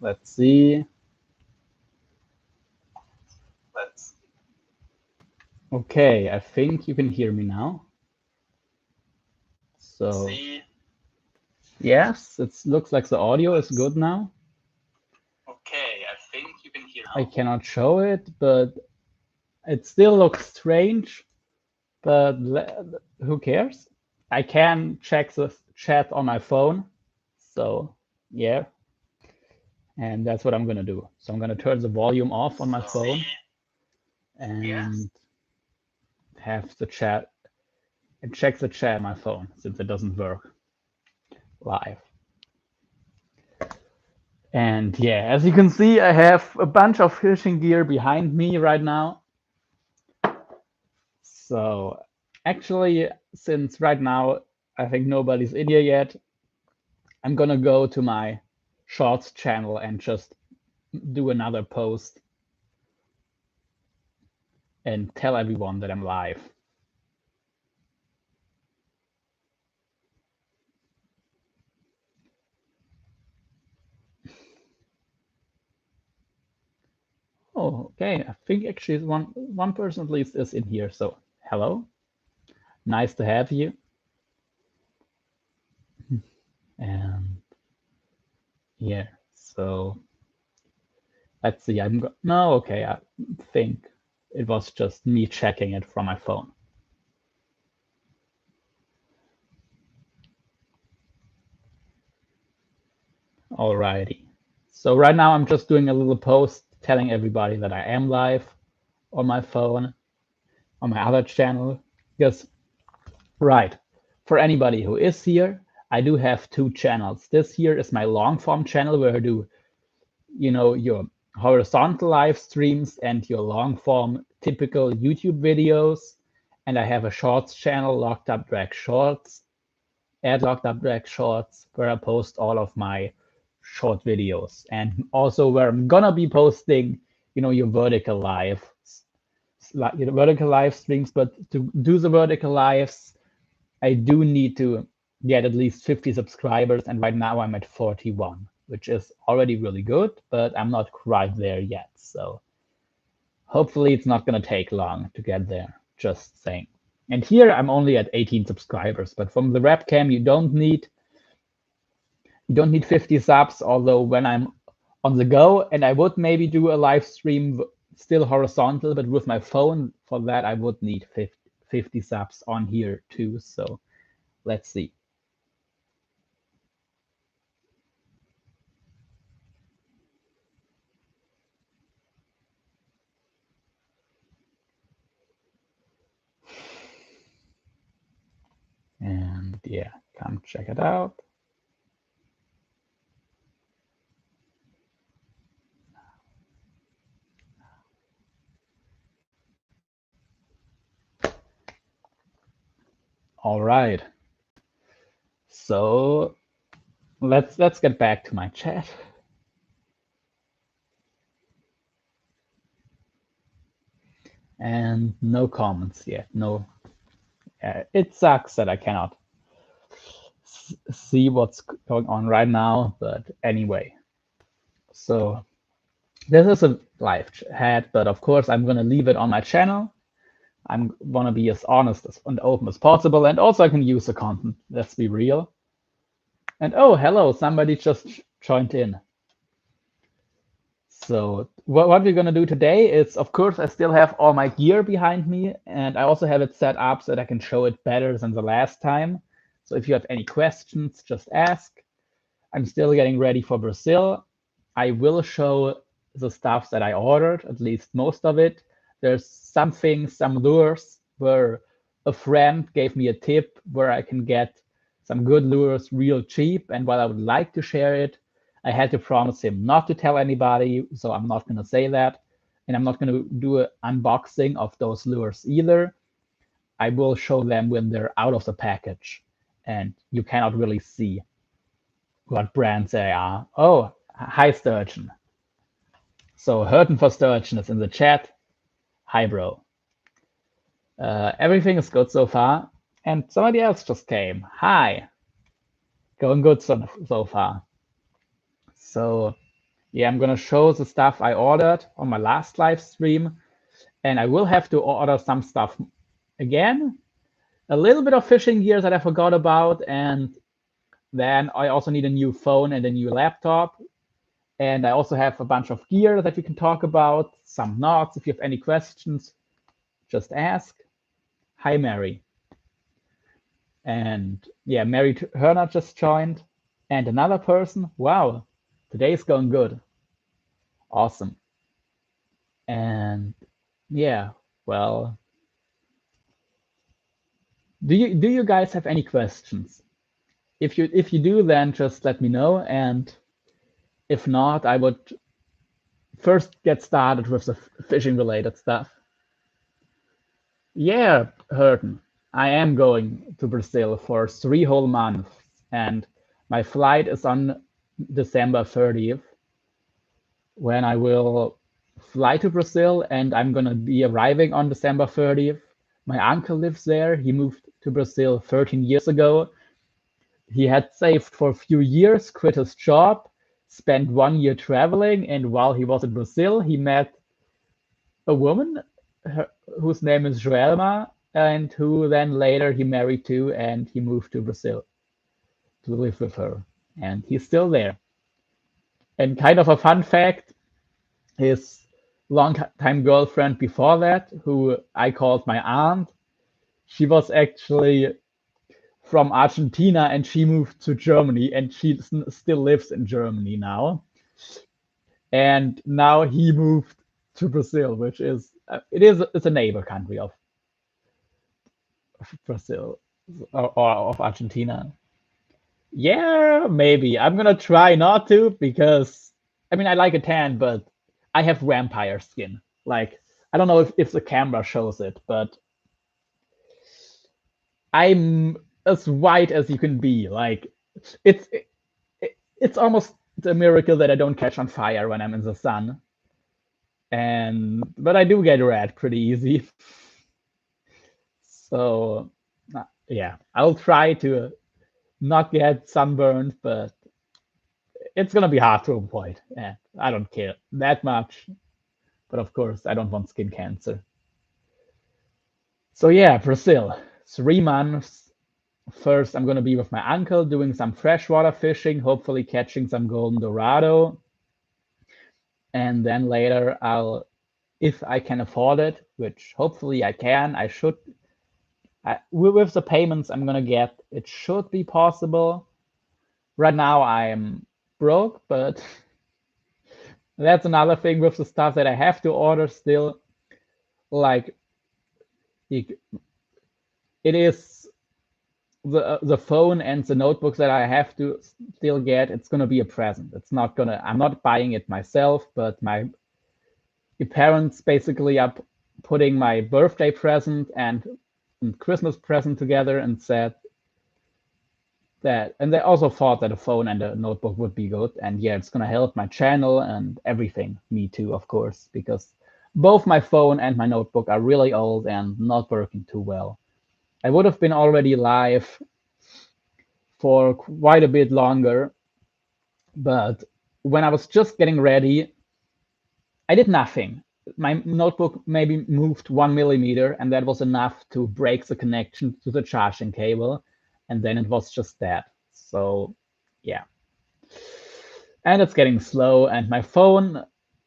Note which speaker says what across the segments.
Speaker 1: Let's see. Okay, I think you can hear me now. So yes, it looks like the audio is good now. I cannot show it, but it still looks strange. But who cares? I can check the chat on my phone. So yeah, and that's what I'm gonna do. So I'm gonna turn the volume off on my phone and have the chat and check the chat on my phone since it doesn't work live. And yeah, as you can see, I have a bunch of fishing gear behind me right now. So actually, since right now I think nobody's in here yet, I'm gonna go to my shorts channel and just do another post and tell everyone that I'm live. Oh, okay. I think actually one person at least is in here. So hello, nice to have you. And yeah, so let's see. No, okay. I think it was just me checking it from my phone. Alrighty. So right now I'm just doing a little post telling everybody that I am live on my phone, on my other channel. Because, right, for anybody who is here, I do have two channels. This here is my long form channel where I do, your horizontal live streams and your long form typical YouTube videos. And I have a shorts channel, Locked Up Drag Shorts, at Locked Up Drag Shorts, where I post all of my short videos, and also where I'm gonna be posting, your vertical vertical live streams. But to do the vertical lives, I do need to get at least 50 subscribers, and right now I'm at 41, which is already really good, but I'm not quite there yet. So hopefully it's not gonna take long to get there. Just saying. And here I'm only at 18 subscribers, but from the webcam you don't need 50 subs, although when I'm on the go and I would maybe do a live stream still horizontal, but with my phone, for that I would need 50 subs on here too. So let's see. And yeah, come check it out. All right. So let's get back to my chat. And no comments yet. No, it sucks that I cannot see what's going on right now. But anyway, so this is a live chat, but of course I'm gonna leave it on my channel. I'm gonna be as honest and open as possible, and also I can use the content. Let's be real. And oh, hello, somebody just joined in. So what we're gonna do today is, of course, I still have all my gear behind me, and I also have it set up so that I can show it better than the last time. So if you have any questions, just ask. I'm still getting ready for Brazil. I will show the stuff that I ordered, at least most of it. There's some lures where a friend gave me a tip where I can get some good lures real cheap. And while I would like to share it, I had to promise him not to tell anybody. So I'm not going to say that. And I'm not going to do an unboxing of those lures either. I will show them when they're out of the package and you cannot really see what brands they are. Oh, hi, Sturgeon. So Hurtin for Sturgeon is in the chat. Hi, bro. Everything is good so far. And somebody else just came. Hi. Going good so far. So yeah, I'm gonna show the stuff I ordered on my last live stream, and I will have to order some stuff again. A little bit of fishing gear that I forgot about, and then I also need a new phone and a new laptop. And I also have a bunch of gear that we can talk about, some knots. If you have any questions, just ask. Hi, Mary. And yeah, Mary Herner just joined. And another person. Wow, today's going good. Awesome. And yeah, well, do you guys have any questions? If you do, then just let me know. And if not, I would first get started with the fishing related stuff. Yeah, Hurton. I am going to Brazil for 3 whole months, and my flight is on December 30th, when I will fly to Brazil, and I'm gonna be arriving on December 30th. My uncle lives there. He moved to Brazil 13 years ago. He had saved for a few years, quit his job, spent 1 year traveling, and while he was in Brazil, he met a woman whose name is Joelma, and who then later he married to, and he moved to Brazil to live with her. And he's still there. And kind of a fun fact, his long-time girlfriend before that, who I called my aunt, she was actually from Argentina and she moved to Germany and she still lives in Germany now. And now he moved to Brazil, which is it's a neighbor country of Brazil or of Argentina. Yeah, maybe. I'm gonna try not to because I mean I like a tan, but I have vampire skin. Like I don't know if the camera shows it, but I'm as white as you can be. Like it's it's almost a miracle that I don't catch on fire when I'm in the sun. And but I do get red pretty easy. So yeah, I'll try to not get sunburned, but it's gonna be hard to avoid. Yeah, I don't care that much, but of course I don't want skin cancer. So yeah, Brazil, 3 months. First, I'm gonna be with my uncle doing some freshwater fishing, hopefully catching some golden dorado, and then later I'll, if I can afford it, which hopefully I can, I should. With the payments I'm gonna get, it should be possible. Right now I'm broke, but that's another thing with the stuff that I have to order still. Like it is the phone and the notebooks that I have to still get. It's gonna be a present. It's not gonna. I'm not buying it myself, but my parents basically are putting my birthday present and Christmas present together and said that, and they also thought that a phone and a notebook would be good. And yeah, it's gonna help my channel and everything. Me too, of course, because both my phone and my notebook are really old and not working too well. I would have been already live for quite a bit longer, but when I was just getting ready, I did nothing. My notebook maybe moved 1 millimeter, and that was enough to break the connection to the charging cable, and then it was just that. So yeah, and it's getting slow, and my phone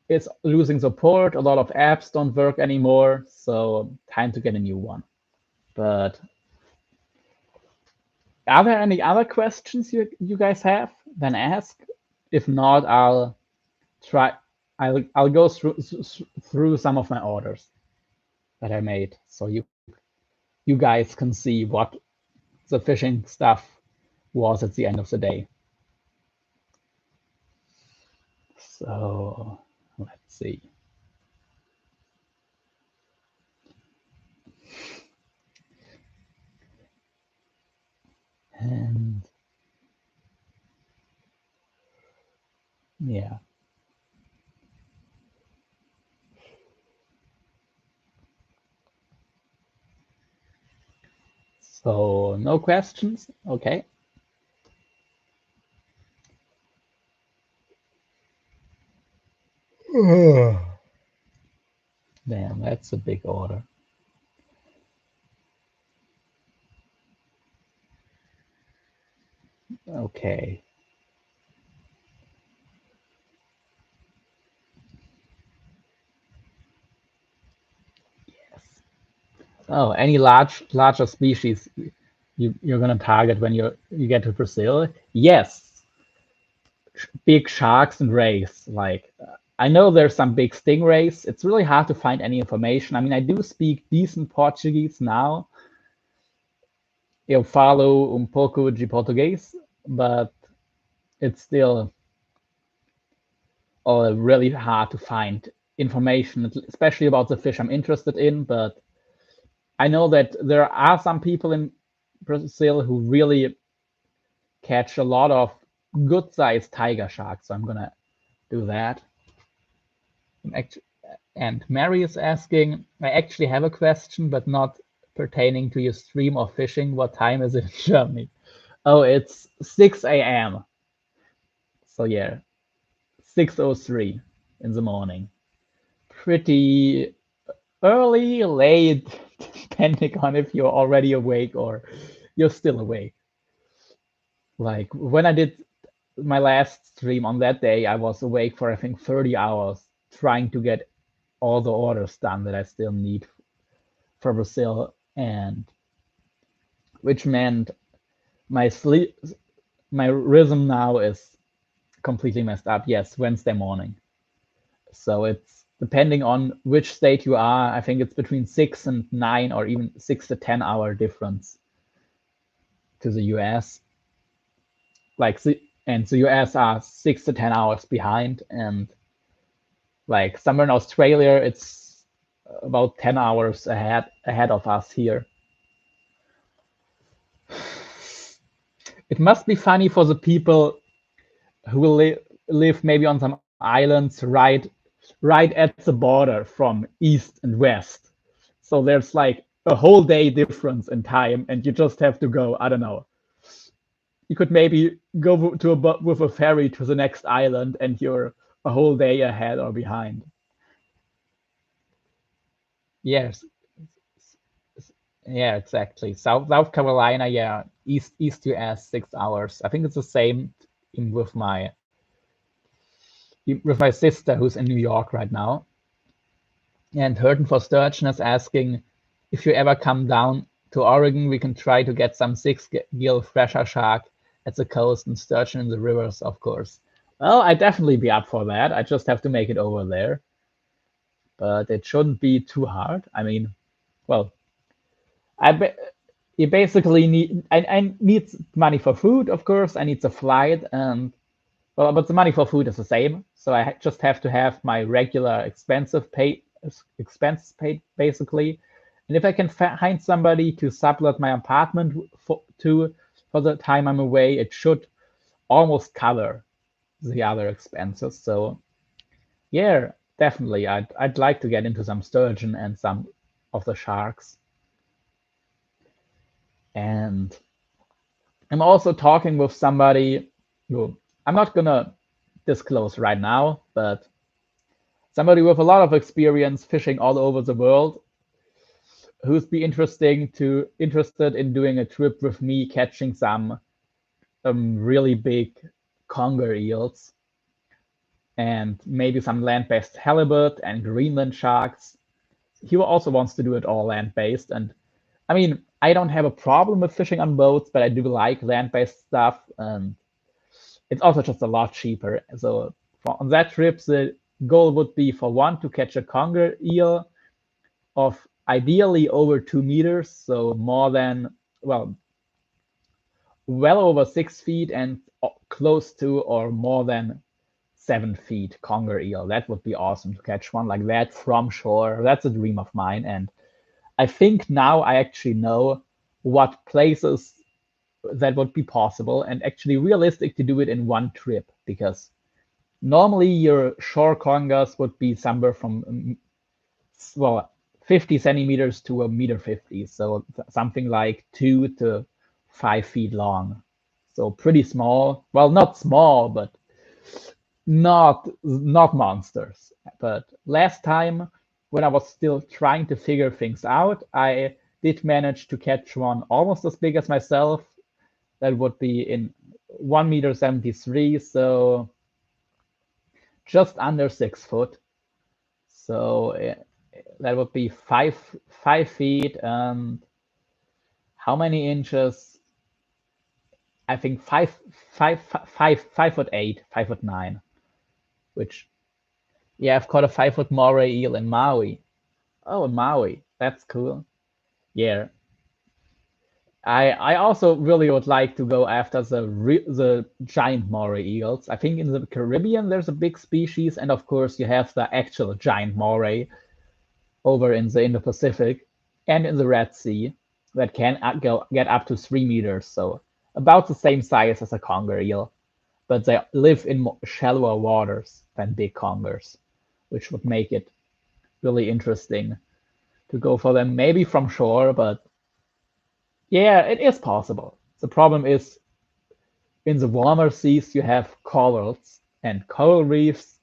Speaker 1: is losing support. A lot of apps don't work anymore, so time to get a new one. But are there any other questions you guys have? Then ask. If not, try. I'll go through some of my orders that I made, so you guys can see what the fishing stuff was at the end of the day. So let's see. And yeah. So no questions? Okay. Damn, that's a big order. Okay. Yes. Oh, any larger species you're gonna target when you get to Brazil? Yes, big sharks and rays. Like I know there's some big stingrays. It's really hard to find any information. I mean, I do speak decent Portuguese now. Eu falo um pouco de português, but it's still really hard to find information, especially about the fish I'm interested in. But I know that there are some people in Brazil who really catch a lot of good sized tiger sharks. So I'm gonna do that. And Mary is asking, I actually have a question, but not pertaining to your stream of fishing. What time is it in Germany? Oh, it's 6 a.m. So yeah, 6:03 in the morning. Pretty early, late, depending on if you're already awake or you're still awake. Like when I did my last stream on that day, I was awake for I think 30 hours trying to get all the orders done that I still need for Brazil, and which meant my sleep, my rhythm now is completely messed up. Yes, Wednesday morning. So it's depending on which state you are. I think it's between 6 and 9, or even 6 to 10 hour difference to the US. Like, and the US are 6 to 10 hours behind, and like somewhere in Australia, it's about 10 hours ahead of us here. It must be funny for the people who live maybe on some islands right at the border from east and west. So there's like a whole day difference in time, and you just have to go. I don't know. You could maybe go to with a ferry to the next island, and you're a whole day ahead or behind. Yes, yeah, exactly. South Carolina, yeah, East US 6 hours. I think it's the same in with my sister who's in New York right now. And Hurton for Sturgeon is asking if you ever come down to Oregon, we can try to get some six-gill fresher shark at the coast and sturgeon in the rivers, of course. Well, I'd definitely be up for that. I just have to make it over there, but it shouldn't be too hard. I mean, well, you basically need. I need money for food, of course. I need the flight, and well, but the money for food is the same. So I just have to have my regular expenses paid basically. And if I can find somebody to sublet my apartment for the time I'm away, it should almost cover the other expenses. So yeah, definitely, I'd like to get into some sturgeon and some of the sharks. And I'm also talking with somebody who I'm not gonna disclose right now, but somebody with a lot of experience fishing all over the world who's be interested in doing a trip with me catching some really big conger eels and maybe some land-based halibut and Greenland sharks. He also wants to do it all land-based, and I mean, I don't have a problem with fishing on boats, but I do like land-based stuff, and it's also just a lot cheaper. So on that trip, the goal would be for one to catch a conger eel of ideally over 2 meters, so more than, well over 6 feet, and close to or more than 7 feet conger eel. That would be awesome to catch one like that from shore. That's a dream of mine. And I think now I actually know what places that would be possible and actually realistic to do it in one trip, because normally your shore congers would be somewhere from well 50 centimeters to a meter 50, so something like 2 to 5 feet long. So pretty small. Well, not small, but not monsters. But last time, when I was still trying to figure things out, I did manage to catch one almost as big as myself. That would be in 1 meter 73, so just under 6 foot. So that would be 5 feet and how many inches? I think 5'8", 5'9", which, yeah, I've caught a 5-foot moray eel in Maui. Oh, in Maui, that's cool. Yeah, I also really would like to go after the giant moray eagles. I think in the Caribbean there's a big species, and of course you have the actual giant moray over in the Indo-Pacific and in the Red Sea that can get up to 3 meters, so about the same size as a conger eel, but they live in shallower waters than big congers, which would make it really interesting to go for them, maybe from shore, but yeah, it is possible. The problem is in the warmer seas, you have corals, and coral reefs,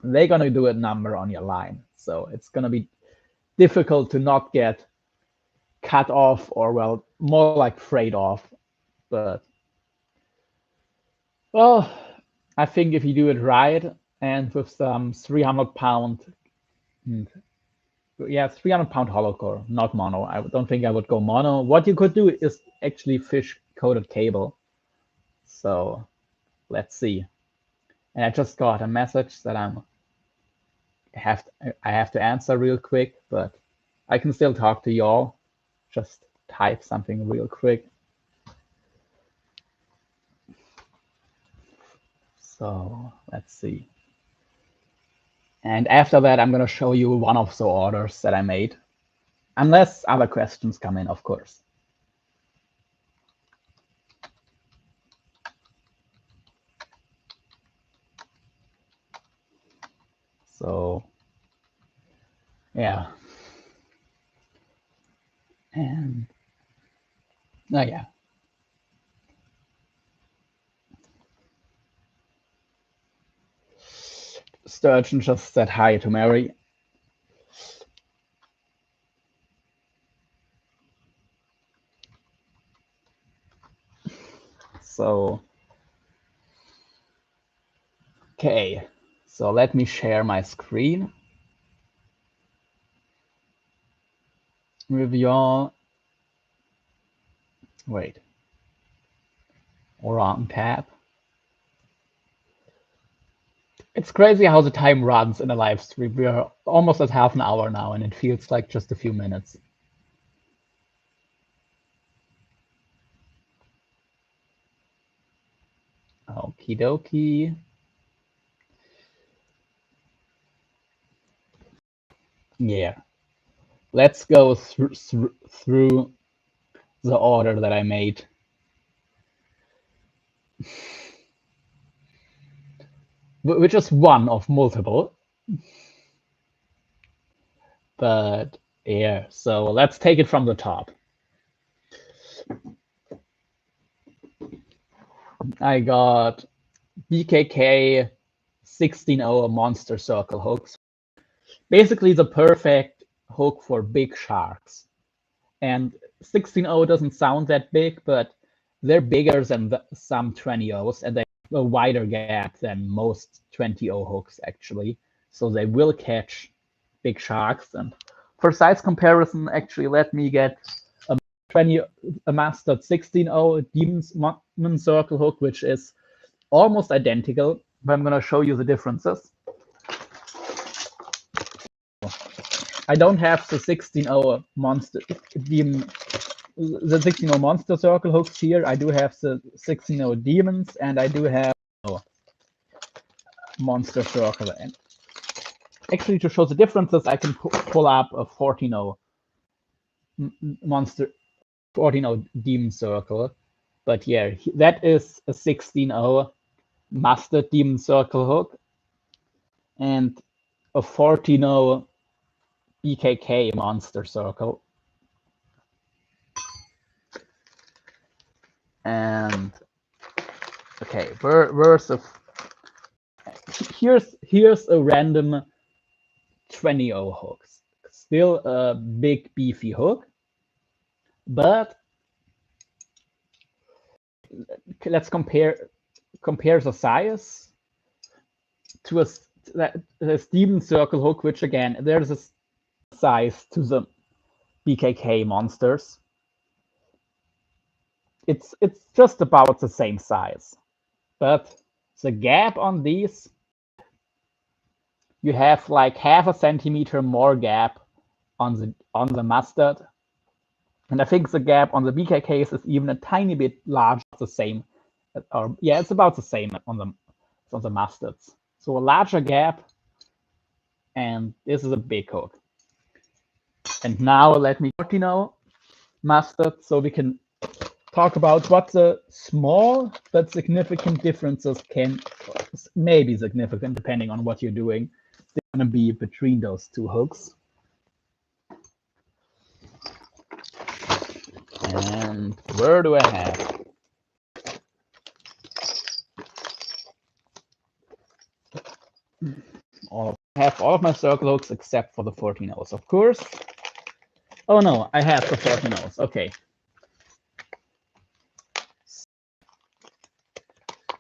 Speaker 1: they're going to do a number on your line. So it's going to be difficult to not get cut off or, well, more like frayed off. But, well, I think if you do it right and with some 300-pound, yeah, 300-pound hollow core, not mono. I don't think I would go mono. What you could do is actually fish coated cable. So let's see. And I just got a message that I have to answer real quick, but I can still talk to y'all. Just type something real quick. So let's see. And after that, I'm going to show you one of the orders that I made, unless other questions come in, of course. So, yeah. And, oh, yeah. Sturgeon just said hi to Mary. So, okay. So let me share my screen with y'all. Wait. Wrong tab. It's crazy how the time runs in a live stream. We are almost at half an hour now, and it feels like just a few minutes. Okie dokie. Yeah. Let's go through the order that I made. Which is one of multiple. But yeah, so let's take it from the top. I got BKK 16-0 monster circle hooks. Basically the perfect hook for big sharks. And 16-0 doesn't sound that big, but they're bigger than some 20-0s, and they have a wider gap than most 20-0 hooks, actually. So they will catch big sharks. And for size comparison, actually, let me get a mastered 16-0 demon circle hook, which is almost identical, but I'm going to show you the differences. I don't have the 16-0 monster demon, the 16-0 monster circle hooks here. I do have the 16-0 demons, and I do have monster circle. And actually, to show the differences, I can pull up a 14-0 monster, 14-0 demon circle. But yeah, that is a 16-0 master demon circle hook, and a 14-0 BKK monster circle. And okay, where's the here's a random 20-0 hook. Still a big beefy hook, but let's compare the size to a Steven circle hook, which again, there's a size to the BKK monsters. It's just about the same size, but the gap on these, you have like half a centimeter more gap on the mustard, and I think the gap on the BKKs is even a tiny bit larger. The same, or yeah, it's about the same on the mustards. So a larger gap, and this is a big hook. And now let me mustard, so we can talk about what the small but significant differences maybe significant depending on what you're doing. They're going to be between those two hooks. And where do I have? I have all of my circle hooks except for the 14-0s, of course. Oh no, I have the 14-0s. Okay.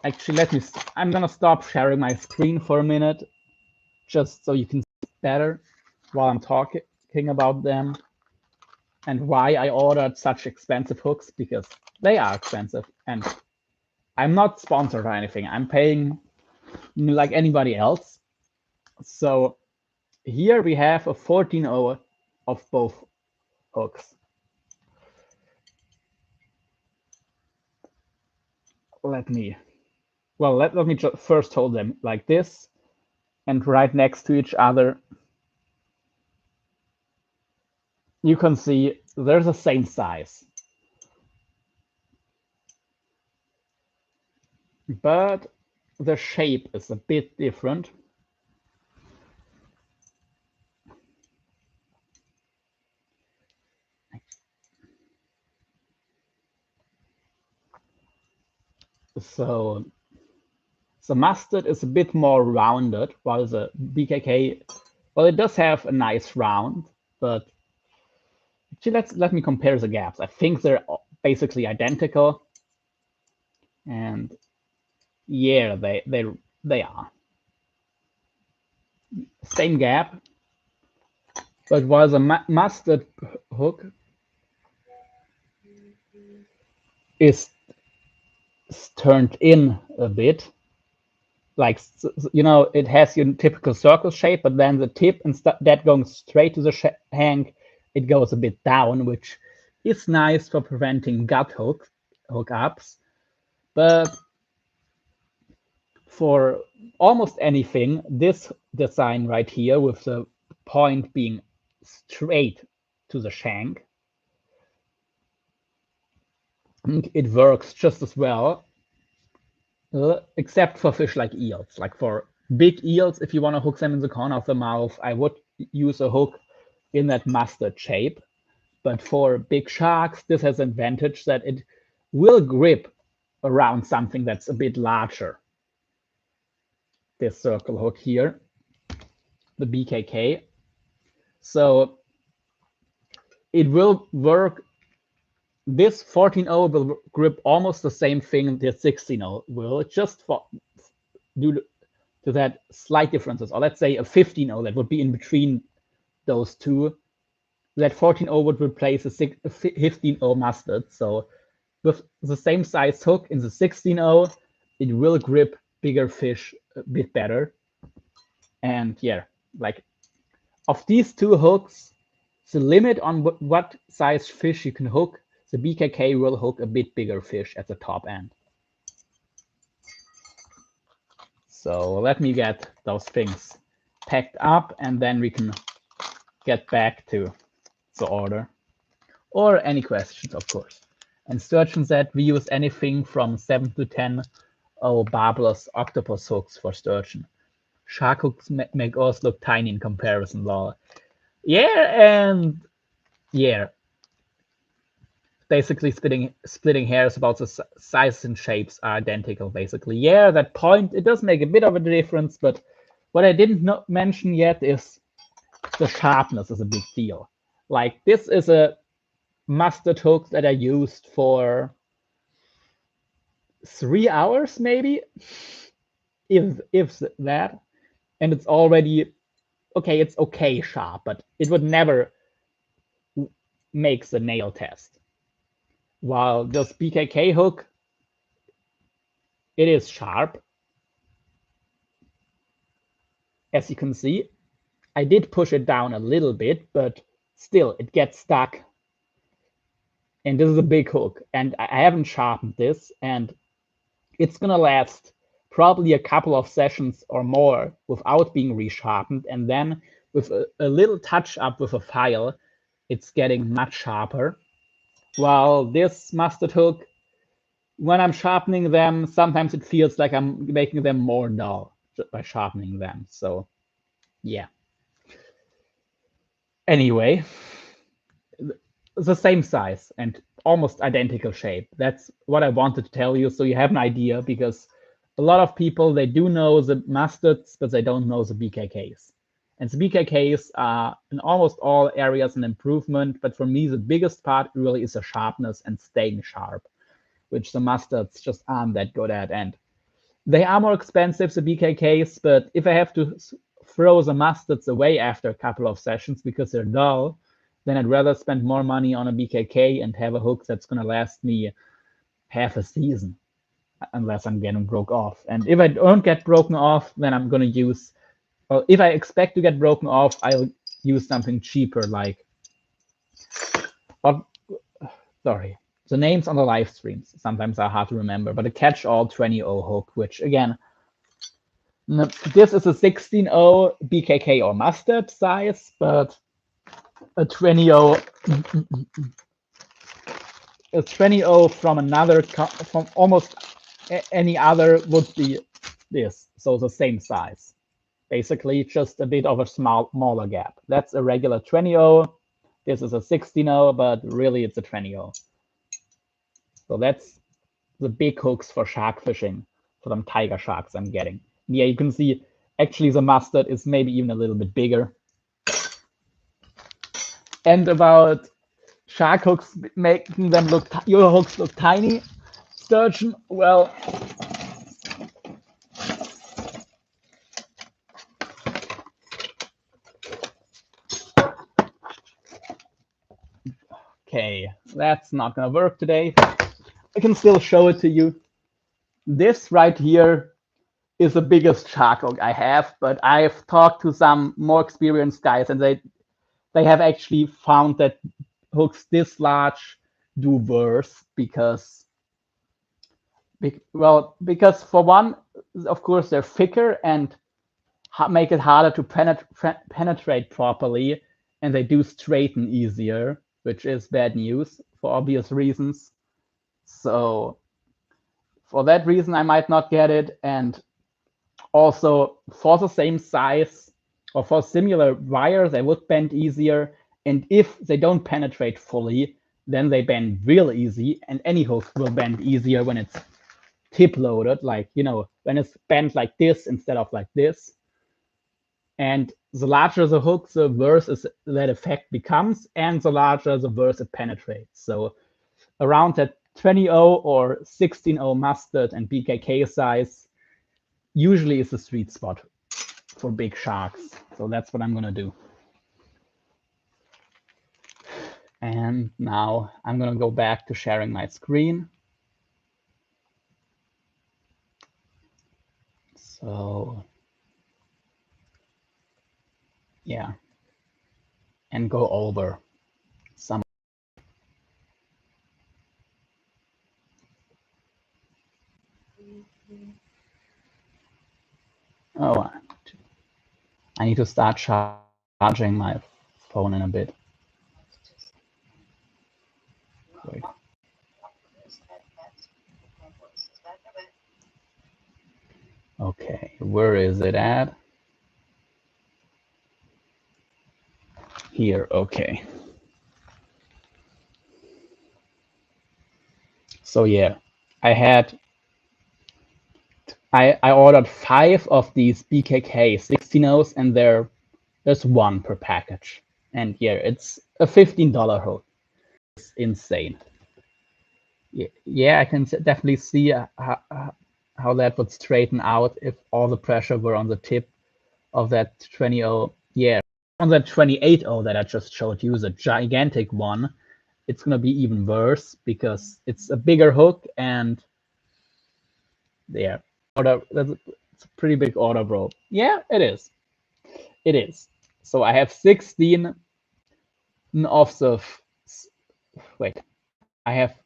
Speaker 1: Actually, I'm gonna stop sharing my screen for a minute, just so you can see better while I'm talking about them and why I ordered such expensive hooks, because they are expensive and I'm not sponsored or anything. I'm paying like anybody else. So here we have a 14-0 of both hooks. Let me just first hold them like this and right next to each other. You can see they're the same size, but the shape is a bit different. So the mustard is a bit more rounded, while the BKK, well, it does have a nice round, but actually let me compare the gaps. I think they're basically identical, and yeah, they are same gap. But while the mustard hook is turned in a bit, like, you know, it has your typical circle shape, but then the tip, instead that going straight to the shank, it goes a bit down, which is nice for preventing gut hookups. But for almost anything, this design right here with the point being straight to the shank, it works just as well, except for fish like eels. Like for big eels, if you want to hook them in the corner of the mouth, I would use a hook in that mustard shape. But for big sharks, this has an advantage that it will grip around something that's a bit larger. This circle hook here, the BKK. So it will work. This 14-0 will grip almost the same thing the 16-0 will, just for due to that slight differences. Or let's say a 15-0 that would be in between those two. That 14-0 would replace a 15-0 mustard. So with the same size hook in the 16-0, it will grip bigger fish a bit better. And yeah, like of these two hooks, the limit on what size fish you can hook, the BKK will hook a bit bigger fish at the top end. So let me get those things packed up, and then we can get back to the order. Or any questions, of course. And Sturgeon said we use anything from 7 to 10 barbless octopus hooks for sturgeon. Shark hooks make us look tiny in comparison, lol. Yeah, and yeah. basically splitting hairs about the sizes and shapes are identical, basically. Yeah, that point, it does make a bit of a difference, but what I didn't mention yet is the sharpness is a big deal. Like, this is a mustard hook that I used for 3 hours, maybe, if that, and it's already okay. It's okay sharp, but it would never make the nail test. While this BKK hook, it is sharp, as you can see. I did push it down a little bit, but still it gets stuck. And this is a big hook, and I haven't sharpened this, and it's gonna last probably a couple of sessions or more without being resharpened. And then with a little touch up with a file, it's getting much sharper. While this mustard hook, when I'm sharpening them, sometimes it feels like I'm making them more dull by sharpening them. So yeah. Anyway, the same size and almost identical shape. That's what I wanted to tell you, so you have an idea, because a lot of people, they do know the mustards, but they don't know the BKKs. And the BKKs are in almost all areas an improvement, but for me, the biggest part really is the sharpness and staying sharp, which the mustards just aren't that good at. And they are more expensive, the BKKs, but if I have to throw the mustards away after a couple of sessions because they're dull, then I'd rather spend more money on a BKK and have a hook that's going to last me half a season, unless I'm getting broke off. And if I don't get broken off, then I'm going to use, well, if I expect to get broken off, I'll use something cheaper, like, sorry, the names on the live streams sometimes are hard to remember, but a Catch-All 20-0 hook, which again, this is a 16-0 BKK or mustard size, but a 20-0 from another, from almost any other would be this. So the same size, basically just a bit of a smaller gap. That's a regular 20-0. This is a 16-0, but really it's a 20-0. So that's the big hooks for shark fishing, for them tiger sharks I'm getting. Yeah, you can see actually the mustard is maybe even a little bit bigger. And about shark hooks making them look, your hooks look tiny, sturgeon, well, okay, that's not gonna work today. I can still show it to you. This right here is the biggest shark hook I have, but I've talked to some more experienced guys, and they have actually found that hooks this large do worse, because for one, of course, they're thicker and make it harder to penetrate properly, and they do straighten easier, which is bad news for obvious reasons. So for that reason, I might not get it. And also for the same size or for similar wire, they would bend easier. And if they don't penetrate fully, then they bend real easy. And any hook will bend easier when it's tip loaded, like, you know, when it's bent like this instead of like this. And the larger the hook, the worse that effect becomes, and the larger, the worse it penetrates. So around that 20-0 or 16-0 mustard and BKK size usually is the sweet spot for big sharks. So that's what I'm gonna do. And now I'm gonna go back to sharing my screen. So yeah, and go over some. Oh, I need to start charging my phone in a bit. Wait. Okay, where is it at? Here, okay. So yeah, I ordered 5 of these BKK 16-0s, and there's one per package. And yeah, it's a $15 hook. It's insane. Yeah, I can definitely see how that would straighten out if all the pressure were on the tip of that 20-0. Yeah, on that 28-0 that I just showed you, the gigantic one, it's gonna be even worse because it's a bigger hook, and yeah, it's a pretty big order, bro. Yeah, it is. It is. So I have 16 of the wait. I have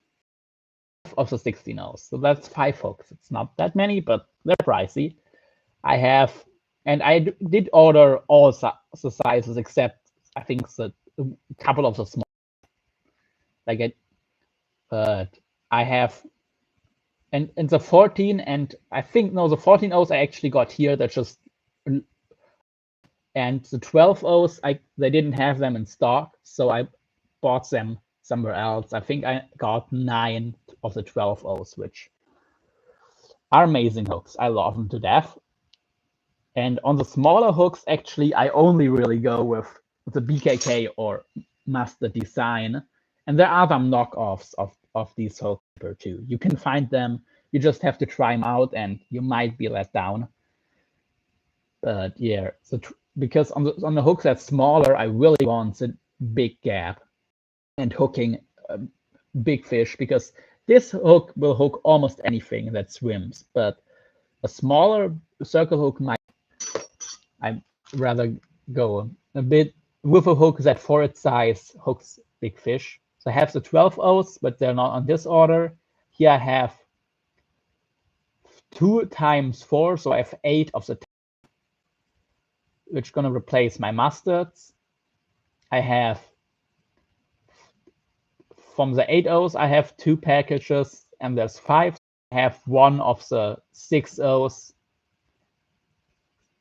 Speaker 1: of the 16 O's. So that's 5 hooks. It's not that many, but they're pricey. I have, and I did order all the sizes except I think a couple of the small. Like it, but I have, and the 14 and I think no, the 14 O's I actually got here. That just, and the 12 O's they didn't have them in stock, so I bought them somewhere else. I think I got 9 of the 12 O's, which are amazing hooks. I love them to death. And on the smaller hooks, actually, I only really go with the BKK or Master Design. And there are some knockoffs of these hooks too. You can find them. You just have to try them out, and you might be let down. But yeah, so because on the hooks that's smaller, I really want a big gap and hooking big fish, because this hook will hook almost anything that swims. But a smaller circle hook might. I'd rather go a bit with a hook that for its size hooks big fish. So I have the 12 O's, but they're not on this order. Here I have 2 times 4, so I have 8 of the 10, which is going to replace my mustards. I have, from the 8 O's, I have 2 packages, and there's 5. I have 1 of the 6 O's,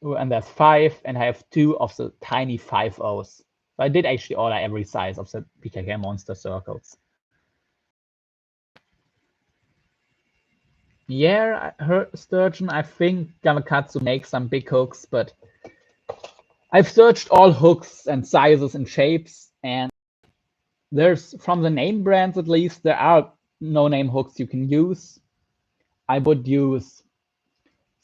Speaker 1: and there's 5, and I have 2 of the tiny 5 O's. So I did actually order every size of the BKK monster circles. Yeah, I heard Sturgeon. I think Gamakatsu makes some big hooks, but I've searched all hooks and sizes and shapes, and there's, from the name brands at least, there are no name hooks you can use. I would use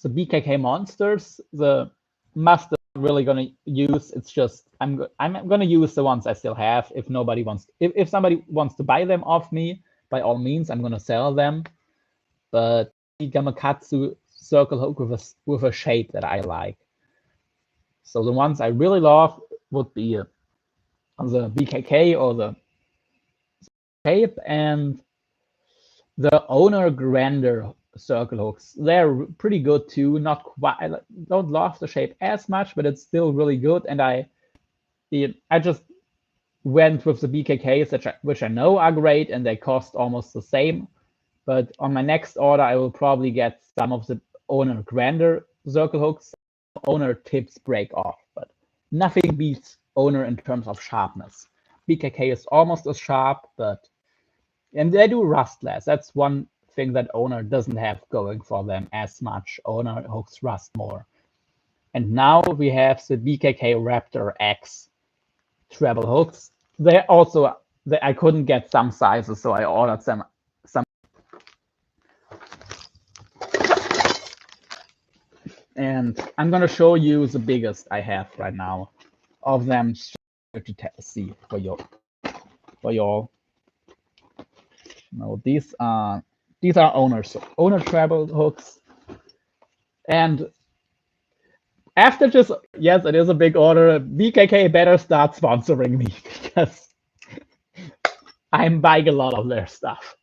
Speaker 1: the BKK monsters. The master really gonna use. It's just I'm gonna use the ones I still have. If nobody wants, if somebody wants to buy them off me, by all means, I'm gonna sell them. But Gamakatsu circle hook with a shape that I like. So the ones I really love would be the BKK or the shape, and the Owner Grander circle hooks. They're pretty good too. Not quite. I don't love the shape as much, but it's still really good. And I just went with the BKKs, which I know are great, and they cost almost the same. But on my next order, I will probably get some of the Owner Grander circle hooks. Owner tips break off, but nothing beats Owner in terms of sharpness. BKK is almost as sharp, and they do rust less. That's one thing that Owner doesn't have going for them as much. Owner hooks rust more. And now we have the BKK Raptor X treble hooks. They also, I couldn't get some sizes, so I ordered some. And I'm going to show you the biggest I have right now of them to see for y'all. No, these are owner treble hooks. And after just, yes, it is a big order. BKK better start sponsoring me, because I'm buying a lot of their stuff.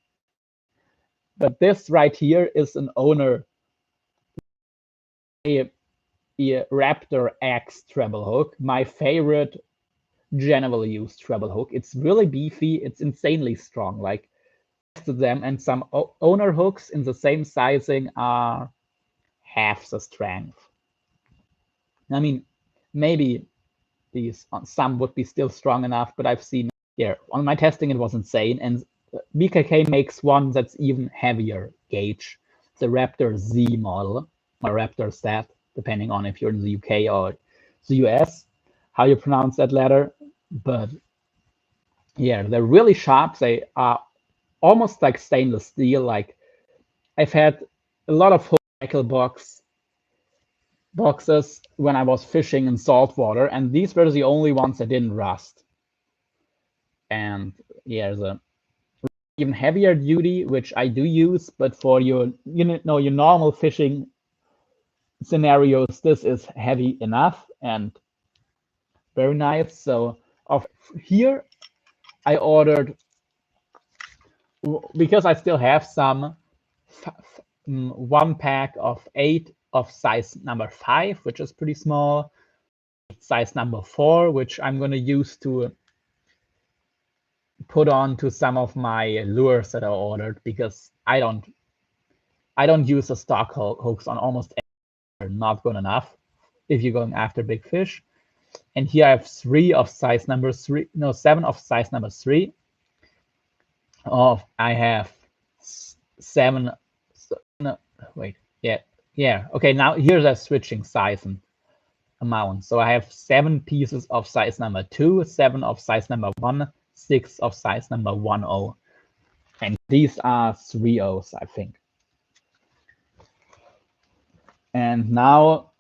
Speaker 1: But this right here is an Owner a Raptor X treble hook, my favorite generally used treble hook. It's really beefy. It's insanely strong. Like to them, and some Owner hooks in the same sizing are half the strength. I mean, maybe these some would be still strong enough, but I've seen, yeah, on my testing it was insane, and BKK makes one that's even heavier gauge, the Raptor Z model, or Raptor Z, depending on if you're in the UK or the US, how you pronounce that letter. But yeah, they're really sharp. They are almost like stainless steel. Like I've had a lot of tackle boxes when I was fishing in saltwater, and these were the only ones that didn't rust. And yeah, the even heavier duty, which I do use, but for your your normal fishing scenarios, this is heavy enough and very nice. So of here, I ordered, because I still have some, one pack of 8 of size number 5, which is pretty small, size number 4, which I'm going to use to put on to some of my lures that I ordered, because I don't use the stock hooks on almost any, not good enough if you're going after big fish. And here I have 3 of size number 3, no, 7 of size number 3. I have 7. No, wait, yeah. Okay, now here's a switching size and amount. So I have 7 pieces of size number 2, 7 of size number 1, 6 of size number 10, and these are 3/0s, I think. And now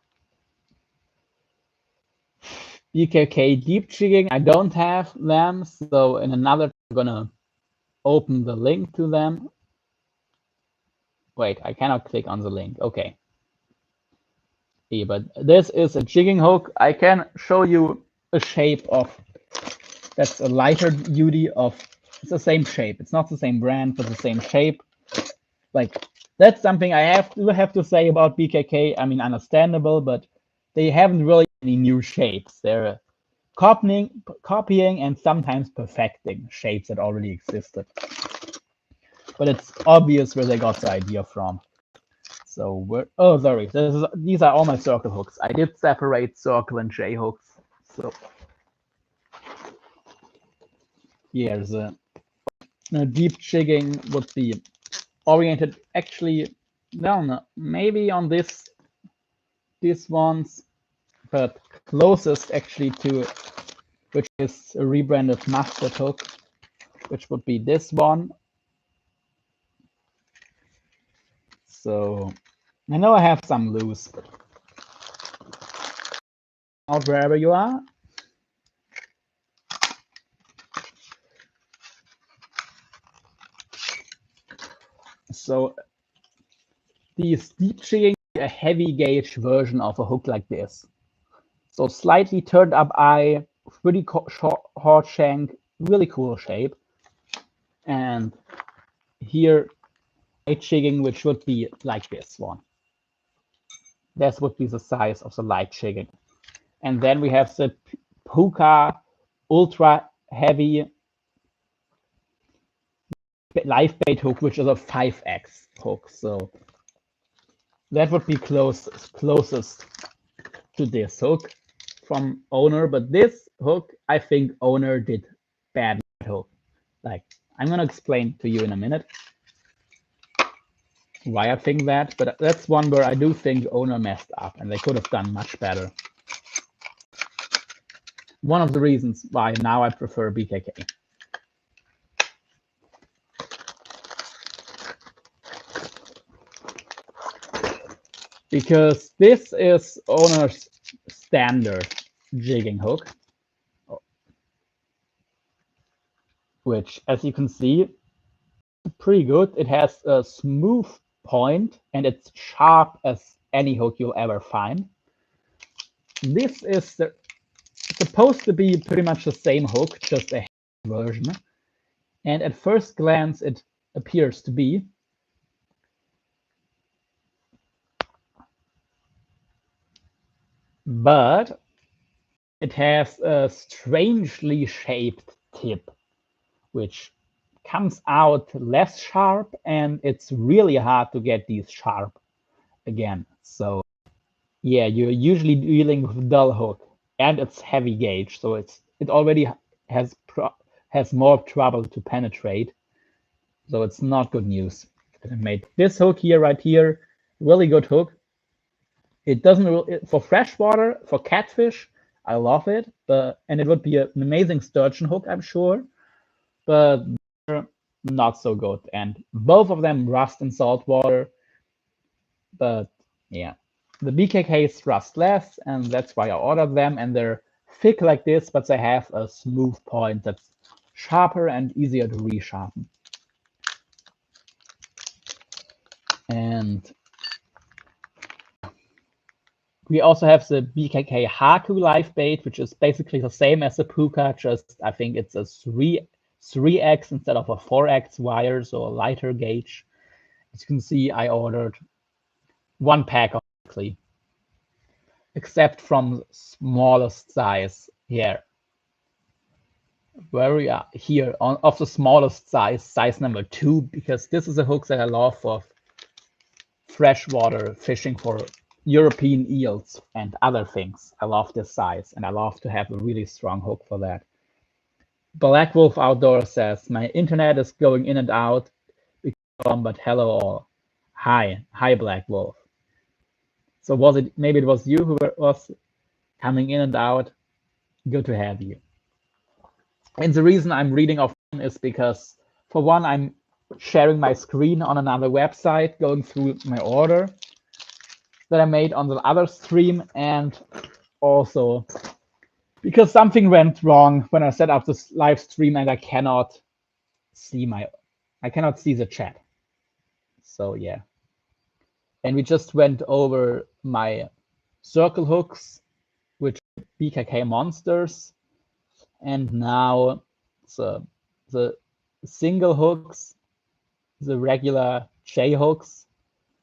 Speaker 1: BKK deep jigging, I don't have them, so in another, I'm gonna open the link to them. Wait, I cannot click on the link. Okay. Yeah, but this is a jigging hook. I can show you a shape of, that's a lighter duty of, it's the same shape. It's not the same brand, but the same shape. Like, that's something I have to say about BKK. I mean, understandable, but they haven't really any new shapes. They're copying and sometimes perfecting shapes that already existed. But it's obvious where they got the idea from. So sorry, these are all my circle hooks. I did separate circle and J hooks. So yeah, the deep jigging would be oriented actually, no, maybe on these ones, but closest actually to, which is a rebranded mustard hook, which would be this one. So I know I have some loose, but out wherever you are. So these deep jigging, a heavy gauge version of a hook like this. So slightly turned up eye, pretty short shank, really cool shape. And here, light jigging, which would be like this one. That would be the size of the light jigging. And then we have the Puka ultra heavy live bait hook, which is a 5X hook. So that would be closest to this hook from Owner. But this hook, I think Owner did bad hook. Like, I'm gonna explain to you in a minute why I think that, but that's one where I do think Owner messed up and they could have done much better. One of the reasons why now I prefer BKK. Because this is Owner's standard jigging hook, which, as you can see, pretty good. It has a smooth point and it's sharp as any hook you'll ever find. This is supposed to be pretty much the same hook, just a version. And at first glance, it appears to be. But it has a strangely shaped tip, which comes out less sharp, and it's really hard to get these sharp again. So yeah, you're usually dealing with dull hook, and it's heavy gauge, so it already has more trouble to penetrate. So it's not good news. And I made this hook here, right here, really good hook. It doesn't for freshwater, for catfish, I love it, and it would be an amazing sturgeon hook, I'm sure, but not so good. And both of them rust in salt water, but yeah, the BKKs rust less, and that's why I ordered them. And they're thick like this, but they have a smooth point that's sharper and easier to resharpen. And we also have the BKK Haku live bait, which is basically the same as the Puka, just I think it's a 3x instead of a 4x wire, so a lighter gauge. As you can see, I ordered 1 pack of Berkeley, except from smallest size here. Where we are here of the smallest size number 2, because this is a hook that I love for freshwater fishing for European eels and other things. I love this size, and I love to have a really strong hook for that. Black Wolf Outdoor says, my internet is going in and out, but hello all. Hi, Black Wolf. So maybe it was you who was coming in and out? Good to have you. And the reason I'm reading off is because, for one, I'm sharing my screen on another website, going through my order that I made on the other stream, and also because something went wrong when I set up this live stream and I cannot see the chat. So yeah. And we just went over my circle hooks, which are BKK Monsters, and now the single hooks, the regular J hooks.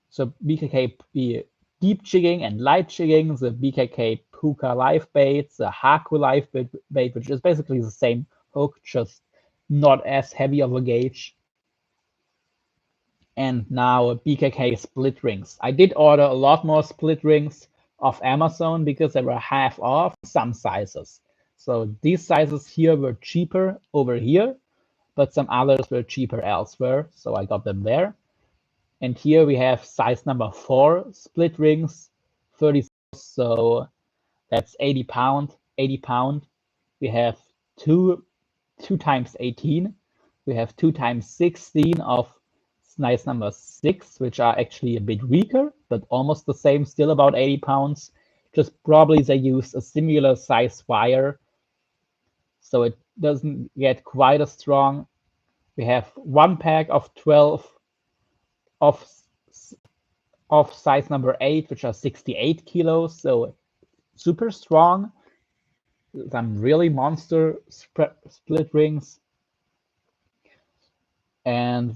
Speaker 1: So BKK deep jigging and light jigging, the BKK Puka live bait, the Haku live bait, which is basically the same hook, just not as heavy of a gauge. And now BKK split rings. I did order a lot more split rings off Amazon because they were half off some sizes. So these sizes here were cheaper over here, but some others were cheaper elsewhere. So I got them there. And here we have size number 4 split rings, 30. So that's 80 pound. We have 2 times 18. We have 2 times 16 of size number 6, which are actually a bit weaker, but almost the same, still about 80 pounds. Just probably they use a similar size wire, so it doesn't get quite as strong. We have 1 pack of 12 of size number 8, which are 68 kilos, so super strong. Some really monster split rings. And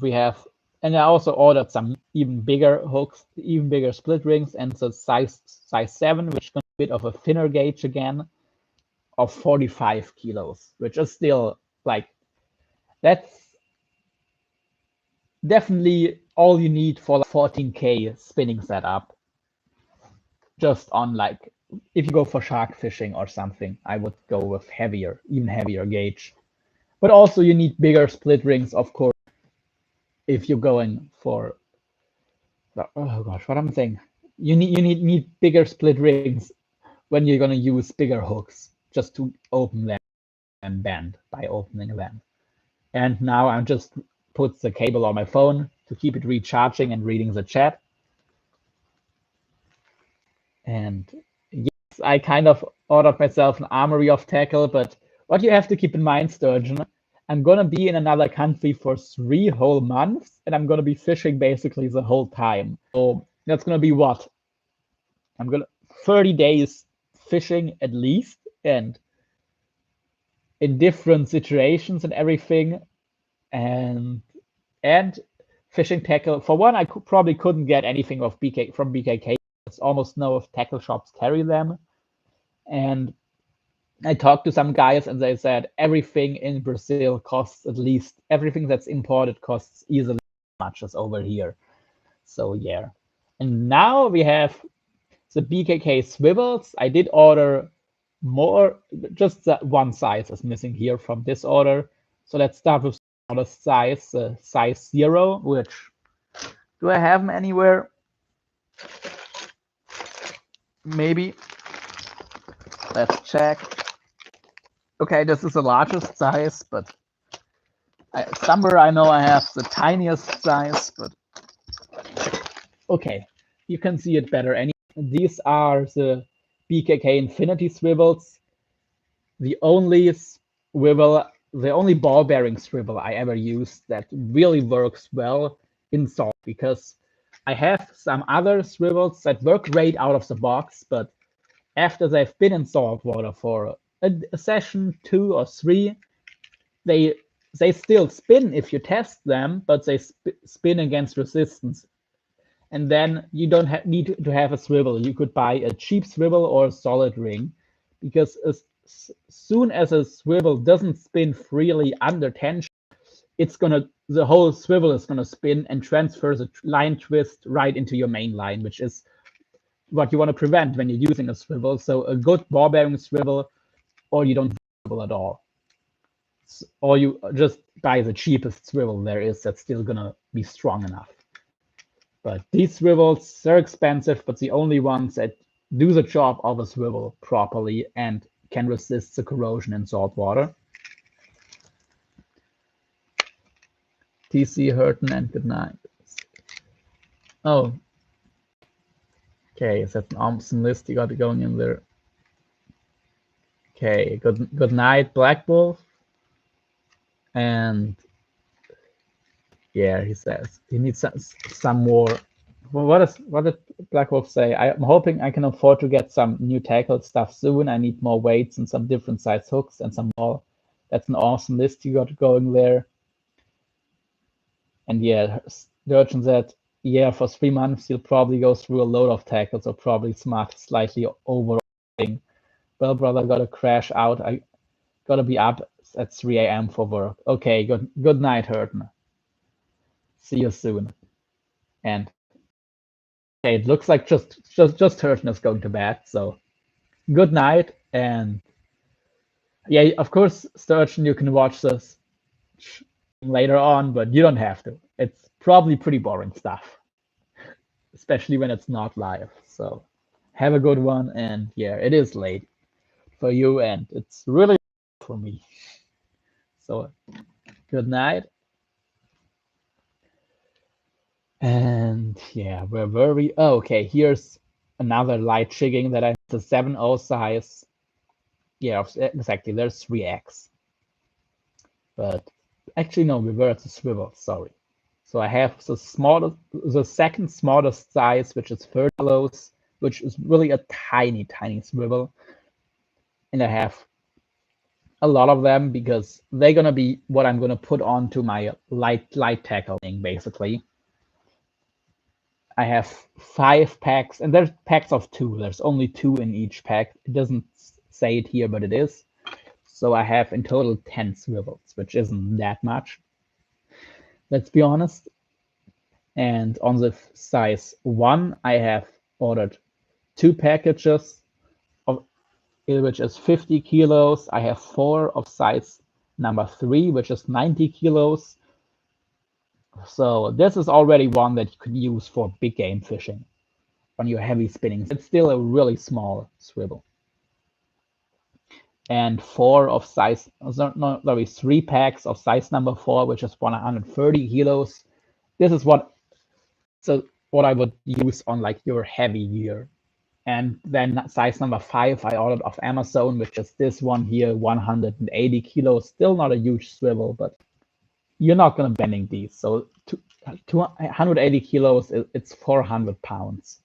Speaker 1: I also ordered some even bigger hooks, even bigger split rings, and the size 7, which is a bit of a thinner gauge again, of 45 kilos, which is still like, that's definitely all you need for like 14K spinning setup. Just on like, if you go for shark fishing or something, I would go with even heavier gauge. But also you need bigger split rings, of course, if you're going for, oh gosh, what am I saying? You need bigger split rings when you're gonna use bigger hooks just to open them and bend by opening them. And now I just put the cable on my phone to keep it recharging and reading the chat. And yes, I kind of ordered myself an armory of tackle, but what you have to keep in mind, Sturgeon, I'm gonna be in another country for 3 whole months, and I'm gonna be fishing basically the whole time. So that's gonna be what? 30 days fishing at least, and in different situations and everything. And fishing tackle. For one, I probably couldn't get anything from BKK. It's almost no if tackle shops carry them. And I talked to some guys and they said everything in Brazil costs at least, everything that's imported costs easily as much as over here. So yeah. And now we have the BKK swivels. I did order more, just that one size is missing here from this order. So let's start with the size, size 0, which, do I have them anywhere? Maybe. Let's check. Okay, this is the largest size, but somewhere I know I have the tiniest size, but okay, you can see it better. These are the BKK Infinity swivels. The only ball bearing swivel I ever used that really works well in salt, because I have some other swivels that work great out of the box, but after they've been in salt water for a session 2 or 3, they still spin if you test them, but they spin against resistance. And then you don't need to have a swivel. You could buy a cheap swivel or a solid ring, because as soon as a swivel doesn't spin freely under tension, the whole swivel is gonna spin and transfer the line twist right into your main line, which is what you want to prevent when you're using a swivel. So a good ball bearing swivel, or you don't swivel at all, or you just buy the cheapest swivel there is that's still gonna be strong enough. But these swivels, they're expensive, but the only ones that do the job of a swivel properly and can resist the corrosion in salt water. TC Hurton and good night. Oh, okay, is that an Armson list you got it going in there? Okay, good night, Black Wolf. And yeah, he says he needs some more. Well, what did Black Wolf say? I'm hoping I can afford to get some new tackle stuff soon. I need more weights and some different size hooks and some more. That's an awesome list you got going there. And yeah, Durchin said, yeah, for 3 months you'll probably go through a load of tackles, or probably smart slightly over. Well, brother, gotta crash out. I gotta be up at 3 a.m. for work. Okay, good night, Hurton. See you soon. And okay, it looks like just Hurton is going to bed. So good night. And yeah, of course, Sturgeon, you can watch this later on, but you don't have to. It's probably pretty boring stuff, especially when it's not live. So have a good one. And yeah, it is late for you, and it's really for me. So good night. And yeah, where were we? Oh, okay, here's another light jigging that I have the 7.0 size. Yeah, exactly, there's 3x. But actually, no, we were at the swivel, sorry. So I have the second smallest size, which is Fertilos, which is really a tiny, tiny swivel. And I have a lot of them because they're gonna be what I'm gonna put onto my light tackling, basically. I have 5 packs, and there's packs of 2. There's only 2 in each pack. It doesn't say it here, but it is. So I have in total 10 swivels, which isn't that much, let's be honest. And on the size 1, I have ordered 2 packages, which is 50 kilos. I have 4 of size number 3, which is 90 kilos. So this is already one that you could use for big game fishing on your heavy spinnings. It's still a really small swivel. And 4 of size, no, sorry, 3 packs of size number 4, which is 130 kilos. This is what I would use on like your heavy gear. And then size number 5 I ordered off Amazon, which is this one here, 180 kilos. Still not a huge swivel, but you're not gonna bending these. So 280 kilos, it's 400 pounds.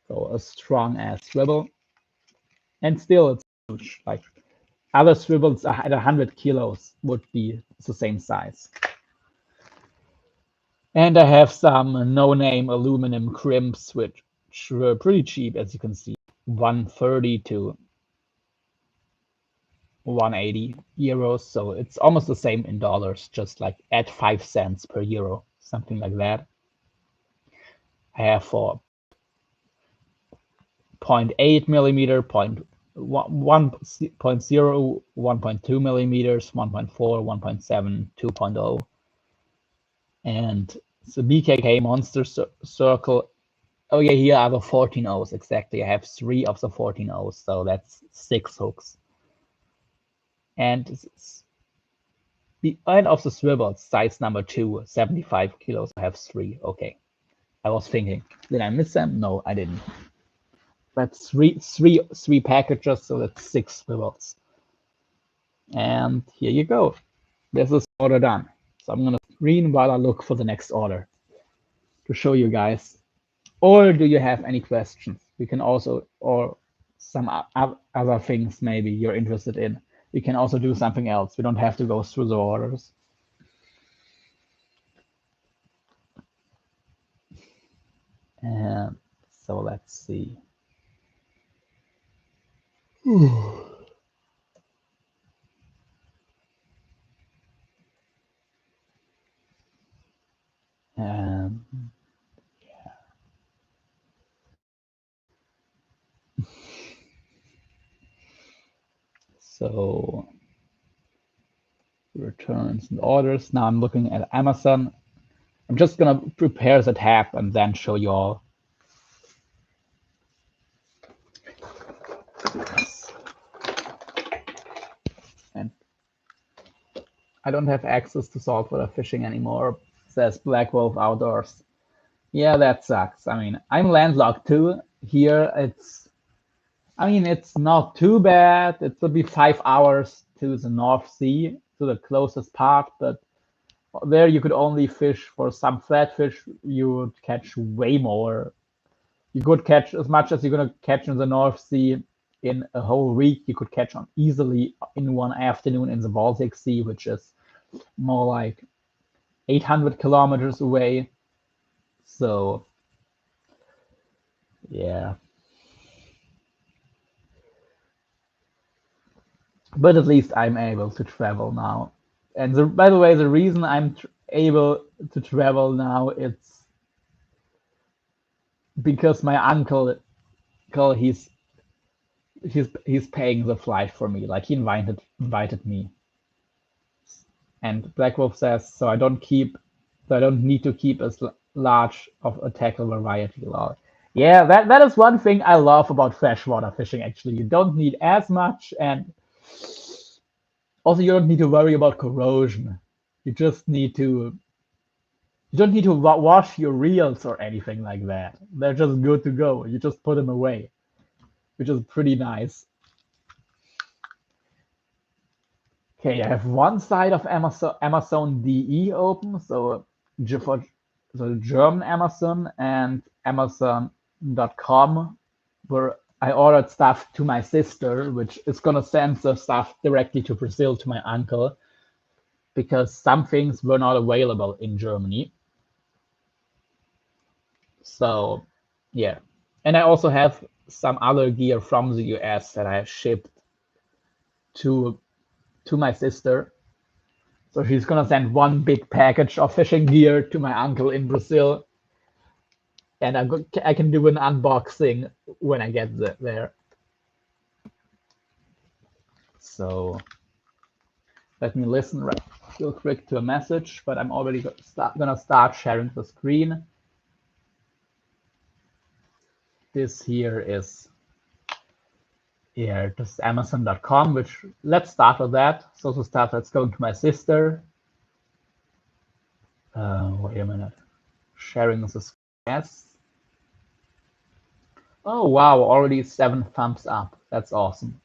Speaker 1: So a strong ass swivel. And still it's huge. Like other swivels at 100 kilos would be the same size. And I have some no-name aluminum crimps, which were pretty cheap, as you can see, 130 to 180 euros. So it's almost the same in dollars, just like at 5 cents per euro, something like that. I have for 0.8 millimeter, 1.0, 1.2 millimeters, 1.4, 1.7, 2.0. And the BKK Monster Circle. Oh yeah, here are the 14 O's exactly. I have 3 of the 14 O's, so that's 6 hooks. And the end of the swivel, size number 2, 75 kilos. I have 3. Okay. I was thinking, did I miss them? No, I didn't. That's three packages, so that's 6 swivels. And here you go. This is order done. So I'm gonna screen while I look for the next order to show you guys. Or do you have any questions? We can also, or some other things maybe you're interested in. We can also do something else. We don't have to go through the orders. And so let's see. Um, yeah. So returns and orders. Now I'm looking at Amazon. I'm just gonna prepare the tab and then show you all. And I don't have access to saltwater fishing anymore, says Black Wolf Outdoors. Yeah, that sucks. I mean, I'm landlocked too. Here it's not too bad. It would be 5 hours to the North Sea, to the closest part, but there you could only fish for some flatfish. You would catch way more. You could catch as much as you're gonna catch in the North Sea in a whole week. You could catch on easily in one afternoon in the Baltic Sea, which is more like 800 kilometers away. So yeah. But at least I'm able to travel now. And by the way, the reason I'm able to travel now, it's because my uncle, he's paying the flight for me. Like he invited me. And Black Wolf says, so I don't need to keep as large of a tackle variety. Yeah, that is one thing I love about freshwater fishing. Actually, you don't need as much, and also you don't need to worry about corrosion. You just need to You don't need to wash your reels or anything like that. They're just good to go. You just put them away, which is pretty nice. Okay, I have one side of Amazon DE open, so for the German Amazon and Amazon.com, where I ordered stuff to my sister, which is gonna send the stuff directly to Brazil to my uncle, because some things were not available in Germany. So yeah, and I also have some other gear from the US that I shipped to my sister. So she's gonna send one big package of fishing gear to my uncle in Brazil, and I can do an unboxing when I get there. So let me listen real quick to a message, but I'm already gonna start sharing the screen. This here is this is Amazon.com, which let's start with that. So to start, let's go to my sister. Wait a minute. Sharing the screen. Yes. Oh wow, already 7 thumbs up. That's awesome.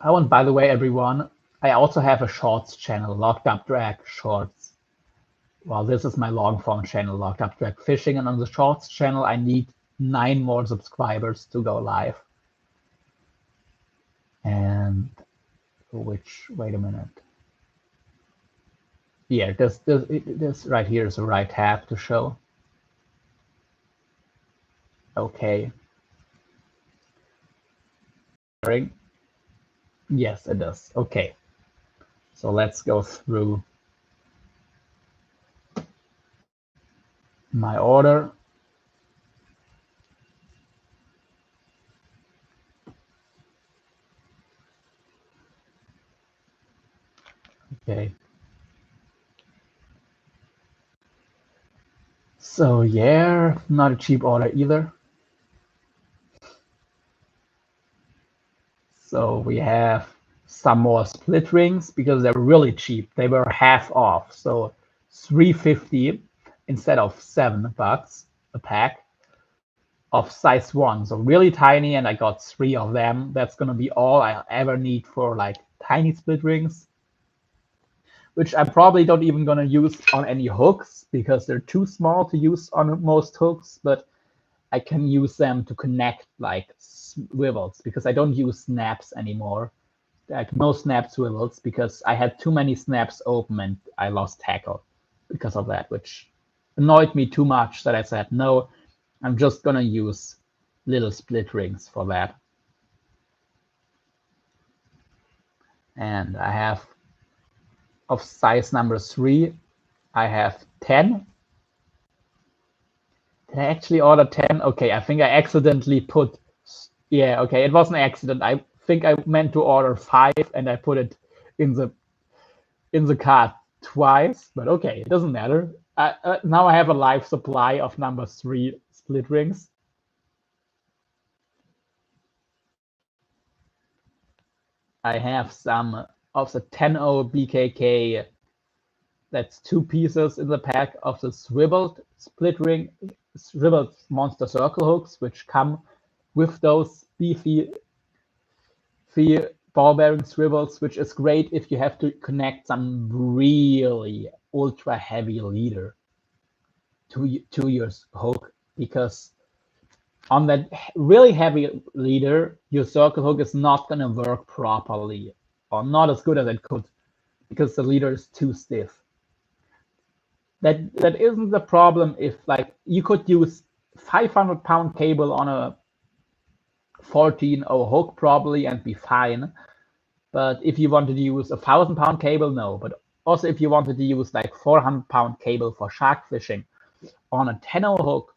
Speaker 1: Oh, and by the way, everyone, I also have a shorts channel, Locked Up Drag Shorts. Well, this is my long form channel, Locked Up Drag Fishing, and on the shorts channel, I need 9 more subscribers to go live. And wait a minute. Yeah, this right here is the right tab to show. Okay. Yes, it does. Okay. So let's go through my order. Okay. So yeah, not a cheap order either. So we have some more split rings because they're really cheap. They were half off. So $3.50 instead of $7 a pack of size 1. So really tiny, and I got 3 of them. That's gonna be all I ever need for like tiny split rings, which I probably don't even gonna use on any hooks because they're too small to use on most hooks, but I can use them to connect like swivels because I don't use snaps anymore. Like no snap swivels because I had too many snaps open and I lost tackle because of that, which annoyed me too much that I said, no, I'm just gonna use little split rings for that. And I have of size number 3, I have 10. Did I actually order 10? Okay, I think I accidentally put, yeah, okay, it was an accident. I think I meant to order 5 and I put it in the cart twice, but okay, it doesn't matter. Now I have a live supply of number 3 split rings. I have some of the 10-0 BKK. That's 2 pieces in the pack of the swiveled split ring, swiveled monster circle hooks, which come with those beefy ball bearing swivels, which is great if you have to connect some really ultra heavy leader to your hook, because on that really heavy leader, your circle hook is not going to work properly or not as good as it could because the leader is too stiff. That isn't the problem if like you could use 500-pound cable on a 14-0 hook probably and be fine. But if you wanted to use a 1,000-pound cable, no. But also if you wanted to use like 400-pound cable for shark fishing on a 10-0 hook,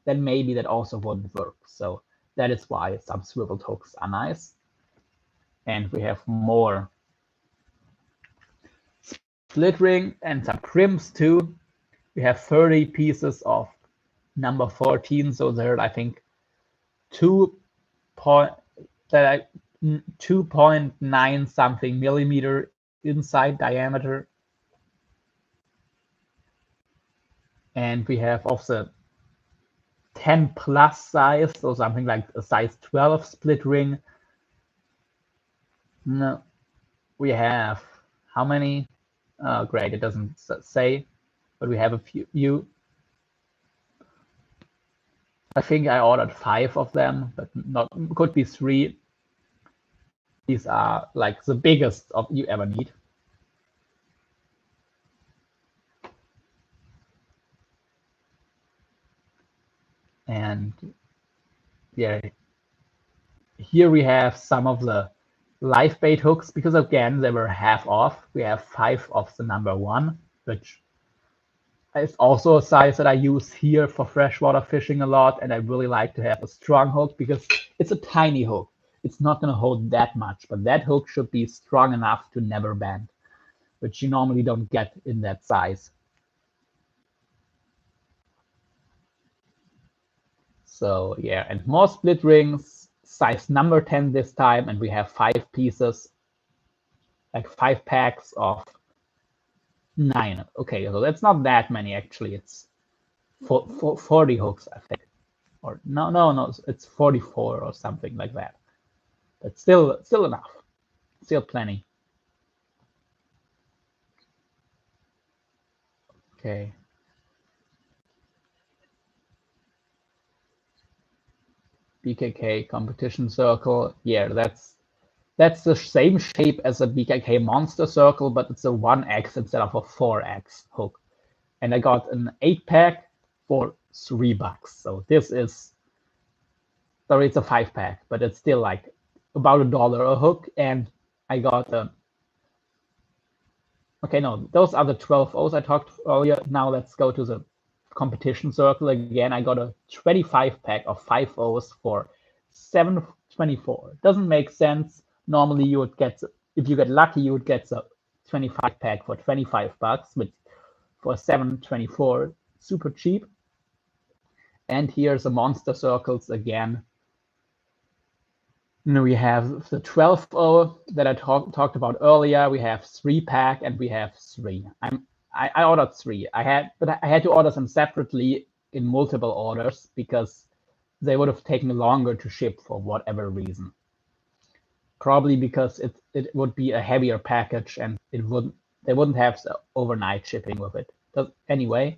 Speaker 1: then maybe that also wouldn't work. So that is why some swiveled hooks are nice. And we have more split ring and some crimps too. We have 30 pieces of number 14. So there are, I think, 2.9 something millimeter inside diameter. And we have also 10 plus size, so something like a size 12 split ring. No, we have how many? Oh, great, it doesn't say, but we have a few. I think I ordered 5 of them, but not could be 3. These are like the biggest of you ever need. And yeah, here we have some of the live bait hooks because again they were half off. We have 5 of the number 1, which is also a size that I use here for freshwater fishing a lot, and I really like to have a strong hook because it's a tiny hook. It's not going to hold that much, but that hook should be strong enough to never bend, which you normally don't get in that size. So yeah, and more split rings, size number 10 this time, and we have 5 pieces, like 5 packs of 9. Okay, so that's not that many actually. It's 40 hooks, I think. Or no, it's 44 or something like that. But still enough. Still plenty. Okay. BKK competition circle. Yeah, that's the same shape as a BKK monster circle, but it's a 1x instead of a 4x hook. And I got an 8-pack for $3. So this is, sorry, it's a 5-pack, but it's still like about $1 a hook. And I got a, okay, no, those are the 12 O's I talked earlier. Now let's go to the competition circle again. I got a 25-pack of 5 O's for $7.24. Doesn't make sense. Normally you would get, if you get lucky, you would get the 25 pack for $25, which for $7.24, super cheap. And here's the monster circles again. And we have the 12.0 that I talked about earlier. We have 3-pack and we have 3. I ordered 3. But I had to order them separately in multiple orders because they would have taken longer to ship for whatever reason. Probably because it would be a heavier package and they wouldn't have the overnight shipping with it. But anyway,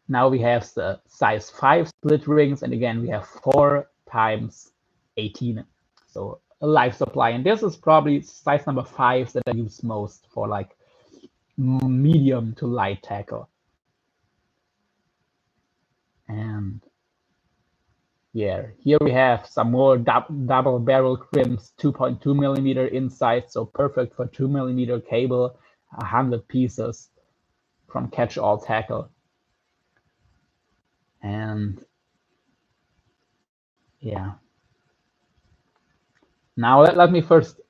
Speaker 1: now we have the size 5 split rings, and again we have 4 times 18. So a life supply, and this is probably size number 5 that I use most for like medium to light tackle. And yeah, here we have some more double barrel crims, 2.2 millimeter inside, so perfect for 2 millimeter cable, 100 pieces from Catch All Tackle. And yeah. Now let me first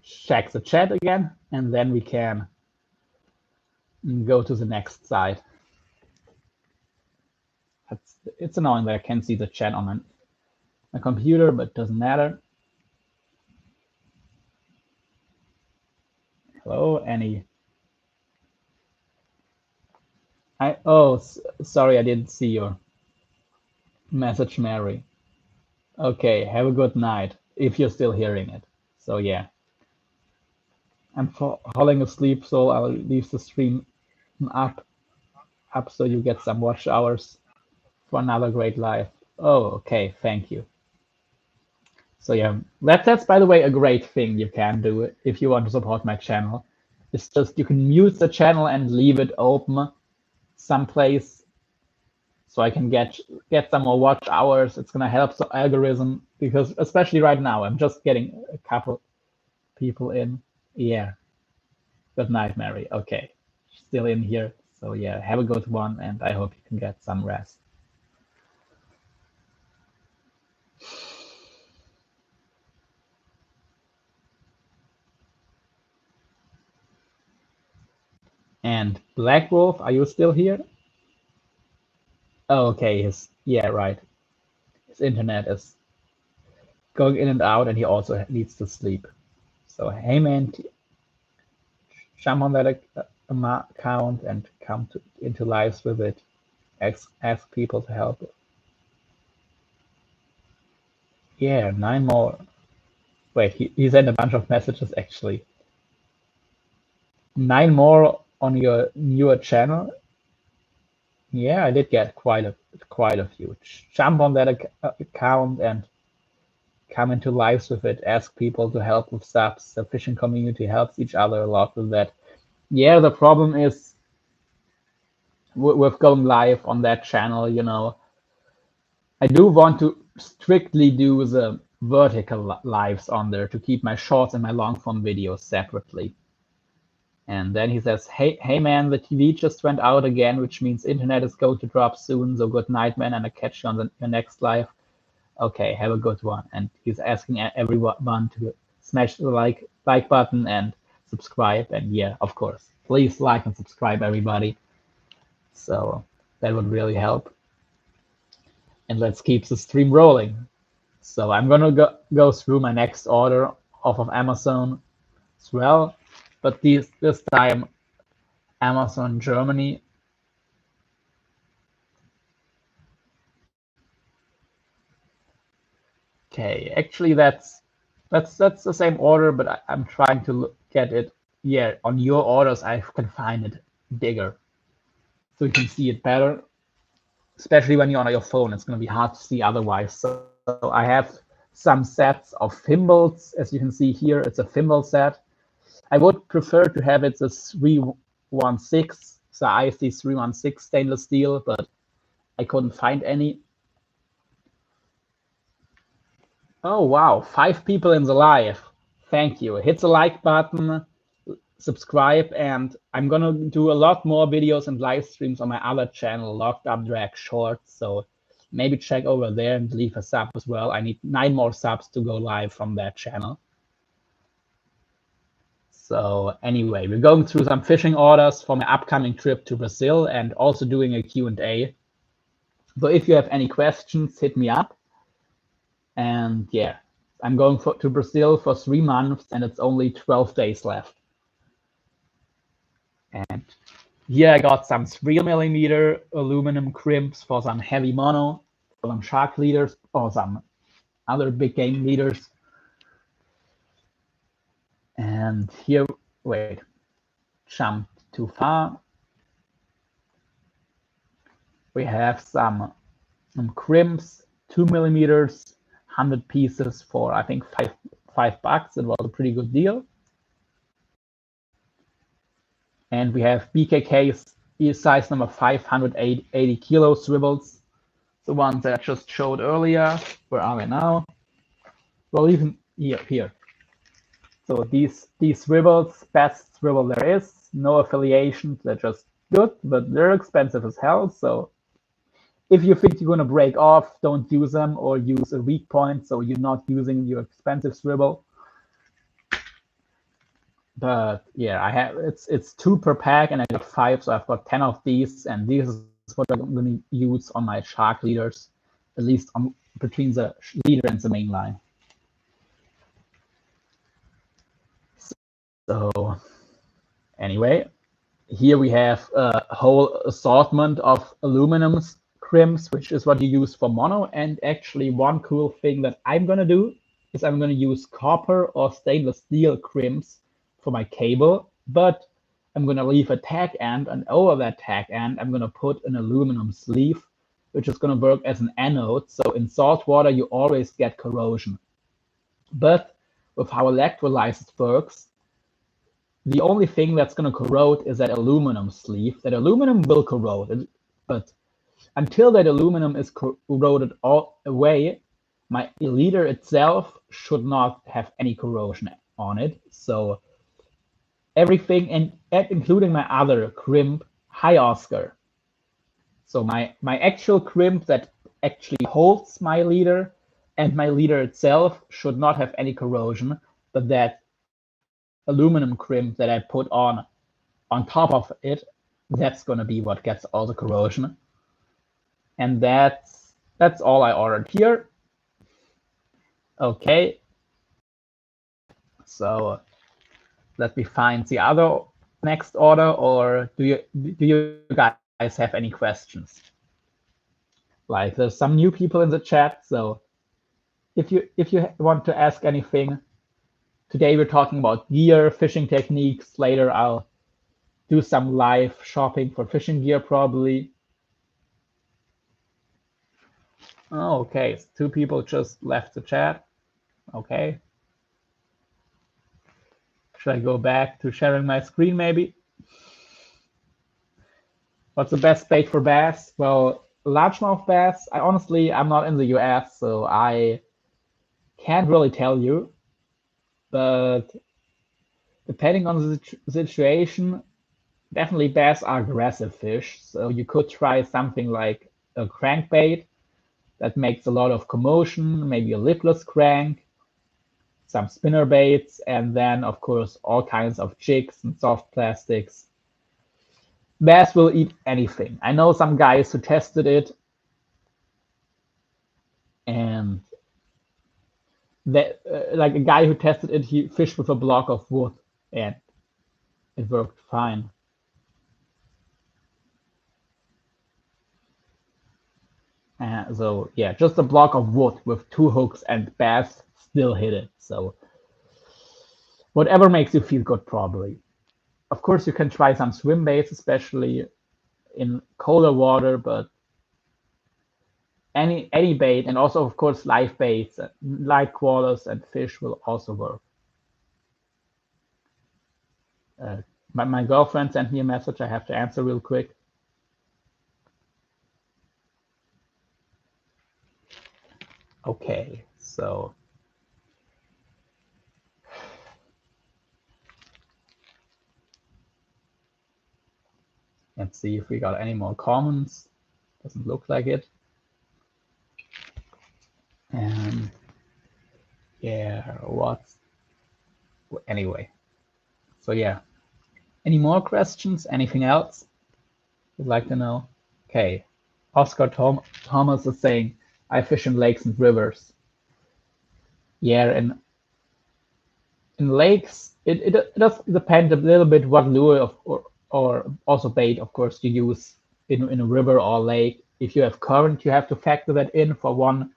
Speaker 1: check the chat again, and then we can go to the next side. It's annoying that I can't see the chat on my computer, but it doesn't matter. Hello, any? Sorry, I didn't see your message, Mary. Okay, have a good night, if you're still hearing it. So yeah. I'm falling asleep, so I'll leave the stream up so you get some watch hours for another great live. Oh, okay, thank you. So yeah, that's by the way a great thing you can do if you want to support my channel. It's just you can mute the channel and leave it open someplace so I can get some more watch hours. It's gonna help the algorithm because especially right now I'm just getting a couple people in. Yeah. Good night, Mary. Okay, still in here. So yeah, have a good one, and I hope you can get some rest. And Black Wolf, are you still here? Oh, okay. Yeah, right. His internet is going in and out, and he also needs to sleep. So hey, man, jump on that account and come into lives with it. Ask people to help. Yeah, 9 more. Wait, he sent a bunch of messages actually. 9 more on your newer channel. Yeah, I did get quite a few. Jump on that account and come into lives with it. Ask people to help with subs. The fishing community helps each other a lot with that. Yeah, the problem is with going live on that channel, you know, I do want to strictly do the vertical lives on there to keep my shorts and my long form videos separately. And then he says, hey man, the TV just went out again, which means internet is going to drop soon. So good night, man, and I'll catch you on your next live. Okay, have a good one. And he's asking everyone to smash the like button and subscribe. And yeah, of course, please like and subscribe, everybody. So that would really help. And let's keep the stream rolling. So I'm gonna go through my next order off of Amazon as well, but this time Amazon Germany. Okay, actually that's the same order, but I'm trying to get it. Yeah, on your orders I can find it bigger, so you can see it better. Especially when you're on your phone, it's going to be hard to see otherwise. So I have some sets of thimbles, as you can see here. It's a thimble set. I would prefer to have it the 316, the ISD 316 stainless steel, but I couldn't find any. Oh, wow, 5 people in the live. Thank you. Hit the like button, subscribe, and I'm going to do a lot more videos and live streams on my other channel, Locked Up Drag Shorts. So maybe check over there and leave a sub as well. I need 9 more subs to go live from that channel. So anyway, we're going through some fishing orders for my upcoming trip to Brazil and also doing a Q&A. So if you have any questions, hit me up. And yeah, I'm going to Brazil for 3 months and it's only 12 days left. And here I got some 3mm aluminum crimps for some heavy mono, for some shark leaders, or some other big game leaders. And here, wait, jumped too far. We have some crimps, 2mm, 100 pieces for I think $5. It was a pretty good deal. And we have BKK's size number 580 kilo swivels, the ones that I just showed earlier. Where are we now? Well, even here. So these swivels, best swivel there is. No affiliations, they're just good, but they're expensive as hell. So if you think you're going to break off, don't use them, or use a weak point so you're not using your expensive swivel. But yeah, I have it's 2 per pack, and I got 5, so I've got 10 of these, and this is what I'm going to use on my shark leaders, at least between the leader and the main line. So anyway, here we have a whole assortment of aluminum crimps, which is what you use for mono. And actually, one cool thing that I'm going to do is I'm going to use copper or stainless steel crimps for my cable, but I'm going to leave a tag end, and over that tag end, I'm going to put an aluminum sleeve, which is going to work as an anode. So in salt water, you always get corrosion. But with how electrolysis works, the only thing that's going to corrode is that aluminum sleeve. That aluminum will corrode, but until that aluminum is corroded all away, my leader itself should not have any corrosion on it. So everything, and including my other crimp, High Oscar. So my actual crimp that actually holds my leader and my leader itself should not have any corrosion, but that aluminum crimp that I put on top of it, that's going to be what gets all the corrosion. And that's all I ordered here. Okay. So let me find the other next order, or do you guys have any questions? Like, there's some new people in the chat, so if you want to ask anything, today we're talking about gear, fishing techniques. Later I'll do some live shopping for fishing gear probably. Oh, okay, 2 people just left the chat. Okay. Should I go back to sharing my screen maybe? What's the best bait for bass? Well, largemouth bass, I'm not in the US, so I can't really tell you. But depending on the situation, definitely bass are aggressive fish. So you could try something like a crankbait that makes a lot of commotion, maybe a lipless crank, some spinner baits, and then, of course, all kinds of jigs and soft plastics. Bass will eat anything. I know some guys who tested it, and that, like a guy who tested it, he fished with a block of wood, and it worked fine. So yeah, just a block of wood with 2 hooks, and bass still hit it. So whatever makes you feel good, probably. Of course, you can try some swim baits, especially in colder water, but any bait, and also of course live baits, light crawlers and fish will also work. My girlfriend sent me a message I have to answer real quick. Okay, so let's see if we got any more comments. Doesn't look like it. Yeah, anyway. So yeah. Any more questions? Anything else you'd like to know? Okay. Oscar Thomas is saying, I fish in lakes and rivers. Yeah, in lakes, it does depend a little bit what lure or also bait, of course, you use in a river or lake. If you have current, you have to factor that in for one.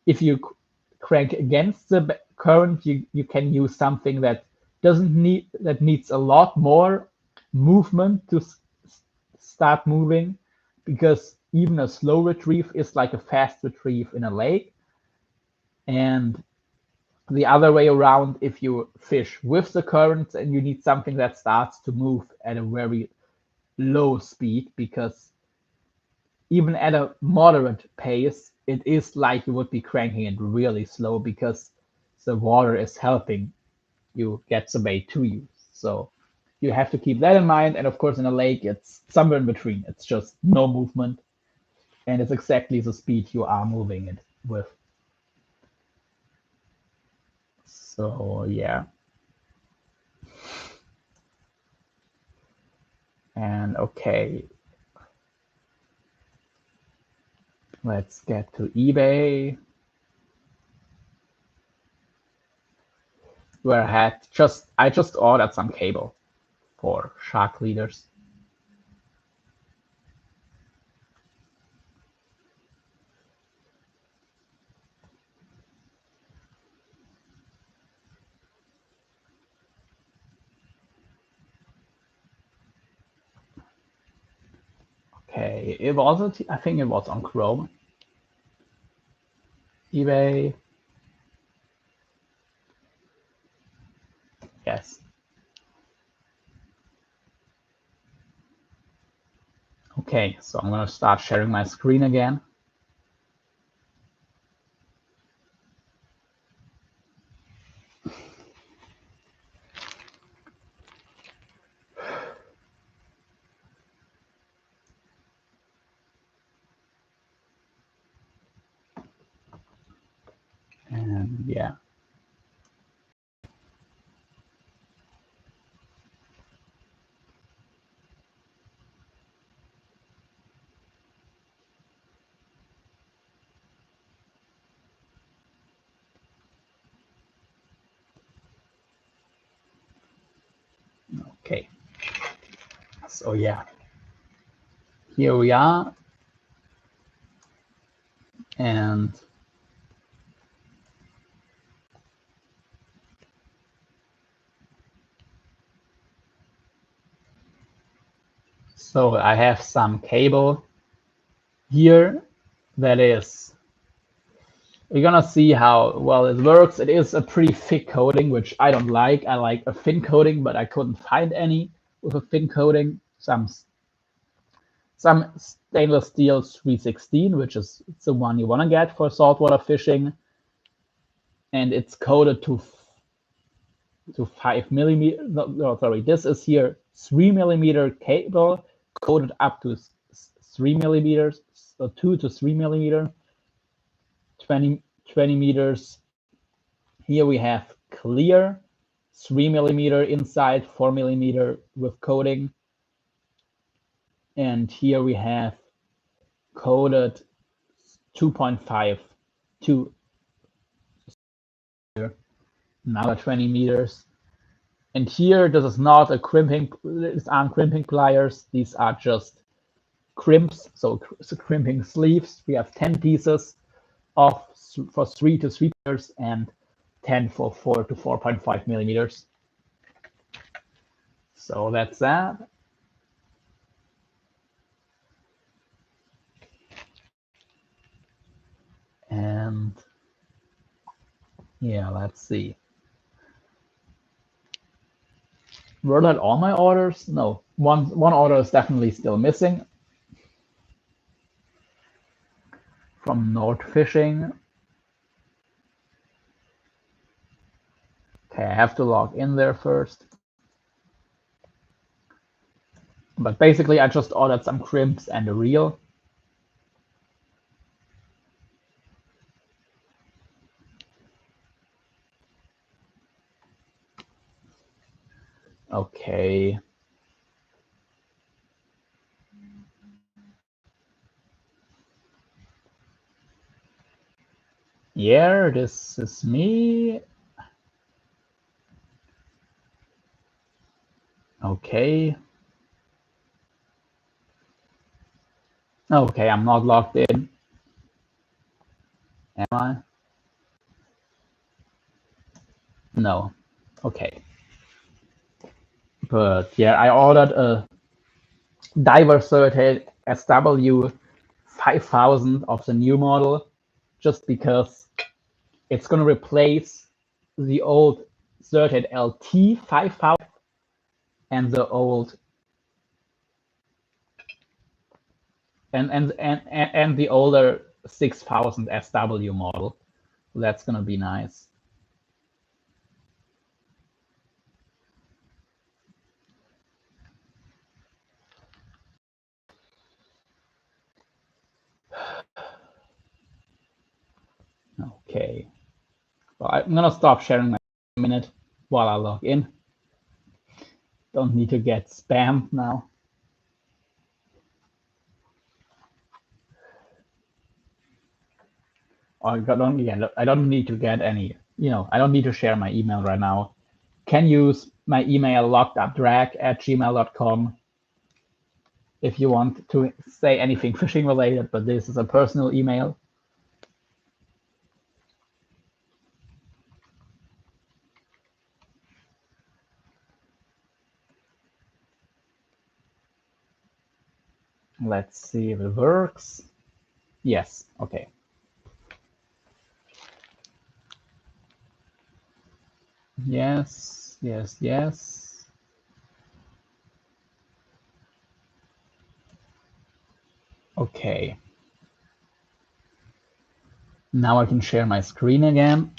Speaker 1: If you crank against the current, you can use something that needs a lot more movement to start moving, because even a slow retrieve is like a fast retrieve in a lake. And the other way around, if you fish with the current, and you need something that starts to move at a very low speed, because even at a moderate pace, it is like you would be cranking it really slow, because the water is helping you get the bait to you. So you have to keep that in mind. And of course, in a lake, it's somewhere in between. It's just no movement, and it's exactly the speed you are moving it with. So yeah. And okay, let's get to eBay, where I just ordered some cable for shark leaders. Okay, it wasn't. I think it was on Chrome. eBay. Yes. Okay, so I'm gonna start sharing my screen again. And yeah. Okay. So yeah, here we are. And so I have some cable here that is, you're gonna see how well it works. It is a pretty thick coating, which I don't like. I like a thin coating, but I couldn't find any with a thin coating. Some stainless steel 316, which is the one you want to get for saltwater fishing, and it's coated to 5 millimeter. No, sorry, this is here 3 millimeter cable coated up to 3 millimeters, so 2 to 3 millimeter, 20 meters. Here we have clear 3 millimeter inside, 4 millimeter with coating, and here we have coated 2.5 to another 20 meters. And here, this is not a crimping, these aren't crimping pliers, these are just crimps, so crimping sleeves. We have 10 pieces of for 3 to 3 meters and 10 for 4 to 4.5 millimeters. So that's that. And yeah, let's see. Were that all my orders? No, one order is definitely still missing from Nord Fishing. Okay, I have to log in there first. But basically, I just ordered some crimps and a reel. Okay. Okay. Yeah, this is me. Okay. Okay, I'm not logged in. Am I? No. Okay. But yeah, I ordered a Divercertate SW 5000 of the new model just because it's going to replace the old Certate LT 5000 and the old and the older 6000 SW model. That's going to be nice. Okay. Well, I'm going to stop sharing my minute while I log in. Don't need to get spammed now. I don't need to get any, I don't need to share my email right now. Can use my email lockedupdrag@gmail.com if you want to say anything fishing related, but this is a personal email. Let's see if it works. Yes, okay. Yes, yes, yes. Okay. Now I can share my screen again.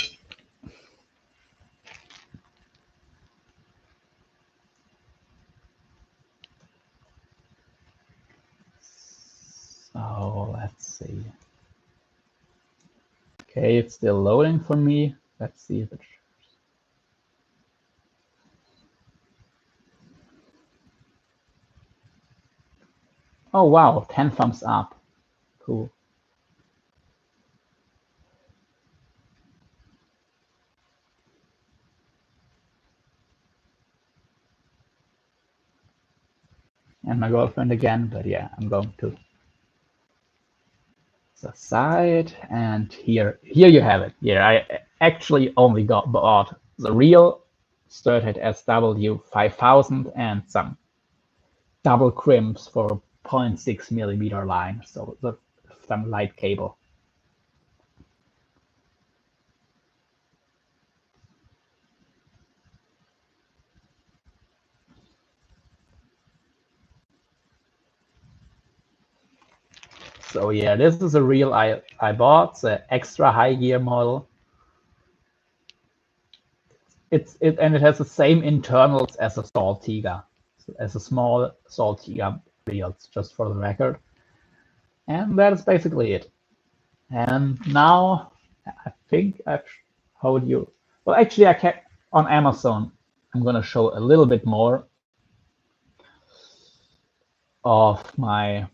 Speaker 1: So let's see. Okay, it's still loading for me. Let's see if it. Oh wow, 10 thumbs up. Cool. And my girlfriend again, but yeah, I'm going to the side, and here you have it. Here I actually only bought the real Certate SW 5000 and some double crimps for 0.6 millimeter line, so some light cable. So yeah, this is a reel I bought, the extra high gear model. And it has the same internals as a Saltiga, as a small Saltiga reels, just for the record. And that is basically it. And now I think I've showed you. Well, actually, I can on Amazon. I'm gonna show a little bit more of my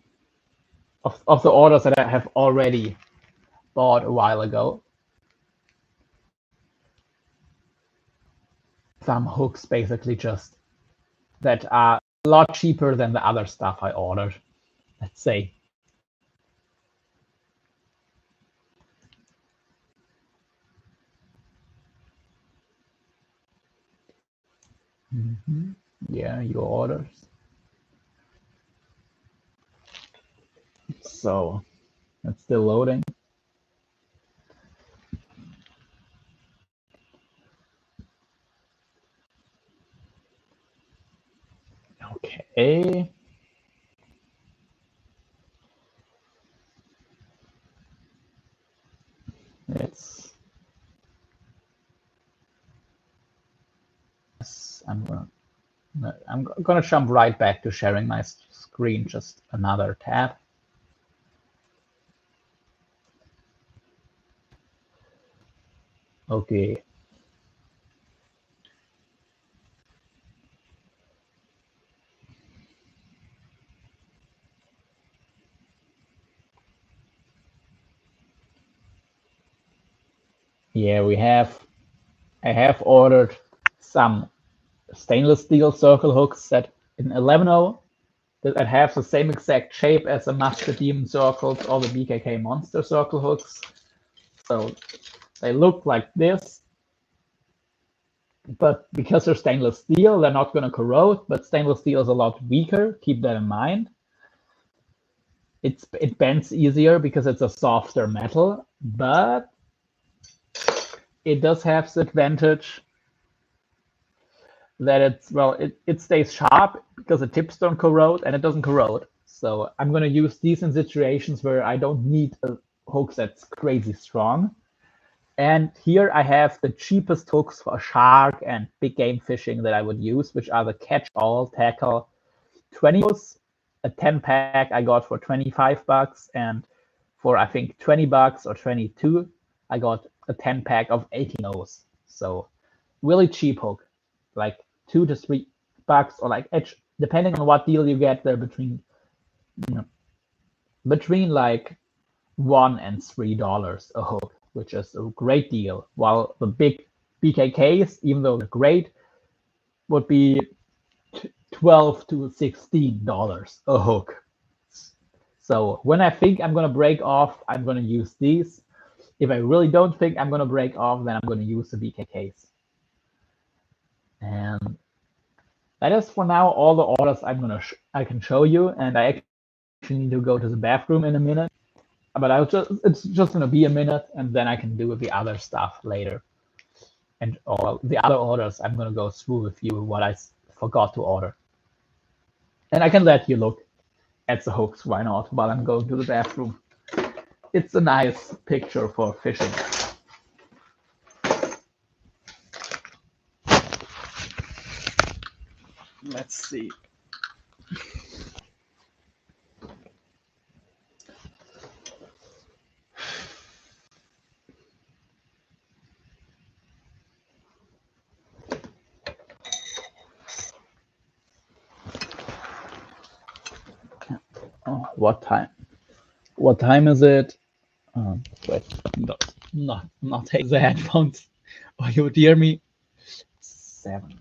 Speaker 1: of the orders that I have already bought a while ago. Some hooks, basically, just that are a lot cheaper than the other stuff I ordered. Let's say. Mm-hmm. Yeah, your orders. So it's still loading. Okay. It's. I'm gonna jump right back to sharing my screen. Just another tab. Okay. Yeah, I have ordered some stainless steel circle hooks that in 11.0 that have the same exact shape as the Master Demon circles or the BKK Monster circle hooks. So they look like this, but because they're stainless steel, they're not going to corrode, but stainless steel is a lot weaker. Keep that in mind. It bends easier because it's a softer metal, but it does have the advantage that it stays sharp because the tips don't corrode and it doesn't corrode. So I'm going to use these in situations where I don't need a hook that's crazy strong. And here I have the cheapest hooks for shark and big game fishing that I would use, which are the catch-all tackle 20 O's. A 10 pack I got for 25 bucks, and for I think 20 bucks or 22, I got a 10 pack of 18 O's. So really cheap hook, like $2 to $3, or like depending on what deal you get, they're between like $1 and $3 a hook, which is a great deal. While the big BKKs, even though they're great, would be $12 to $16 a hook. So when I think I'm gonna break off, I'm gonna use these. If I really don't think I'm gonna break off, then I'm gonna use the BKKs. And that is for now all the orders I can show you. And I actually need to go to the bathroom in a minute. But it's just gonna be a minute, and then I can do the other stuff later. And all the other orders I'm gonna go through with you what I forgot to order. And I can let you look at the hooks, why not, while I'm going to the bathroom. It's a nice picture for fishing. Let's see. Oh, what time? What time is it? Wait, no, not take the headphones, or you would hear me. 7.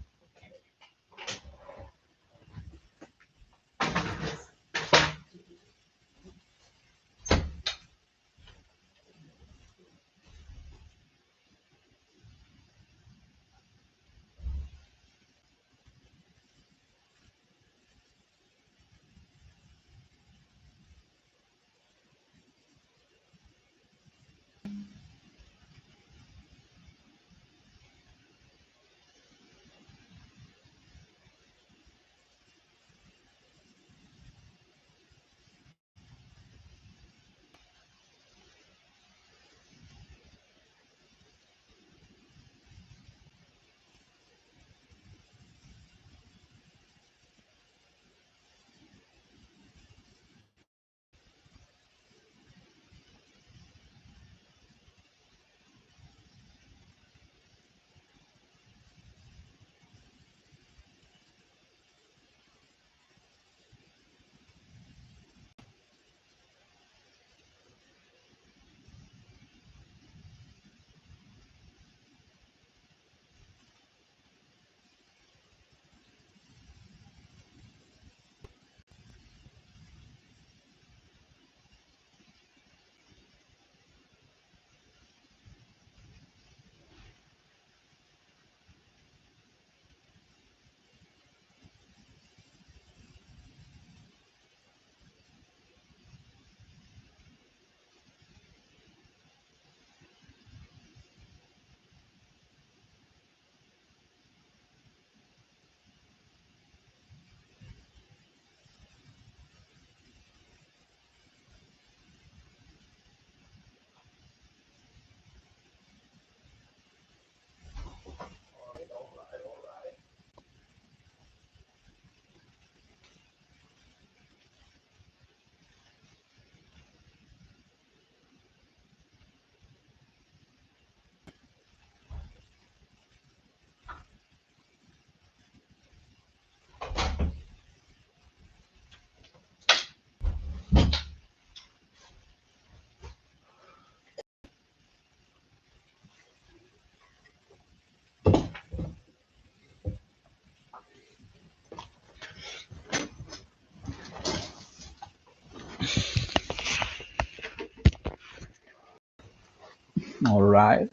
Speaker 1: All right.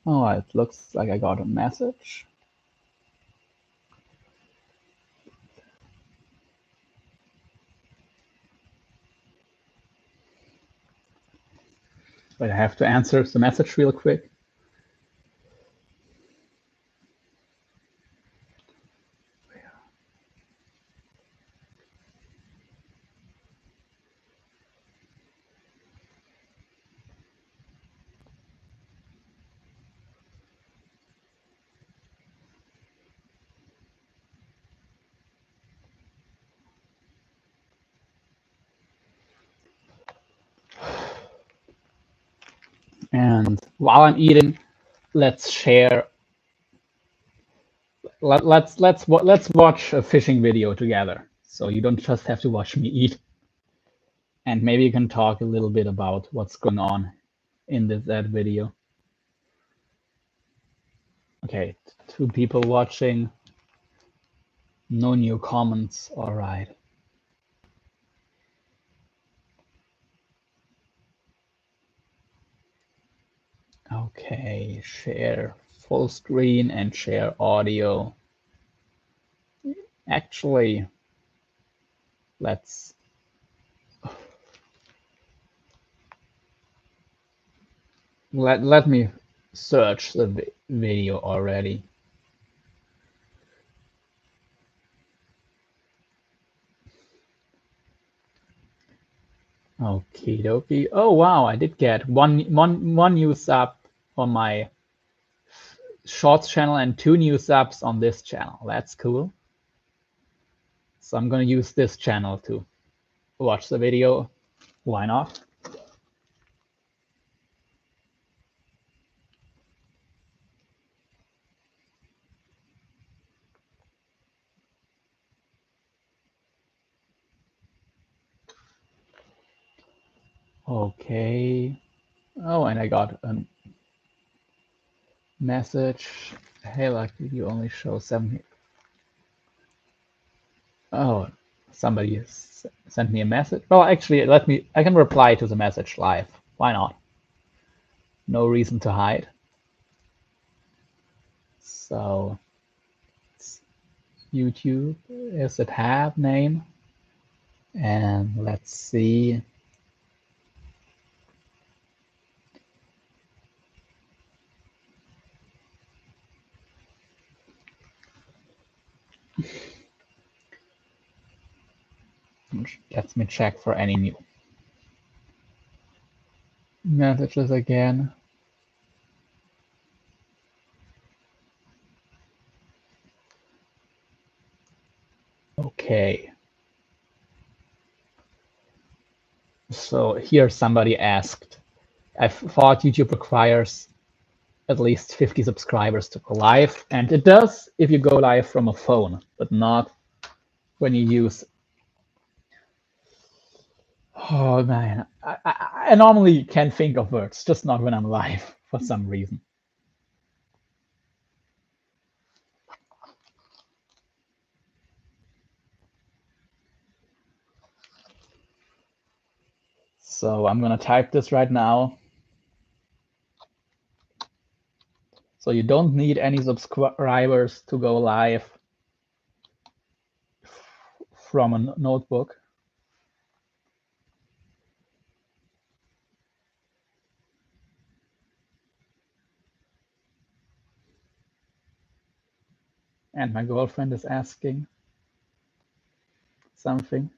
Speaker 1: Oh, it looks like I got a message. But I have to answer the message real quick. And while I'm eating, let's share. Let's watch a fishing video together. So you don't just have to watch me eat. And maybe you can talk a little bit about what's going on in that video. Okay, 2 people watching. No new comments. All right. Okay, share full screen and share audio. Actually, let me search the video already. Okie dokie. Oh wow, I did get one new sub on my Shorts channel and 2 new subs on this channel. That's cool. So I'm gonna use this channel to watch the video. Why not? Okay. Oh, and I got a message. Hey, lucky you only show 7. Oh, somebody sent me a message. Well, actually, I can reply to the message live. Why not? No reason to hide. So, YouTube is a tab name. And let's see. Let me check for any new messages again. Okay. So here somebody asked, I thought YouTube requires at least 50 subscribers to go live, and it does if you go live from a phone, but not when you use. Oh man, I normally can think of words, just not when I'm live for some reason. So I'm gonna type this right now. So you don't need any subscribers to go live from a notebook. And my girlfriend is asking something.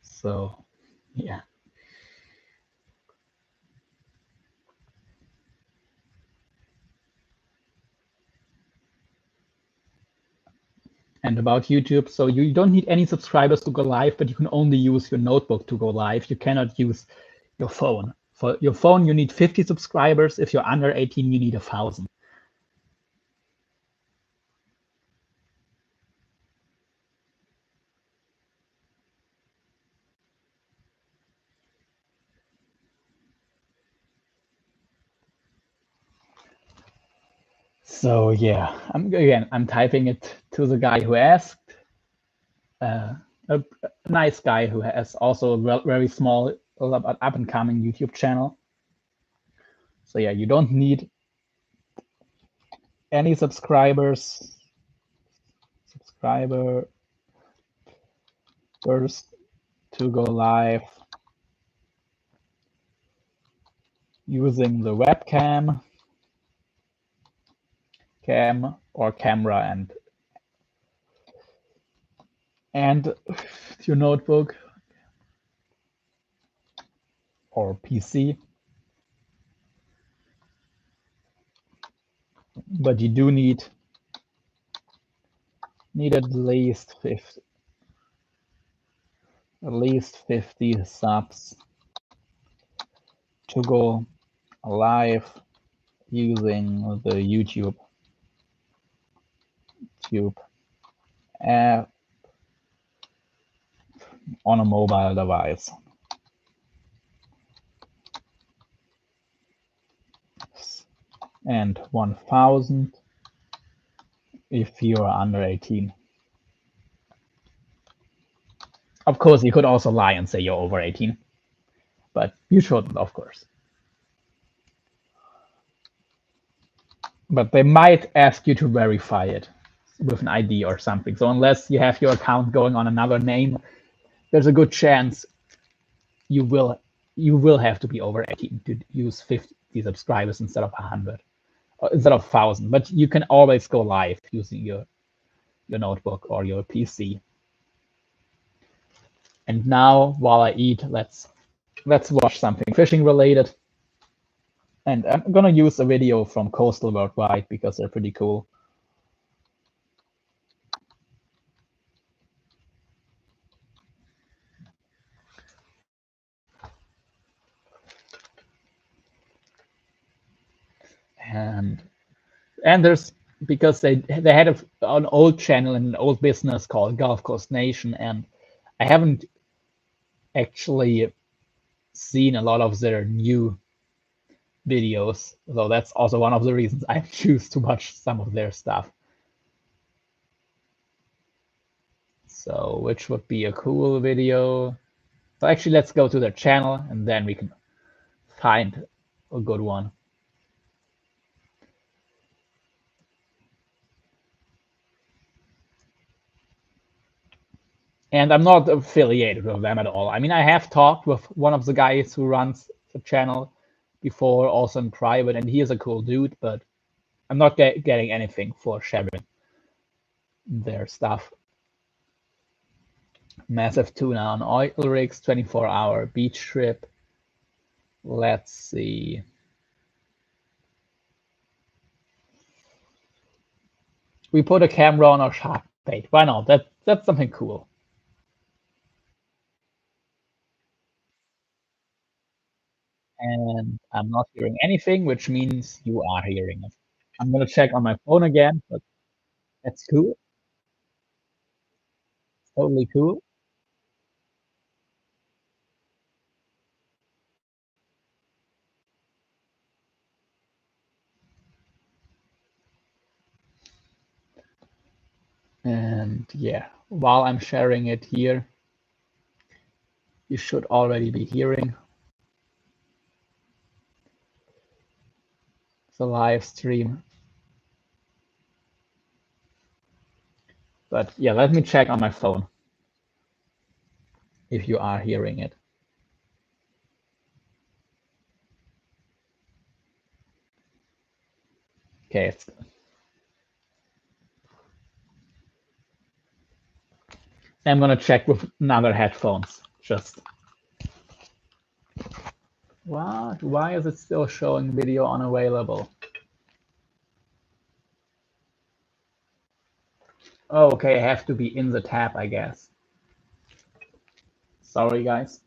Speaker 1: So, yeah. And about YouTube, so you don't need any subscribers to go live, but you can only use your notebook to go live. You cannot use your phone. For your phone, you need 50 subscribers. If you're under 18, you need 1,000. So yeah, I'm typing it to the guy who asked. A nice guy who has also a very small, up and coming YouTube channel. So yeah, you don't need any subscribers. Subscriber first to go live using the webcam, cam or camera, and your notebook or PC. But you do need at least 50 subs to go live using the YouTube app on a mobile device. And 1,000 if you are under 18. Of course, you could also lie and say you're over 18, but you shouldn't, of course. But they might ask you to verify it with an ID or something. So unless you have your account going on another name, there's a good chance you will have to be over 18 to use 50 subscribers instead of 100, instead of 1,000. But you can always go live using your notebook or your PC. And now, while I eat, let's watch something fishing related. And I'm gonna use a video from Coastal Worldwide because they're pretty cool. And there's, because they had an old channel and an old business called Gulf Coast Nation, and I haven't actually seen a lot of their new videos, so that's also one of the reasons I choose to watch some of their stuff. So which would be a cool video? So actually, let's go to their channel and then we can find a good one. And I'm not affiliated with them at all. I mean, I have talked with one of the guys who runs the channel before, also in private, and he is a cool dude, but I'm not getting anything for sharing their stuff. Massive tuna on oil rigs, 24-hour beach trip. Let's see. We put a camera on our shark bait. Why not? That's something cool. And I'm not hearing anything, which means you are hearing it. I'm gonna check on my phone again, but that's cool. Totally cool. And yeah, while I'm sharing it here, you should already be hearing the live stream. But yeah, let me check on my phone if you are hearing it. Okay, I'm gonna check with another headphones. Just what? Why is it still showing video unavailable? Oh, okay, I have to be in the tab, I guess. Sorry, guys.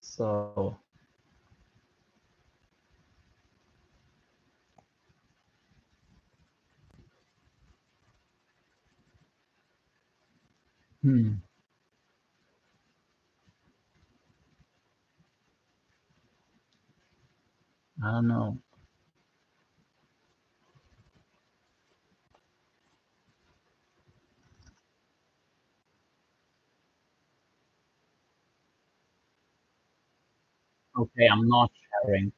Speaker 1: So hmm. I don't know. Okay, I'm not sharing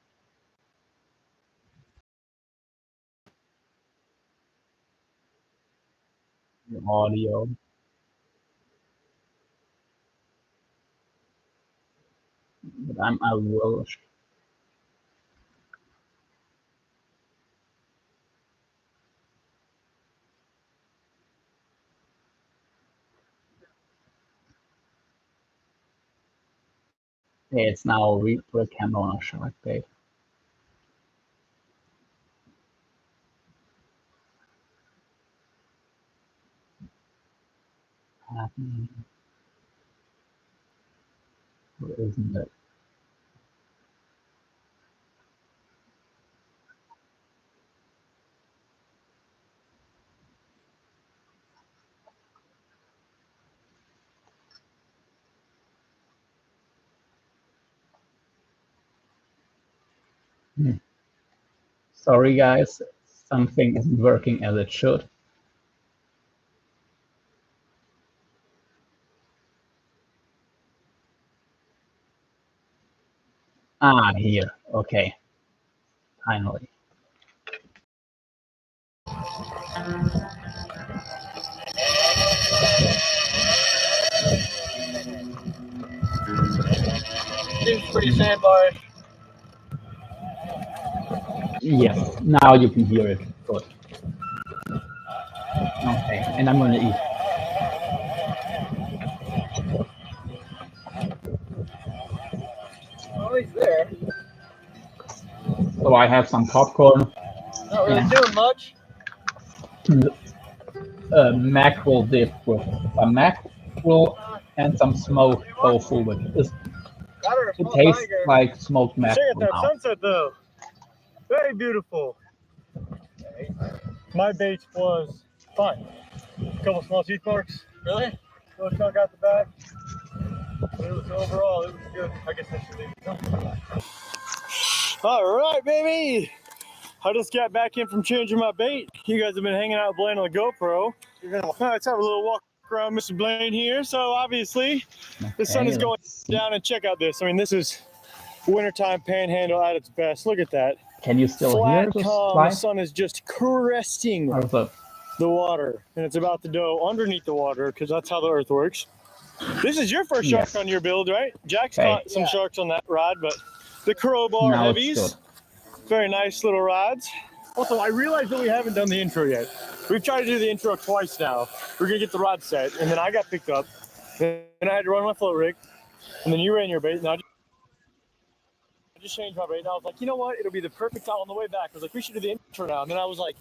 Speaker 1: the audio. But I will. Okay, it's now a camera on a shark bait. Or isn't it? Sorry, guys. Something isn't working as it should. Ah, here. Okay. Finally.
Speaker 2: Seems pretty sandbarish.
Speaker 1: Yes, now you can hear it. Good. Okay, and I'm gonna eat.
Speaker 2: Oh, he's there.
Speaker 1: So I have some popcorn,
Speaker 2: Not really
Speaker 1: Yeah.
Speaker 2: doing much.
Speaker 1: mackerel dip with some mackerel and some smoked tofu, which is
Speaker 2: Got her a
Speaker 1: it
Speaker 2: small
Speaker 1: tastes
Speaker 2: tiger.
Speaker 1: like smoked
Speaker 2: Check
Speaker 1: mackerel
Speaker 2: out that
Speaker 1: now.
Speaker 2: sunset though. Very beautiful. My bait was fine. A couple small teeth marks. Really? Little chunk out the back. But it was overall, it was good. I guess I should leave it. All right, baby. I just got back in from changing my bait. You guys have been hanging out with Blaine on the GoPro. Let's have a little walk around Mr. Blaine here. So obviously, the sun is going down, and check out this. I mean, this is wintertime panhandle at its best. Look at that.
Speaker 1: Can you still
Speaker 2: Flat,
Speaker 1: hear the
Speaker 2: calm. The
Speaker 1: slide?
Speaker 2: sun is just cresting
Speaker 1: Or the
Speaker 2: the water, and it's about to go underneath the water because that's how the earth works. This is your first
Speaker 1: Yes.
Speaker 2: shark on your build, right? Jack's
Speaker 1: Okay.
Speaker 2: caught some sharks on that rod, but the crowbar
Speaker 1: Now it's
Speaker 2: heavies,
Speaker 1: good.
Speaker 2: very nice little rods. Also, I realized that we haven't done the intro yet. We've tried to do the intro twice now. We're gonna get the rod set, and then I got picked up, and I had to run my float rig, and then you ran your bait, and I just changed my bait, and I was like, you know what? It'll be the perfect time on the way back. I was like, we should do the intro now, and then I was like,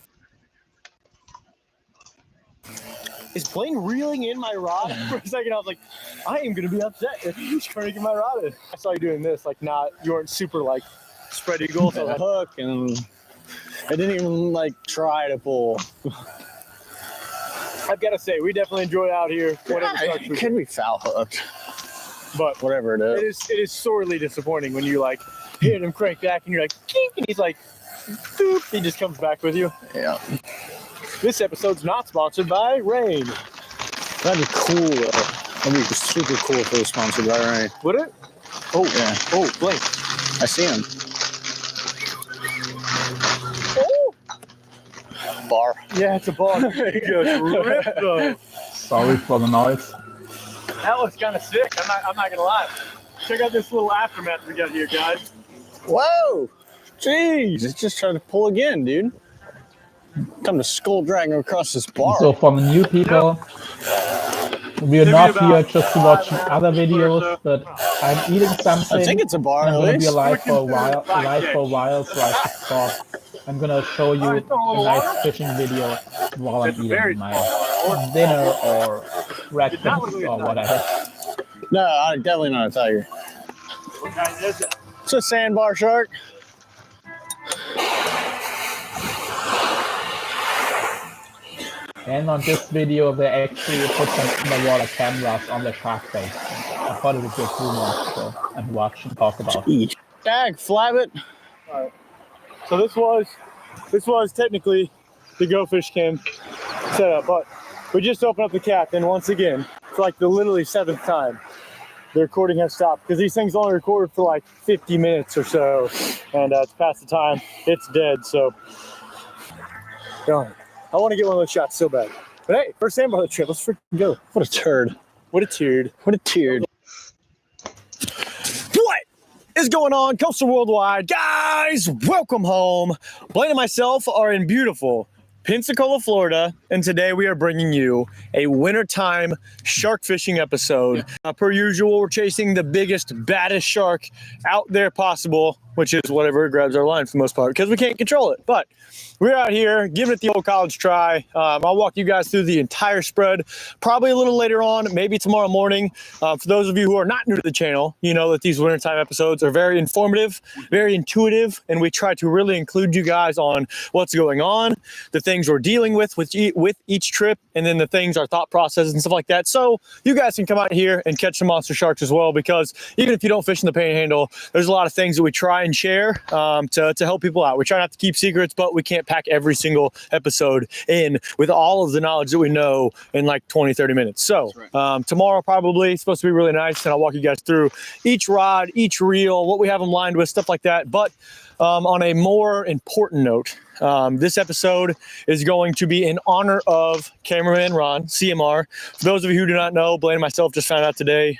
Speaker 2: is Blaine reeling in my rod? For a second, I was like, I am gonna be upset if he's cranking my rod in. I saw you doing this, like you weren't super like spread eagle, so like,
Speaker 3: hook, and I didn't even like try to pull.
Speaker 2: I've got to say, we definitely enjoy out here. Whatever sharks we
Speaker 3: It could be foul hooked,
Speaker 2: but
Speaker 3: whatever it is.
Speaker 2: it is sorely disappointing when you like hear him crank back and you're like, kink, and he's like, doop, he just comes back with you.
Speaker 3: Yeah,
Speaker 2: This episode's not sponsored by Rain.
Speaker 3: that'd be cool though. That'd be super cool if it was sponsored by Rain.
Speaker 2: Would it?
Speaker 3: Oh yeah,
Speaker 2: Oh, Blaine.
Speaker 3: I see him.
Speaker 2: Oh,
Speaker 3: Bar.
Speaker 2: yeah, it's a ball. He goes ripped though.
Speaker 1: Sorry for the noise.
Speaker 2: That looks kind of sick. I'm not gonna lie. Check out this little aftermath we got here, guys.
Speaker 3: Whoa! Jeez, it's just trying to pull again, dude. Come to skull dragging across this bar.
Speaker 1: So for the new people, we are
Speaker 2: Maybe
Speaker 1: not
Speaker 2: about
Speaker 1: here just to watch
Speaker 2: 5
Speaker 1: other
Speaker 2: minutes or
Speaker 1: videos,
Speaker 2: so.
Speaker 1: but I'm eating something.
Speaker 3: I think it's a bar
Speaker 1: I'm
Speaker 3: at
Speaker 1: gonna be
Speaker 3: least.
Speaker 1: alive for a while.
Speaker 2: Back
Speaker 1: Alive
Speaker 2: there.
Speaker 1: for a while, so I thought I'm gonna show you
Speaker 2: Alright, throw a
Speaker 1: a
Speaker 2: little
Speaker 1: nice
Speaker 2: water.
Speaker 1: fishing video while I'm
Speaker 2: It's very
Speaker 1: eating my
Speaker 2: small.
Speaker 1: dinner or
Speaker 2: Did not
Speaker 1: breakfast
Speaker 2: look like
Speaker 1: or
Speaker 2: a
Speaker 1: whatever.
Speaker 3: No, I'm definitely not a tiger.
Speaker 2: Okay, there's it.
Speaker 3: It's a sandbar shark.
Speaker 1: And on this video, they actually put some underwater cameras on the shark bait. I thought it would be cool one to show and watch and talk about.
Speaker 3: Dag, flab it.
Speaker 2: Alright. So this was technically the Go Fish Cam setup, but we just opened up the cap, and once again, for like the literally 7th time, the recording has stopped because these things only record for like 50 minutes or so, and it's past the time, it's dead. So, darn, I want to get one of those shots so bad. But hey, first sandbar of the trip, let's freaking go.
Speaker 3: What a turd.
Speaker 2: What a turd.
Speaker 3: What a turd. What is going on, Coastal Worldwide? Guys, welcome home. Blaine and myself are in beautiful Pensacola, Florida, and today we are bringing you a wintertime shark fishing episode. Per usual, we're chasing the biggest, baddest shark out there possible, which is whatever grabs our line for the most part, because we can't control it. But we're out here giving it the old college try. I'll walk you guys through the entire spread, probably a little later on, maybe tomorrow morning. For those of you who are not new to the channel, you know that these wintertime episodes are very informative, very intuitive, and we try to really include you guys on what's going on, the things we're dealing with each trip, and then the things, our thought processes and stuff like that. So you guys can come out here and catch some monster sharks as well, because even if you don't fish in the Panhandle, there's a lot of things that we try and share to help people out. We try not to keep secrets, but we can't pack every single episode in with all of the knowledge that we know in like 20-30 minutes. So tomorrow probably it's supposed to be really nice, and I'll walk you guys through each rod, each reel, what we have them lined with, stuff like that. But on a more important note, this episode is going to be in honor of cameraman Ron, CMR. For those of you who do not know, Blaine and myself just found out today,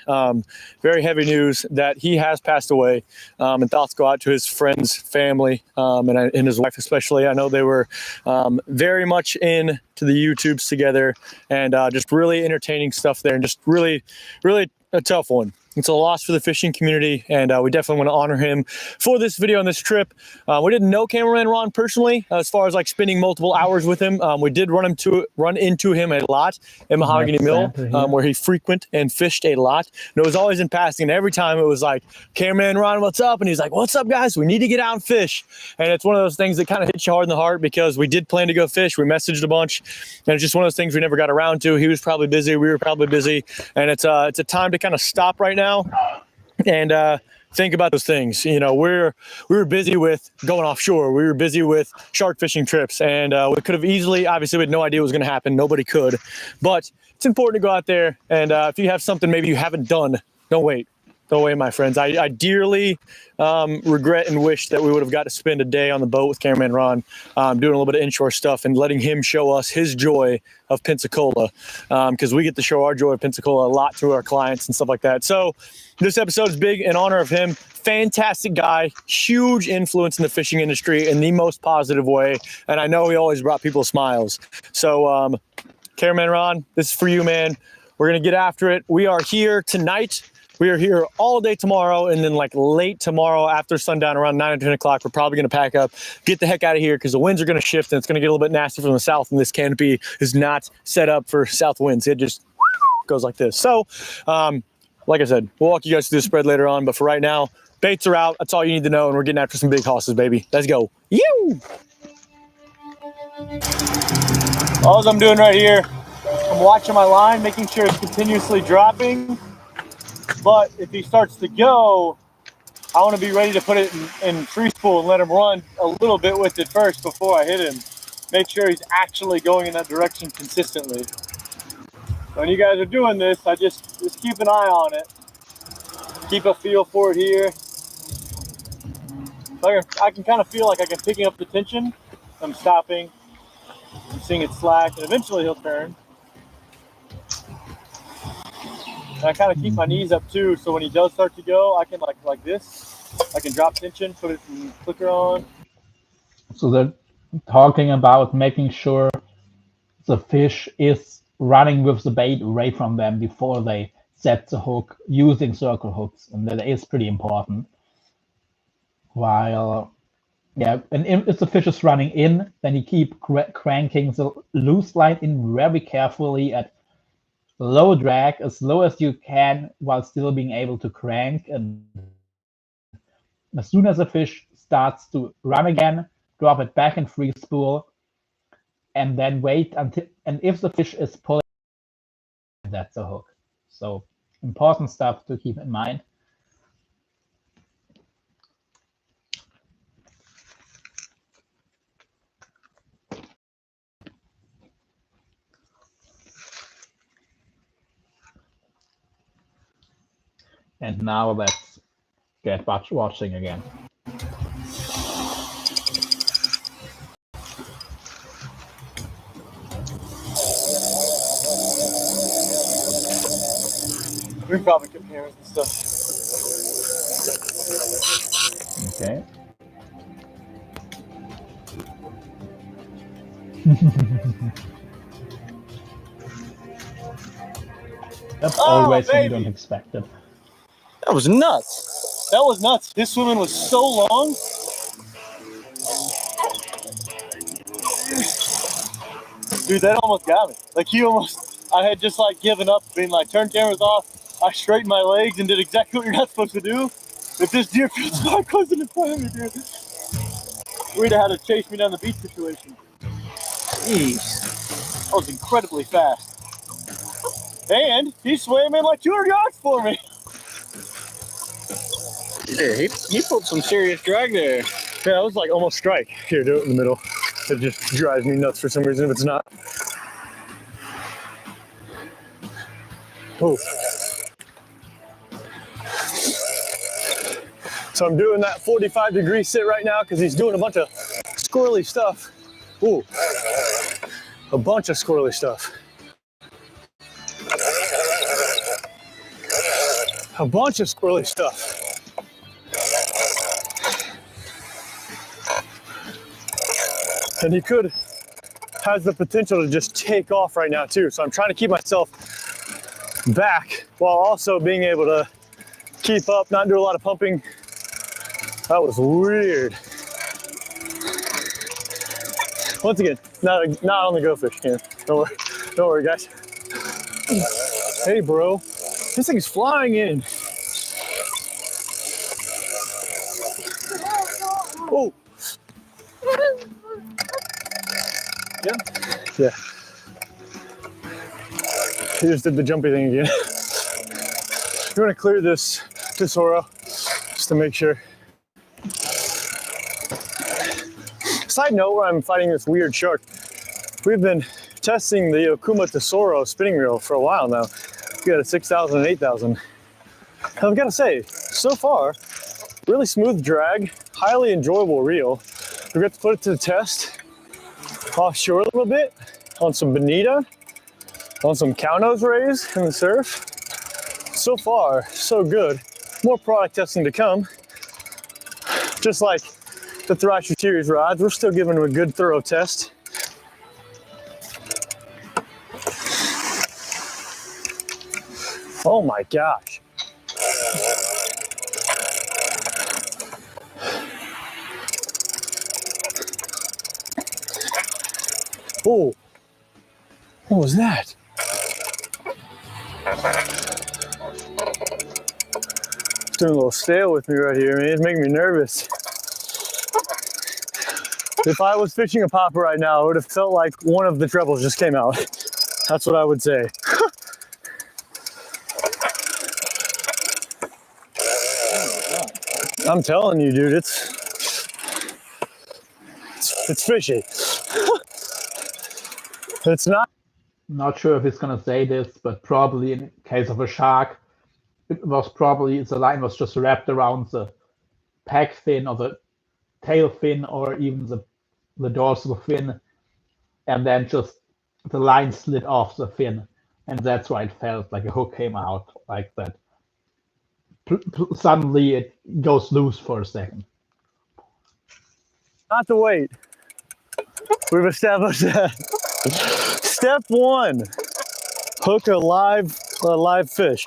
Speaker 3: very heavy news that he has passed away, and thoughts go out to his friends, family, and his wife especially. I know they were very much in to the YouTubes together, and just really entertaining stuff there, and just really, really a tough one. It's a loss for the fishing community, and we definitely want to honor him for this video on this trip. We didn't know cameraman Ron personally, as far as like spending multiple hours with him. We did run into him a lot in Mahogany Mill, where he frequent and fished a lot. And it was always in passing, and every time it was like, cameraman Ron, what's up? And he's like, what's up, guys? We need to get out and fish. And it's one of those things that kind of hits you hard in the heart, because we did plan to go fish. We messaged a bunch, and it's just one of those things we never got around to. He was probably busy. We were probably busy, and it's a time to kind of stop right now and think about those things. You know, we were busy with going offshore. We were busy with shark fishing trips, and we could have easily, obviously we had no idea what was going to happen. Nobody could, but it's important to go out there, and if you have something maybe you haven't done, don't wait. Don't wait, my friends. I dearly regret and wish that we would have got to spend a day on the boat with cameraman Ron, doing a little bit of inshore stuff and letting him show us his joy of Pensacola, because we get to show our joy of Pensacola a lot to our clients and stuff like that. So this episode is big in honor of him. Fantastic guy, huge influence in the fishing industry in the most positive way, and I know he always brought people smiles. So cameraman Ron, this is for you, man. We're gonna get after it. We are here tonight. We are here all day tomorrow, and then like late tomorrow after sundown around 9 or 10 o'clock, we're probably going to pack up, get the heck out of here, because the winds are going to shift and it's going to get a little bit nasty from the south, and this canopy is not set up for south winds. It just goes like this. So, like I said, we'll walk you guys through the spread later on, but for right now, baits are out. That's all you need to know, and we're getting after some big hosses, baby. Let's go. You! All I'm doing right here, I'm watching my line, making sure it's continuously dropping. But if he starts to go, I want to be ready to put it in free spool and let him run a little bit with it first before I hit him. Make sure he's actually going in that direction consistently. When you guys are doing this, I just keep an eye on it. Keep a feel for it here. I can kind of feel like I can pick up the tension. I'm stopping. I'm seeing it slack, and eventually he'll turn. And I kind of keep my knees up too, so when he does start to go, I can like this. I can drop tension, put it in clicker on.
Speaker 1: So they're talking about making sure the fish is running with the bait away from them before they set the hook using circle hooks, and that is pretty important. While, yeah, and if the fish is running in, then you keep cranking the loose line in very carefully at low drag, as low as you can, while still being able to crank. And as soon as the fish starts to run again, drop it back in free spool, and then wait until, and if the fish is pulling, that's a hook. So important stuff to keep in mind. And now let's get watching again.
Speaker 2: We probably compare and stuff.
Speaker 1: Okay. That's always when you don't expect it.
Speaker 2: That was nuts. That was nuts. This swimming was so long. Dude, that almost got me. Like I had just like given up, being like, turn cameras off. I straightened my legs and did exactly what you're not supposed to do. If this Deerfield spot wasn't in front of me, dude, we'd have had to chase me down the beach situation. Jeez. That was incredibly fast. And he swam in like 200 yards for me.
Speaker 3: Yeah, he pulled some serious drag there. Yeah, it was like almost strike. Here, do it in the middle. It just drives me nuts for some reason if it's not. Oh. So I'm doing that 45-degree sit right now because he's doing a bunch of squirrely stuff. Ooh. A bunch of squirrely stuff. A bunch of squirrely stuff. And he has the potential to just take off right now too. So I'm trying to keep myself back while also being able to keep up, not do a lot of pumping. That was weird. Once again, not on the Go Fish cam. Don't worry guys. Hey bro, this thing's flying in. Oh. Yeah. He just did the jumpy thing again. You want to clear this Tesoro just to make sure. Side note, where I'm fighting this weird shark. We've been testing the Okuma Tesoro spinning reel for a while now. We got a 6,000 and 8,000. And I've got to say, so far, really smooth drag, highly enjoyable reel. We got to put it to the test offshore a little bit on some bonita, on some cow nose rays in the surf. So far, so good. More product testing to come. Just like the Thrasher Series rods, we're still giving them a good thorough test. Oh my gosh. Oh, what was that? It's doing a little stale with me right here, man. It's making me nervous. If I was fishing a popper right now, it would have felt like one of the trebles just came out. That's what I would say. I'm telling you, dude, it's fishy. It's not.
Speaker 1: Not sure if he's gonna say this, but probably in case of a shark, it was probably the line was just wrapped around the pec fin or the tail fin or even the dorsal fin, and then just the line slid off the fin, and that's why it felt like a hook came out like that. Suddenly it goes loose for a second.
Speaker 3: Not to wait. We've established that. Step one, hook a live fish.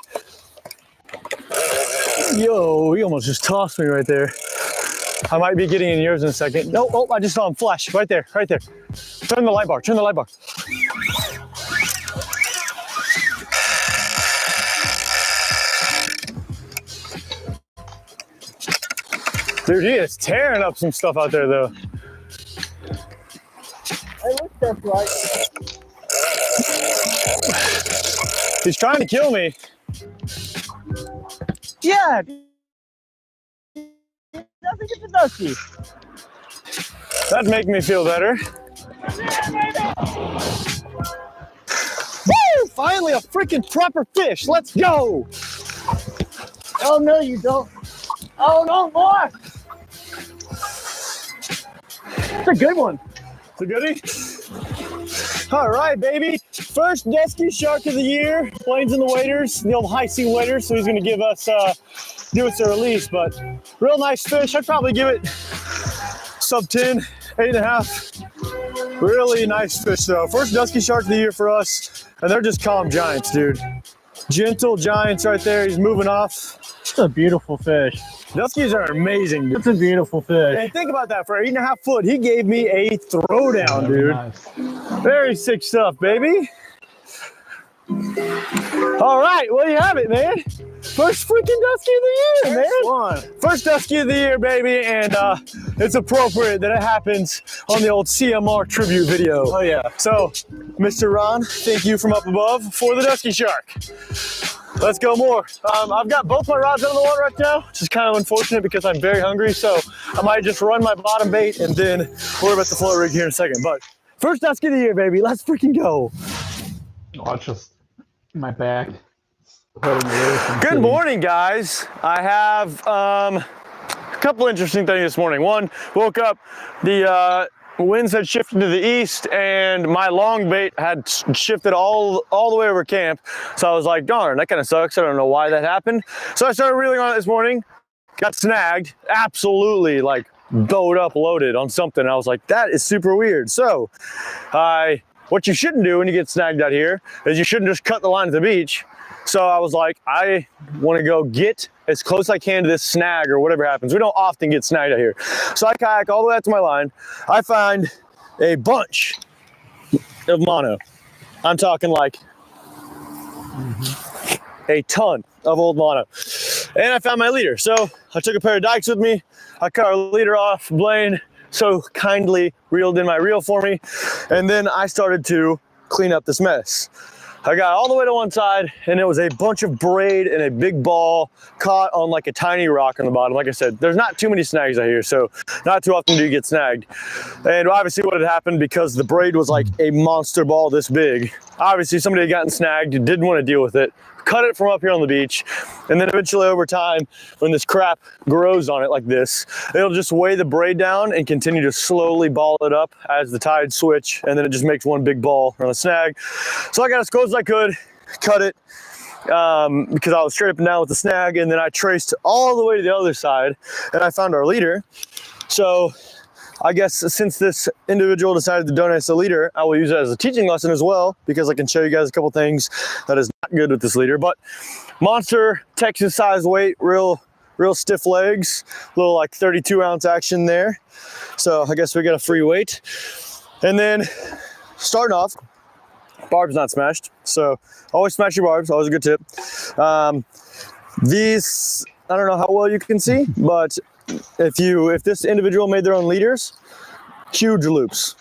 Speaker 3: Yo, he almost just tossed me right there. I might be getting in yours in a second. No, oh, I just saw him flash right there, right there. Turn the light bar, turn the light bar. Dude, he is tearing up some stuff out there though.
Speaker 2: Hey, look, that's right.
Speaker 3: He's trying to kill me.
Speaker 2: Yeah. Nothing to the dusty.
Speaker 3: That'd make me feel better. Woo! Finally a freaking proper fish. Let's go. Oh, no, you don't. Oh, no, boy. It's a good one. It's a goodie. All right, baby. First Dusky Shark of the year. Blaine's in the waders, the old high sea waders. So he's going to give us, give us a release. But real nice fish. I'd probably give it sub 10, 8.5. Really nice fish, though. First Dusky Shark of the year for us. And they're just calm giants, dude. Gentle giants right there. He's moving off. It's a beautiful fish. Duskies are amazing, dude. It's a beautiful fish. And think about that. For 8.5 foot, he gave me a throwdown, dude. Nice. Very sick stuff, baby. All right, well, you have it, man. First freaking Dusky of the year, man. First Dusky of the year, baby, and it's appropriate that it happens on the old CMR tribute video. Oh, yeah. So, Mr. Ron, thank you from up above for the Dusky Shark. Let's go more. I've got both my rods out of the water right now, which is kind of unfortunate because I'm very hungry, so I might just run my bottom bait and then worry about the float rig here in a second. But first Dusky of the year, baby. Let's freaking go.
Speaker 1: Oh, just my back.
Speaker 3: Good morning, guys. I have a couple interesting things this morning. One, woke up, the winds had shifted to the east and my long bait had shifted all the way over camp. So I was like, darn, that kind of sucks. I don't know why that happened. So I started reeling on it this morning, got snagged, absolutely like bowed up, loaded on something. I was like, that is super weird. So what you shouldn't do when you get snagged out here is you shouldn't just cut the line at the beach. So I was like, I want to go get as close as I can to this snag or whatever happens. We don't often get snagged out here. So I kayak all the way out to my line. I find a bunch of mono. I'm talking like a ton of old mono. And I found my leader. So I took a pair of dikes with me. I cut our leader off. Blaine so kindly reeled in my reel for me. And then I started to clean up this mess. I got all the way to one side and it was a bunch of braid and a big ball caught on like a tiny rock on the bottom. Like I said, there's not too many snags out here, so not too often do you get snagged. And obviously what had happened, because the braid was like a monster ball this big, obviously somebody had gotten snagged, didn't want to deal with it, cut it from up here on the beach, and then eventually over time, when this crap grows on it like this, it'll just weigh the braid down and continue to slowly ball it up as the tides switch, and then it just makes one big ball on a snag. So I got as close as I could, cut it, because I was straight up and down with the snag, and then I traced all the way to the other side, and I found our leader. So I guess since this individual decided to donate us a leader, I will use it as a teaching lesson as well, because I can show you guys a couple things that is not good with this leader. But monster Texas size weight, real stiff legs, little like 32 ounce action there. So I guess we got a free weight. And then starting off, barb's not smashed. So always smash your barbs, always a good tip. These, I don't know how well you can see, but if this individual made their own leaders, huge loops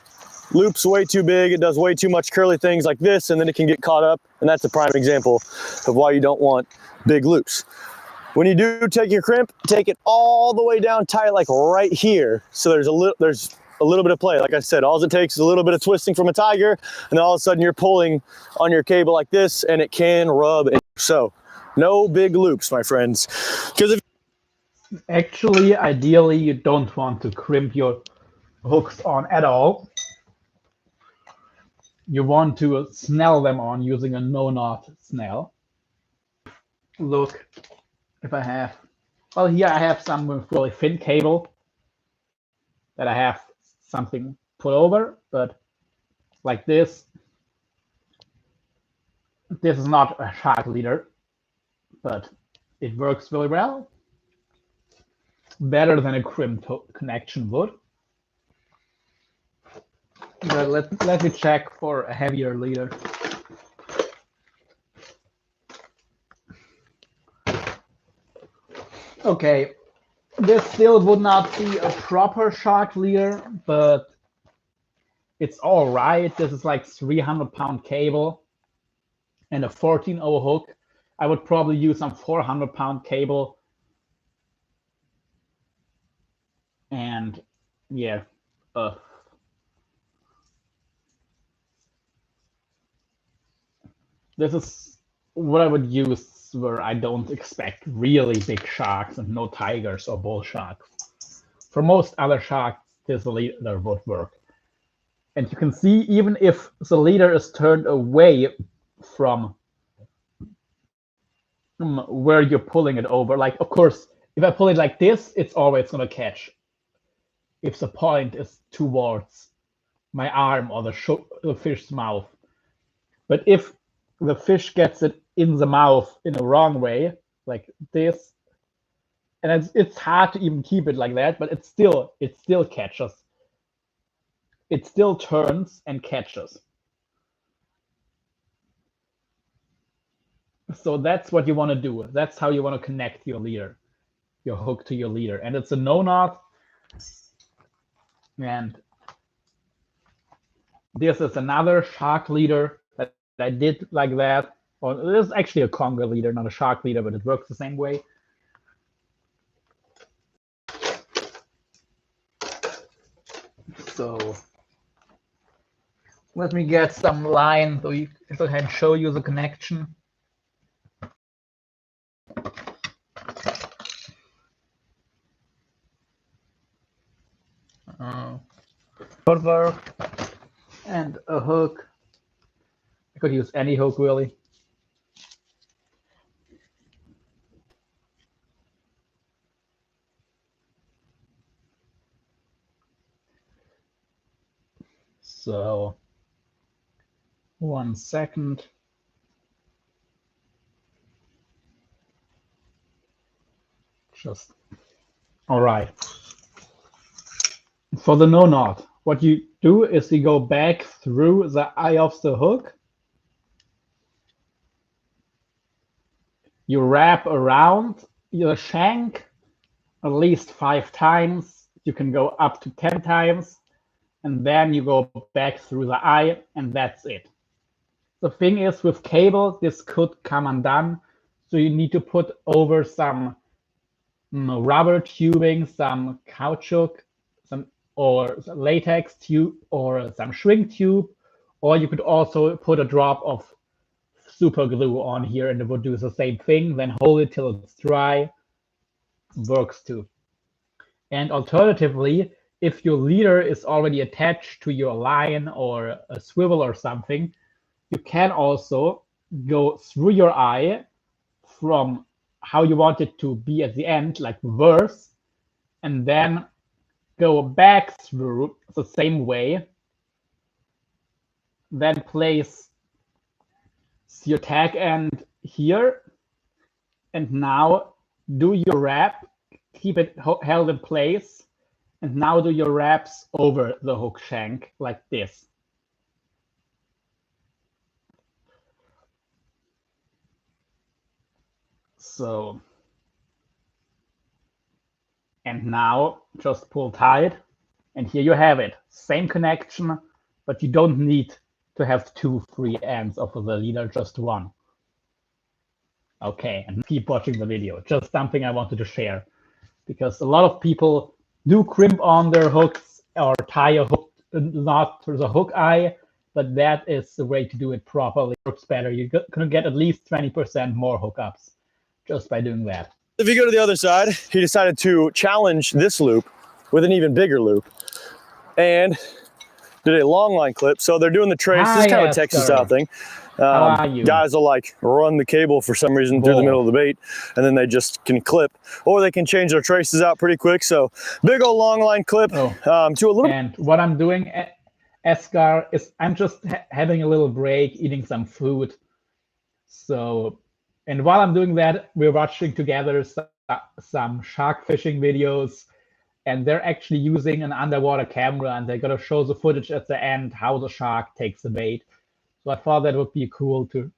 Speaker 3: way too big, it does way too much curly things like this, and then it can get caught up, and that's a prime example of why you don't want big loops. When you do take your crimp, take it all the way down tight, like right here, so there's a little bit of play. Like I said, all it takes is a little bit of twisting from a tiger, and then all of a sudden you're pulling on your cable like this, and it can rub. So no big loops, my friends, because if
Speaker 1: actually, ideally, you don't want to crimp your hooks on at all. You want to snell them on using a no-knot snell. Look, if I have, well, here I have some with really thin cable that I have something put over, but like this is not a shark leader, but it works really well. Better than a crimped connection would. But let me check for a heavier leader. Okay, this still would not be a proper shark leader, but it's all right. This is like 300-pound cable and a 14-0 hook. I would probably use some 400-pound cable. And yeah, this is what I would use is where I don't expect really big sharks and no tigers or bull sharks. For most other sharks, this leader would work. And you can see even if the leader is turned away from where you're pulling it over, like, of course, if I pull it like this, it's always going to catch. If the point is towards my arm or the fish's mouth. But if the fish gets it in the mouth in a wrong way, like this, and it's hard to even keep it like that, but it still catches. It still turns and catches. So that's what you want to do. That's how you want to connect your leader, your hook to your leader. And it's a no knot. And this is another shark leader that I did like that. Or this is actually a conger leader, not a shark leader, but it works the same way. So let me get some line so I can show you the connection. Footwork and a hook. I could use any hook really. So 1 second. Just all right. For the no knot, what you do is you go back through the eye of the hook. You wrap around your shank at least 5 times. You can go up to 10 times. And then you go back through the eye, and that's it. The thing is, with cable, this could come undone. So you need to put over some rubber tubing, some caoutchouc, or latex tube, or some shrink tube, or you could also put a drop of super glue on here and it would do the same thing, then hold it till it's dry. Works too. And alternatively, if your leader is already attached to your line or a swivel or something, you can also go through your eye from how you want it to be at the end, like reverse, and then go back through the same way, then place your tag end here, and now do your wrap, keep it held in place, and now do your wraps over the hook shank like this. So, and now just pull tight, and here you have it. Same connection, but you don't need to have 2 free ends of the leader, just 1. Okay, and keep watching the video. Just something I wanted to share, because a lot of people do crimp on their hooks or tie a hook knot to the hook eye, but that is the way to do it properly. It works better. You're gonna get at least 20% more hookups just by doing that.
Speaker 3: If you go to the other side, he decided to challenge this loop with an even bigger loop and did a long line clip. So they're doing the trace. This is kind of a Texas style thing.
Speaker 1: How are you?
Speaker 3: Guys will like run the cable for some reason through the middle of the bait, and then they just can clip, or they can change their traces out pretty quick. So big old long line clip to a little.
Speaker 1: And what I'm doing, Escar, is I'm just having a little break, eating some food. So, and while I'm doing that, we're watching together some shark fishing videos, and they're actually using an underwater camera, and they're gonna show the footage at the end how the shark takes the bait. So I thought that would be cool to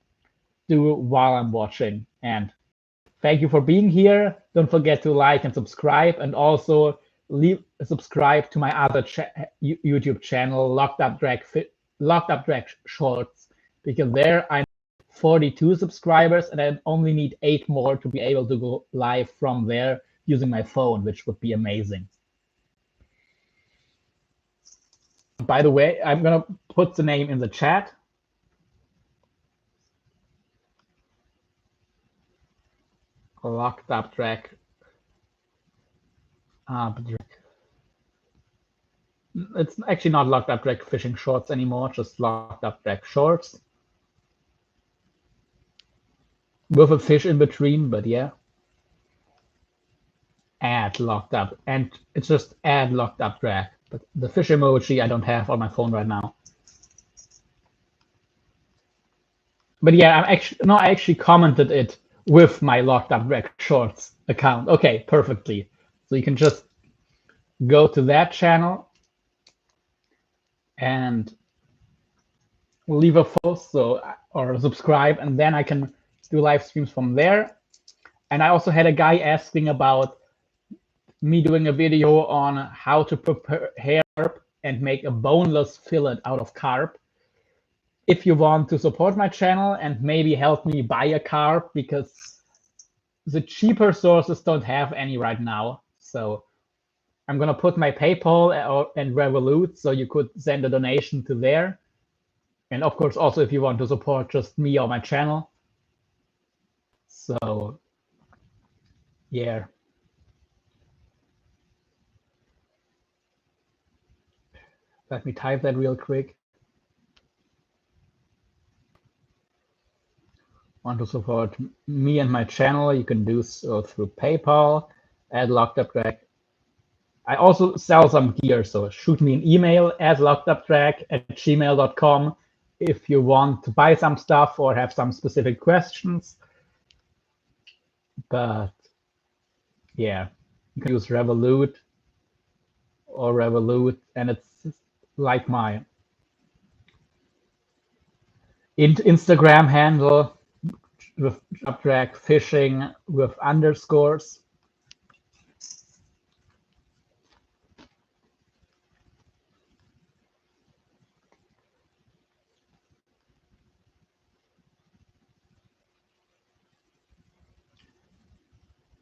Speaker 1: do while I'm watching. And thank you for being here. Don't forget to like and subscribe, and also subscribe to my other YouTube channel, Locked Up Drag Shorts, because there I'm 42 subscribers, and I only need 8 more to be able to go live from there using my phone, which would be amazing. By the way, I'm gonna put the name in the chat. locked up drag. It's actually not locked up drag fishing shorts anymore, just locked up drag shorts. With a fish in between, but yeah. Add locked up, and it's just add locked up drag. But the fish emoji I don't have on my phone right now. But yeah, I actually commented it with my locked up drag shorts account. Okay, perfectly. So you can just go to that channel and leave a post or subscribe, and then I can do live streams from there. And I also had a guy asking about me doing a video on how to prepare carp and make a boneless fillet out of carp. If you want to support my channel and maybe help me buy a carp, because the cheaper sources don't have any right now. So I'm gonna put my PayPal and Revolut, so you could send a donation to there. And of course, also if you want to support just me or my channel. So yeah. Let me type that real quick. Want to support me and my channel, you can do so through PayPal, at Locked Up Drag. I also sell some gear, so shoot me an email at lockedupdrag@gmail.com if you want to buy some stuff or have some specific questions. But yeah, you can use Revolut, and it's like my Instagram handle with drag fishing with underscores.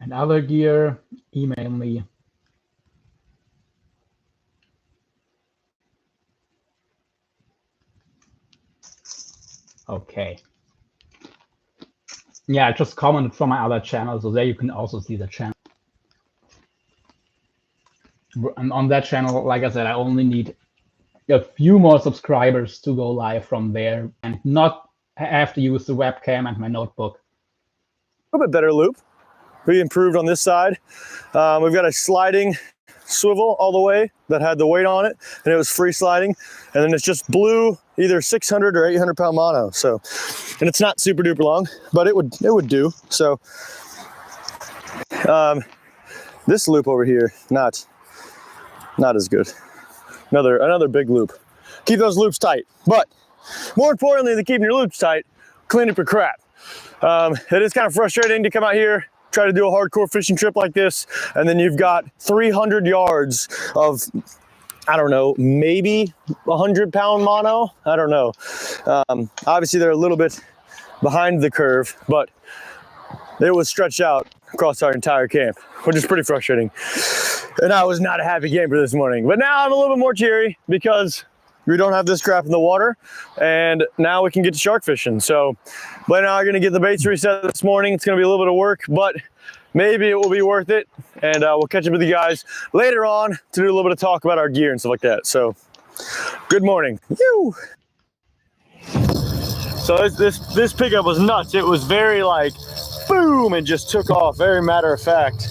Speaker 1: And other gear, email me. Okay. Yeah, I just commented from my other channel, so there you can also see the channel. And on that channel, like I said, I only need a few more subscribers to go live from there and not have to use the webcam and my notebook.
Speaker 3: A little bit better loop. We improved on this side. We've got a sliding swivel all the way that had the weight on it, and it was free sliding. And then it's just blue, either 600 or 800 pound mono. So, and it's not super duper long, but it would do. So, this loop over here, not as good. Another big loop. Keep those loops tight. But more importantly than keeping your loops tight, clean up your crap. It is kind of frustrating to come out here, try to do a hardcore fishing trip like this, and then you've got 300 yards of, I don't know, maybe 100 pound mono. I don't know. Obviously they're a little bit behind the curve, but it was stretched out across our entire camp, which is pretty frustrating. And I was not a happy camper this morning, but now I'm a little bit more cheery because we don't have this crap in the water, and now we can get to shark fishing. So Blaine and I are gonna get the baits reset this morning. It's gonna be a little bit of work, but maybe it will be worth it. And we'll catch up with you guys later on to do a little bit of talk about our gear and stuff like that. So good morning. Woo! So this pickup was nuts. It was very like, boom, and just took off, very matter of fact.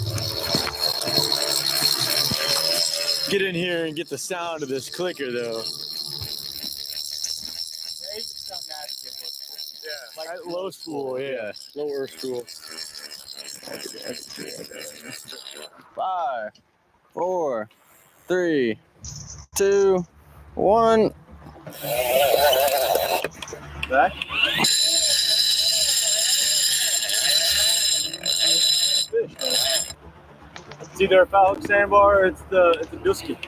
Speaker 3: Get in here and get the sound of this clicker though. Yeah, like low spool, yeah, lower spool. 5, 4, 3, 2, 1. Back. It's either a phallic sandbar or it's a dusky.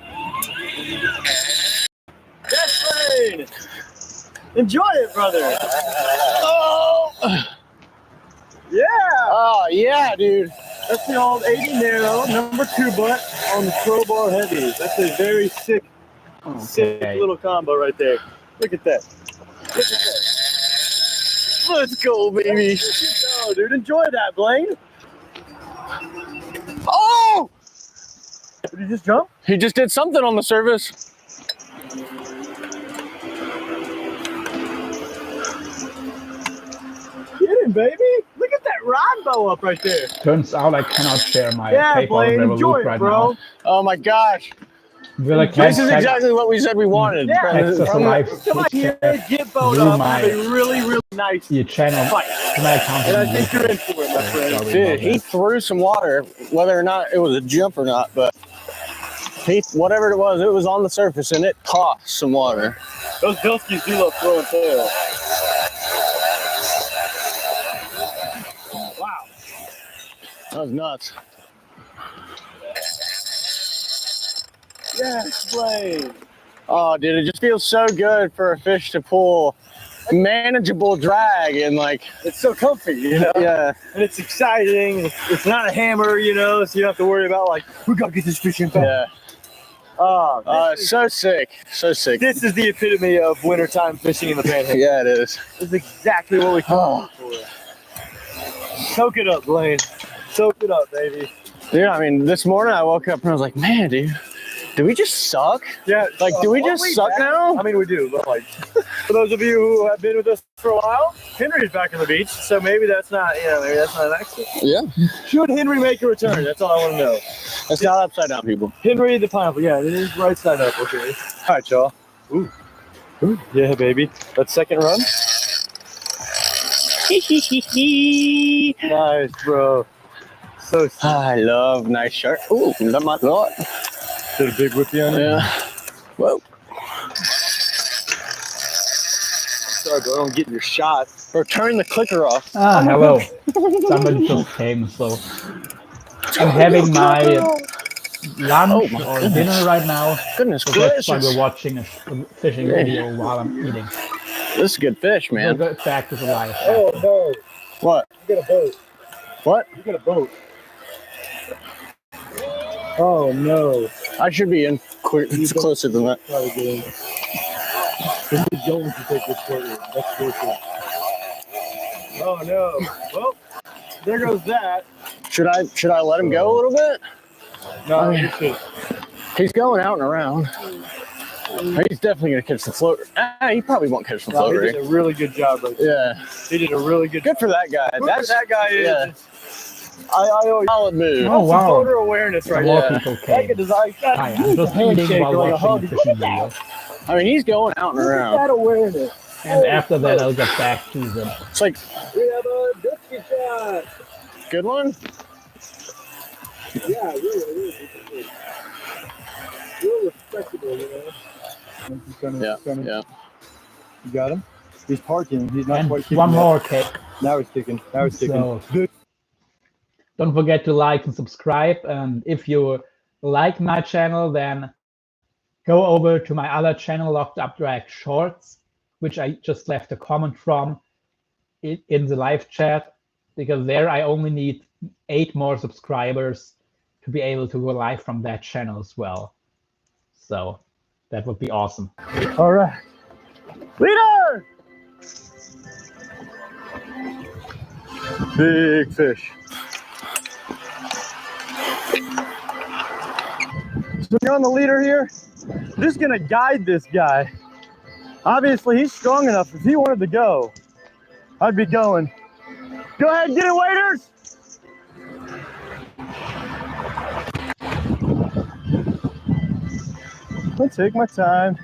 Speaker 3: Yes, Blaine! Enjoy it, brother! Oh! Yeah! Oh, yeah, dude. That's the old 80 narrow, number 2 butt on the crowbar heavies. That's a very sick little combo right there. Look at that. Look at that. Let's go, baby. Let's go, dude. Enjoy that, Blaine. Oh!
Speaker 2: Did he just jump?
Speaker 3: He just did something on the surface.
Speaker 2: Get him, baby. Look at that rod bow up right there.
Speaker 1: Turns out I cannot share my
Speaker 2: Yeah,
Speaker 1: PayPal
Speaker 2: Blaine, enjoy
Speaker 1: Revolut
Speaker 2: it,
Speaker 1: right
Speaker 2: bro.
Speaker 1: now.
Speaker 3: Oh my gosh.
Speaker 1: Will I
Speaker 3: This is
Speaker 1: check
Speaker 3: exactly what we said we wanted.
Speaker 2: Yeah.
Speaker 1: access to live
Speaker 2: Come on here, get bowed
Speaker 1: through
Speaker 2: up,
Speaker 1: my
Speaker 2: have a really, really nice
Speaker 1: your channel
Speaker 2: fight.
Speaker 1: to my account.
Speaker 2: And I think you're in for it, my friend.
Speaker 1: Sorry
Speaker 3: Dude,
Speaker 1: about
Speaker 3: he
Speaker 1: that.
Speaker 3: threw some water, whether or not it was a jump or not, but whatever it was on the surface and it tossed some water.
Speaker 2: Those Bilskies do love throwing tail. Wow.
Speaker 3: That was nuts.
Speaker 2: Yes, Blaine.
Speaker 3: Oh, dude, it just feels so good for a fish to pull manageable drag and like,
Speaker 2: It's so comfy, you know?
Speaker 3: yeah.
Speaker 2: And it's exciting. It's not a hammer, you know, so you don't have to worry about like, we gotta get this fish in fast.
Speaker 3: Yeah.
Speaker 2: Oh,
Speaker 3: It's so sick. So sick.
Speaker 2: this is the epitome of wintertime fishing in the Panhandle.
Speaker 3: Yeah, it is.
Speaker 2: This is exactly what we come for. Soak it up, Blaine. Soak it up, baby.
Speaker 3: Dude, I mean, this morning I woke up and I was like, man, dude, do we just suck?
Speaker 2: Yeah.
Speaker 3: Like, do we
Speaker 2: are
Speaker 3: just suck now?
Speaker 2: I mean, we do, but like, for those of you who have been with us for a while, Henry's back on the beach, so maybe that's not, maybe that's not an accident.
Speaker 3: Yeah.
Speaker 2: Should Henry make a return? That's all I want to know.
Speaker 3: It's not upside down, people.
Speaker 2: Henry the pineapple, yeah, it is right side up, okay. All right, y'all. Ooh. Yeah, baby. That second run. Nice, bro. So sick.
Speaker 3: I love nice shirt. Ooh, love my thought.
Speaker 2: Did a big whippy on it?
Speaker 3: Yeah. Whoa.
Speaker 2: Sorry, bro, I don't get your shot.
Speaker 3: Or turn the clicker off.
Speaker 1: Ah, hello. Somebody just came, so I'm having my lunch
Speaker 3: my
Speaker 1: or
Speaker 3: goodness.
Speaker 1: dinner right now.
Speaker 3: Goodness
Speaker 1: So that's why
Speaker 3: gracious.
Speaker 1: we're watching a fishing video while I'm eating.
Speaker 3: This is good fish,
Speaker 1: We'll
Speaker 3: man.
Speaker 1: go back to the live.
Speaker 2: Oh, no.
Speaker 3: What?
Speaker 2: You got a boat.
Speaker 3: What?
Speaker 2: You got a boat. Oh, no.
Speaker 3: I should be in closer than that.
Speaker 2: Probably good. He's going to take this further. That's bullshit. Oh, no. Well, there goes that.
Speaker 3: Should I let him go a little bit?
Speaker 2: No, you should.
Speaker 3: He's going out and around. He's definitely gonna catch the floater. He probably won't catch the
Speaker 2: No, he
Speaker 3: floater.
Speaker 2: did a really good job right there.
Speaker 3: Yeah.
Speaker 2: He did a really good
Speaker 3: Good for that guy.
Speaker 2: Whoever
Speaker 3: That's
Speaker 2: that guy is.
Speaker 3: yeah.
Speaker 2: I owe you
Speaker 3: Solid move.
Speaker 1: Oh,
Speaker 2: some
Speaker 1: wow.
Speaker 2: floater awareness right
Speaker 1: More
Speaker 2: now.
Speaker 1: people
Speaker 2: That guy
Speaker 1: came.
Speaker 2: does like that.
Speaker 1: Hi, I'm just eating while
Speaker 2: like a
Speaker 1: watching
Speaker 2: hug.
Speaker 1: a fishing video.
Speaker 3: I mean, he's going out and
Speaker 2: Look at
Speaker 3: around.
Speaker 2: that awareness.
Speaker 1: And after that, I'll get back to the
Speaker 3: It's like,
Speaker 2: We have a Dutchie shot.
Speaker 3: good one.
Speaker 2: Yeah, really. Real respectable, you know. He's gonna,
Speaker 3: Yeah.
Speaker 2: You got him? He's parking. He's not
Speaker 1: and
Speaker 2: quite kicking
Speaker 1: one
Speaker 2: yet.
Speaker 1: more kick.
Speaker 2: Now he's kicking.
Speaker 1: So don't forget to like and subscribe. And if you like my channel, then go over to my other channel, Locked Up Drag Shorts, which I just left a comment from in the live chat, because there I only need 8 more subscribers to be able to go live from that channel as well. So that would be awesome.
Speaker 2: All right. Leader! Big fish. So you're on the leader here. I'm just gonna guide this guy. Obviously, he's strong enough. If he wanted to go, I'd be going. Go ahead, get it, waiters! I'll take my time.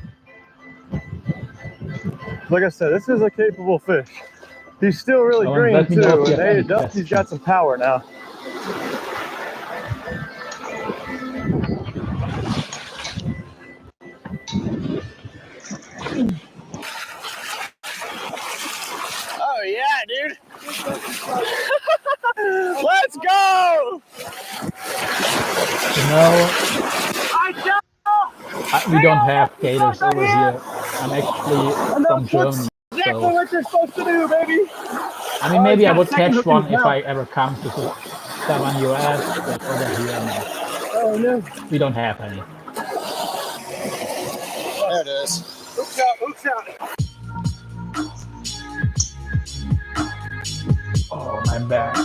Speaker 2: Like I said, this is a capable fish. He's still really
Speaker 1: Oh, and
Speaker 2: green
Speaker 1: let me know
Speaker 2: too.
Speaker 1: if you
Speaker 2: And
Speaker 1: have
Speaker 2: hey,
Speaker 1: any
Speaker 2: Dusty's got some power now.
Speaker 3: Oh yeah, dude. Let's go.
Speaker 1: We don't have gators over here. I'm actually from Germany.
Speaker 2: Exactly
Speaker 1: So,
Speaker 2: what you're supposed to do, baby.
Speaker 1: I mean, maybe I would
Speaker 2: Second
Speaker 1: catch
Speaker 2: hook in
Speaker 1: one
Speaker 2: his
Speaker 1: if
Speaker 2: mouth.
Speaker 1: I ever come to Southern US, but over here, no.
Speaker 2: Oh no.
Speaker 1: We don't have any.
Speaker 3: There it is.
Speaker 2: Hooks out, hooks out.
Speaker 1: Oh, my back.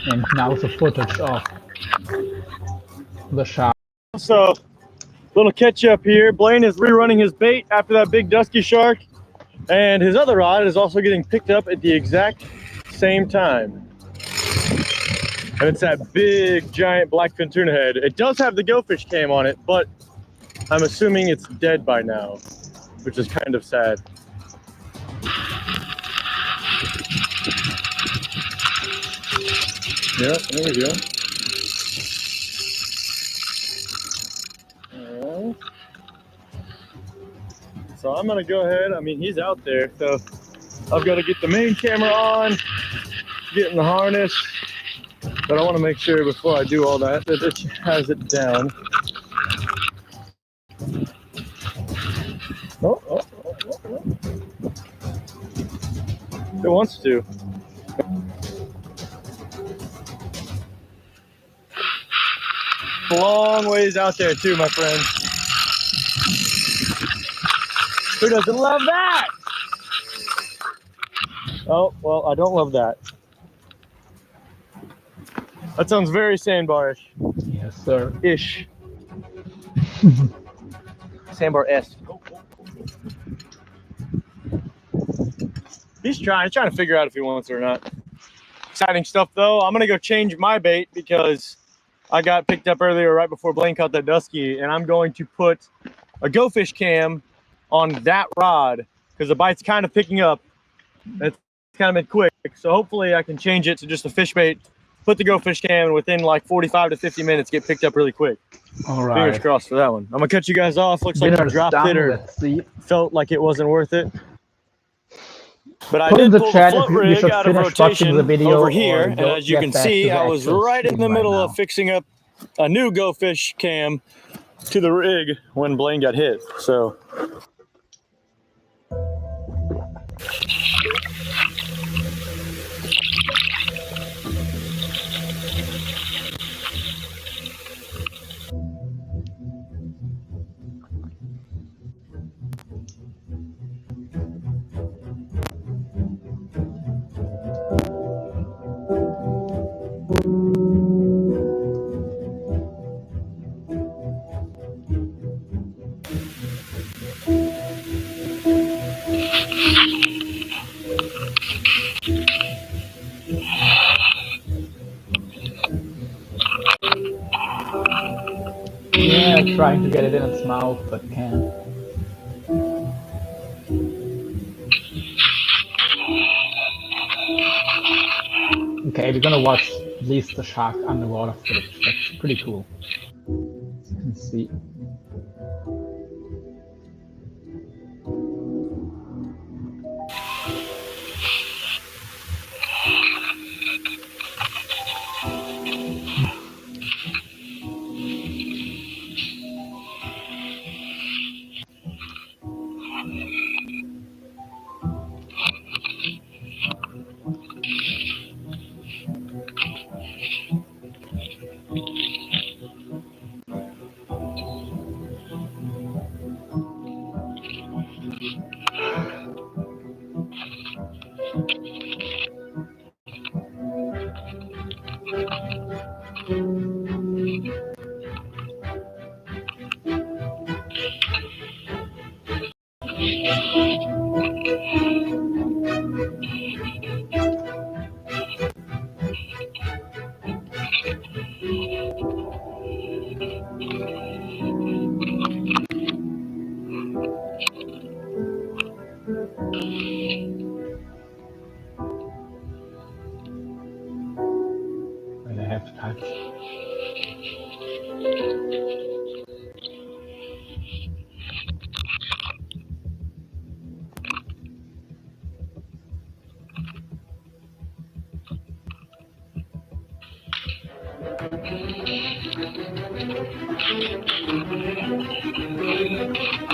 Speaker 1: And now the footage of the shark.
Speaker 2: So, little catch up here. Blaine is rerunning his bait after that big dusky shark, and his other rod is also getting picked up at the exact same time. And it's that big, giant blackfin tuna head. It does have the GoFish cam on it, but I'm assuming it's dead by now, which is kind of sad. Yeah, there we go. All right. So I'm gonna go ahead, I mean, he's out there, so I've got to get the main camera on, get in the harness, but I want to make sure before I do all that it has it down. Oh. It wants to. Long ways out there too, my friend. Who doesn't love that? Oh, well, I don't love that. That sounds very sandbar-ish.
Speaker 1: Yes, sir.
Speaker 2: Ish. Sandbar-esque. He's trying to figure out if he wants it or not. Exciting stuff though. I'm gonna go change my bait because I got picked up earlier right before Blaine caught that dusky, and I'm going to put a GoFish cam on that rod because the bite's kind of picking up. It's kind of been quick, so hopefully I can change it to just a fish bait, put the GoFish cam, and within like 45 to 50 minutes get picked up really quick.
Speaker 1: All right.
Speaker 2: Fingers crossed for that one. I'm gonna cut you guys off. Looks like I dropped it or
Speaker 1: Let's see.
Speaker 2: felt like it wasn't worth it. But I
Speaker 1: Put in
Speaker 2: did
Speaker 1: the
Speaker 2: pull
Speaker 1: chat
Speaker 2: the
Speaker 1: if
Speaker 2: float
Speaker 1: you
Speaker 2: rig
Speaker 1: should
Speaker 2: out of
Speaker 1: finish watching
Speaker 2: rotation
Speaker 1: the video
Speaker 2: over
Speaker 1: or
Speaker 2: here, and
Speaker 1: go
Speaker 2: as you
Speaker 1: get
Speaker 2: can
Speaker 1: back
Speaker 2: see,
Speaker 1: to the
Speaker 2: I was
Speaker 1: actual
Speaker 2: right in the
Speaker 1: stream
Speaker 2: middle
Speaker 1: right
Speaker 2: of
Speaker 1: now.
Speaker 2: fixing up a new GoFish cam to the rig when Blaine got hit. So
Speaker 1: Yeah, trying to get it in its mouth, but can't. Okay, we're gonna watch at least the shark underwater footage. That's pretty cool. As you can see. Wait, I have to touch. Okay.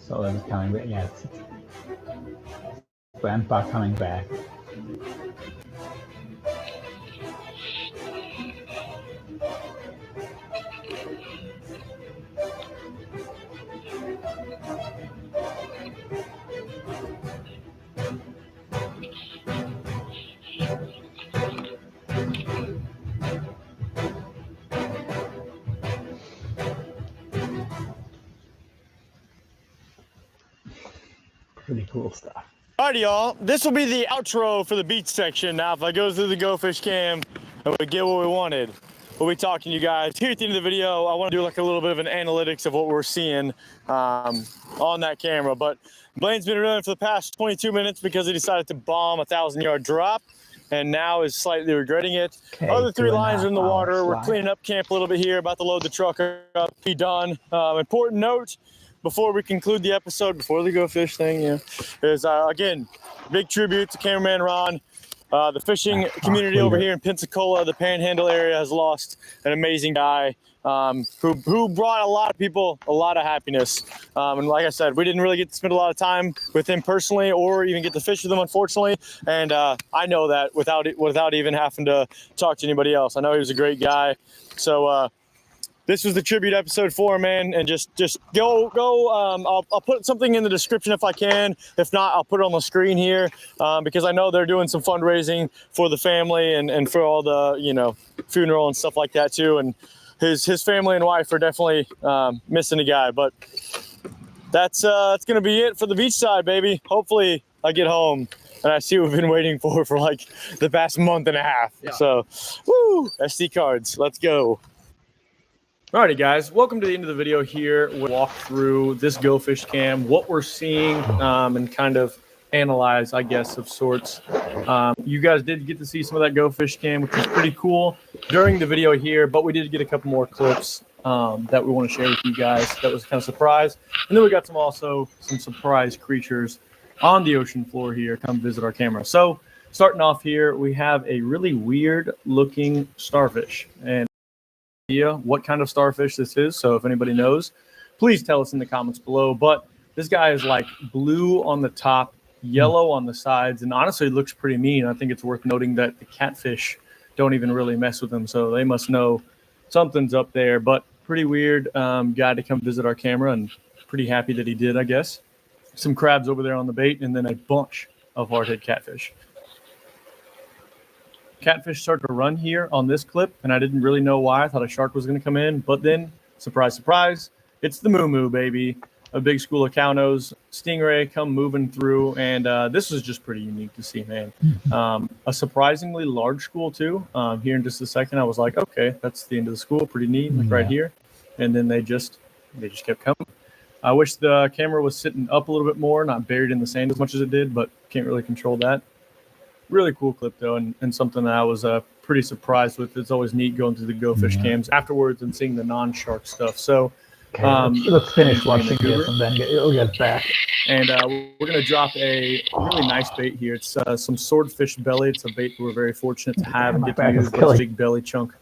Speaker 1: So it's coming back. Yeah, it's Grandpa coming back. Pretty cool stuff.
Speaker 3: Alrighty, y'all. This will be the outro for the beach section. Now, if I go through the GoFish cam and we get what we wanted, we'll be talking to you guys. Here at the end of the video, I want to do like a little bit of an analytics of what we're seeing on that camera. But Blaine's been reeling for the past 22 minutes because he decided to bomb a 1,000-yard drop and now is slightly regretting it.
Speaker 1: Okay,
Speaker 3: Other 3 lines are in the water. We're
Speaker 1: slide.
Speaker 3: cleaning up camp a little bit here, about to load the truck up, be done. Important note, before we conclude the episode, before the GoFish thing, is again, big tribute to cameraman Ron. The fishing community over here in Pensacola, the Panhandle area, has lost an amazing guy who brought a lot of people a lot of happiness. And like I said, we didn't really get to spend a lot of time with him personally, or even get to fish with him, unfortunately. And I know that without even having to talk to anybody else. I know he was a great guy. So this was the tribute episode for him, man. And just go. I'll put something in the description if I can. If not, I'll put it on the screen here because I know they're doing some fundraising for the family and for all the, funeral and stuff like that too. And his family and wife are definitely missing a guy. But that's going to be it for the beach side, baby. Hopefully I get home and I see what we've been waiting for like the past month and a half. Yeah. So, woo, SD cards. Let's go. Alrighty, guys, welcome to the end of the video here. We'll walk through this GoFish cam, what we're seeing, and kind of analyze, I guess, of sorts. You guys did get to see some of that GoFish cam, which was pretty cool during the video here, but we did get a couple more clips that we want to share with you guys. That was kind of a surprise. And then we got some surprise creatures on the ocean floor here come visit our camera. So starting off here, we have a really weird looking starfish. And what kind of starfish this is, so if anybody knows, please tell us in the comments below. But this guy is like blue on the top, yellow on the sides, and honestly it looks pretty mean. I think it's worth noting that the catfish don't even really mess with him, so they must know something's up there. But pretty weird guy to come visit our camera, and pretty happy that he did, I guess. Some crabs over there on the bait, and then a bunch of hardhead catfish. Catfish started to run here on this clip, and I didn't really know why. I thought a shark was going to come in, but then, surprise, surprise, it's the Moo Moo, baby. A big school of cow-nose stingray come moving through, and this was just pretty unique to see, man. A surprisingly large school, too. Here in just a second, I was like, okay, that's the end of the school. Pretty neat, like right here. And then they just kept coming. I wish the camera was sitting up a little bit more, not buried in the sand as much as it did, but can't really control that. Really cool clip, though, and something that I was pretty surprised with. It's always neat going through the GoFish cams afterwards and seeing the non-shark stuff. So
Speaker 1: let's finish watching this and then we'll get back.
Speaker 3: And we're going to drop a really nice bait here. It's some swordfish belly. It's a bait we're very fortunate to have and get to use a big belly chunk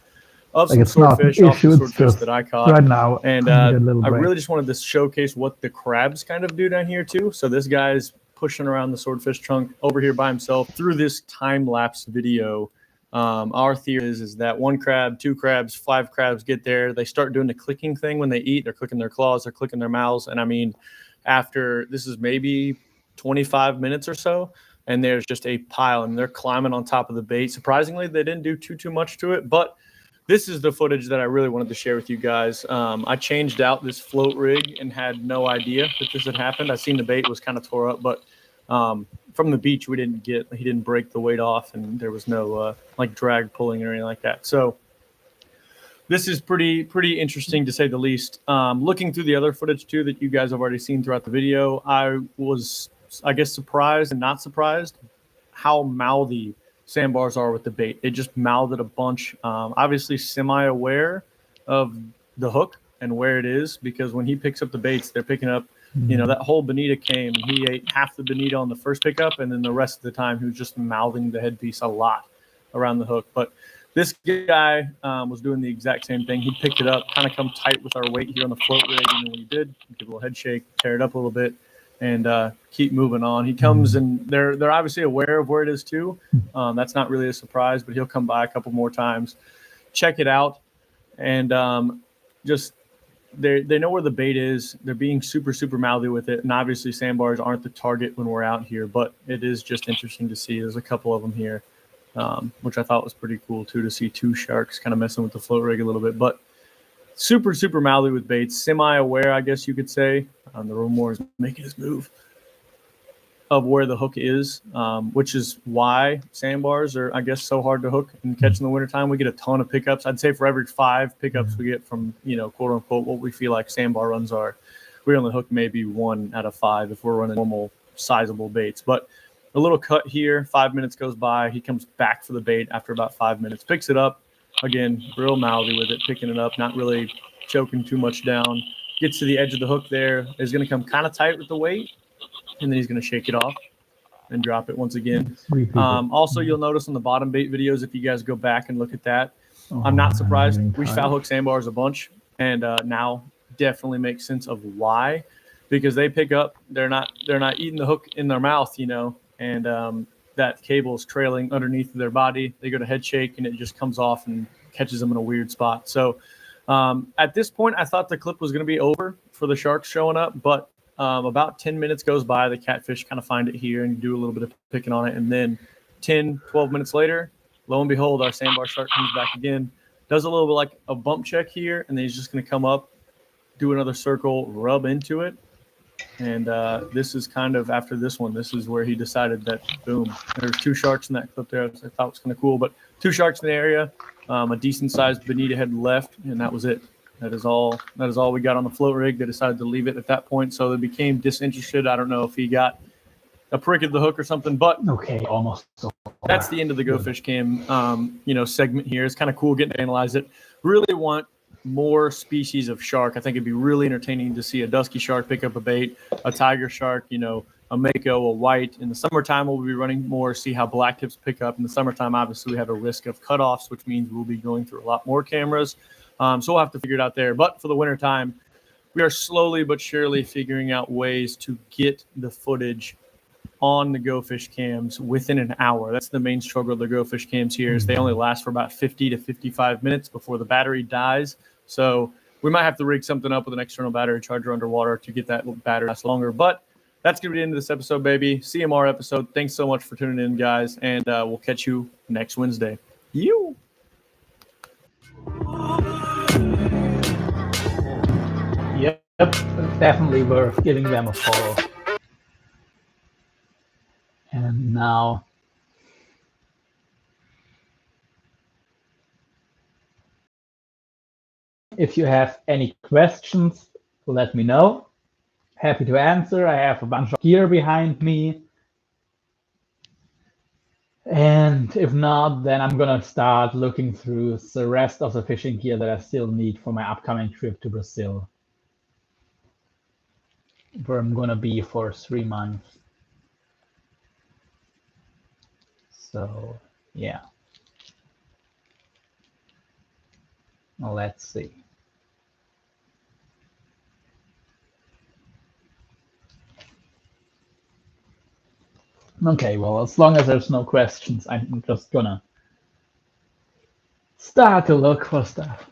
Speaker 3: of some swordfish off the swordfish that I caught.
Speaker 1: Right now,
Speaker 3: and I really just wanted to showcase what the crabs kind of do down here, too. So this guy's pushing around the swordfish trunk over here by himself through this time-lapse video. Our theory is that 1 crab, 2 crabs, 5 crabs get there. They start doing the clicking thing when they eat. They're clicking their claws, they're clicking their mouths. And I mean, after this is maybe 25 minutes or so, and there's just a pile, and they're climbing on top of the bait. Surprisingly, they didn't do too much to it, but this is the footage that I really wanted to share with you guys. I changed out this float rig and had no idea that this had happened. I seen the bait was kind of tore up, but from the beach, he didn't break the weight off, and there was no like drag pulling or anything like that. So this is pretty interesting to say the least. Looking through the other footage too that you guys have already seen throughout the video, I was, I guess, surprised and not surprised how mouthy sandbars are with the bait. They just mouthed a bunch. Obviously semi-aware of the hook and where it is, because when he picks up the baits, they're picking up, you know, that whole bonita came and he ate half the bonita on the first pickup, and then the rest of the time he was just mouthing the headpiece a lot around the hook. But this guy was doing the exact same thing. He picked it up, kind of come tight with our weight here on the float rig, and when he did, give a little head shake, tear it up a little bit, and keep moving on. He comes, and they're obviously aware of where it is too. That's not really a surprise, but he'll come by a couple more times, check it out, and just they know where the bait is. They're being super mouthy with it, and obviously sandbars aren't the target when we're out here, but it is just interesting to see. There's a couple of them here, which I thought was pretty cool too, to see two sharks kind of messing with the float rig a little bit, but super mouthy with baits, semi-aware, I guess you could say. The Romor is making his move of where the hook is, which is why sandbars are, I guess, so hard to hook and catch in the wintertime. We get a ton of pickups. I'd say for every 5 pickups we get from, you know, quote unquote, what we feel like sandbar runs are, we only hook maybe 1 out of 5 if we're running normal sizable baits. But a little cut here, 5 minutes goes by. He comes back for the bait after about 5 minutes, picks it up. Again, real mouthy with it, picking it up, not really choking too much down. Gets to the edge of the hook there, is going to come kind of tight with the weight, and then he's going to shake it off and drop it once again. Also, you'll notice on the bottom bait videos, if you guys go back and look at that, I'm not surprised. We foul hook sandbars a bunch, and now definitely makes sense of why, because they pick up, they're not eating the hook in their mouth, you know, and that cable is trailing underneath their body. They go to head shake, and it just comes off and catches them in a weird spot. So at this point, I thought the clip was going to be over for the sharks showing up, but about 10 minutes goes by. The catfish kind of find it here and do a little bit of picking on it. And then 10, 12 minutes later, lo and behold, our sandbar shark comes back again, does a little bit like a bump check here, and then he's just going to come up, do another circle, rub into it. And this is kind of after this one, this is where he decided that, boom, there's 2 sharks in that clip there. I thought was kind of cool, but 2 sharks in the area, a decent sized bonita head left, and that was it. That is all we got on the float rig. They decided to leave it at that point, so they became disinterested. I don't know if he got a prick at the hook or something, but
Speaker 1: okay, almost.
Speaker 3: That's the end of the Go Fish Cam, you know, segment here. It's kind of cool getting to analyze it. Really want more species of shark. I think it'd be really entertaining to see a dusky shark pick up a bait, a tiger shark, you know, a mako, a white. In the summertime, we'll be running more, see how black tips pick up. In the summertime, obviously, we have a risk of cutoffs, which means we'll be going through a lot more cameras. So we'll have to figure it out there. But for the wintertime, we are slowly but surely figuring out ways to get the footage on the Go Fish cams within an hour. That's the main struggle of the Go Fish cams here, is they only last for about 50 to 55 minutes before the battery dies. So we might have to rig something up with an external battery charger underwater to get that battery last longer. But that's going to be the end of this episode, baby. CMR episode. Thanks so much for tuning in, guys, and we'll catch you next Wednesday. You.
Speaker 1: Yep, definitely worth giving them a follow. And now, if you have any questions, let me know. Happy to answer. I have a bunch of gear behind me. And if not, then I'm gonna start looking through the rest of the fishing gear that I still need for my upcoming trip to Brazil, where I'm gonna be for 3 months. So yeah, well, let's see. Okay, well, as long as there's no questions, I'm just gonna start to look for stuff.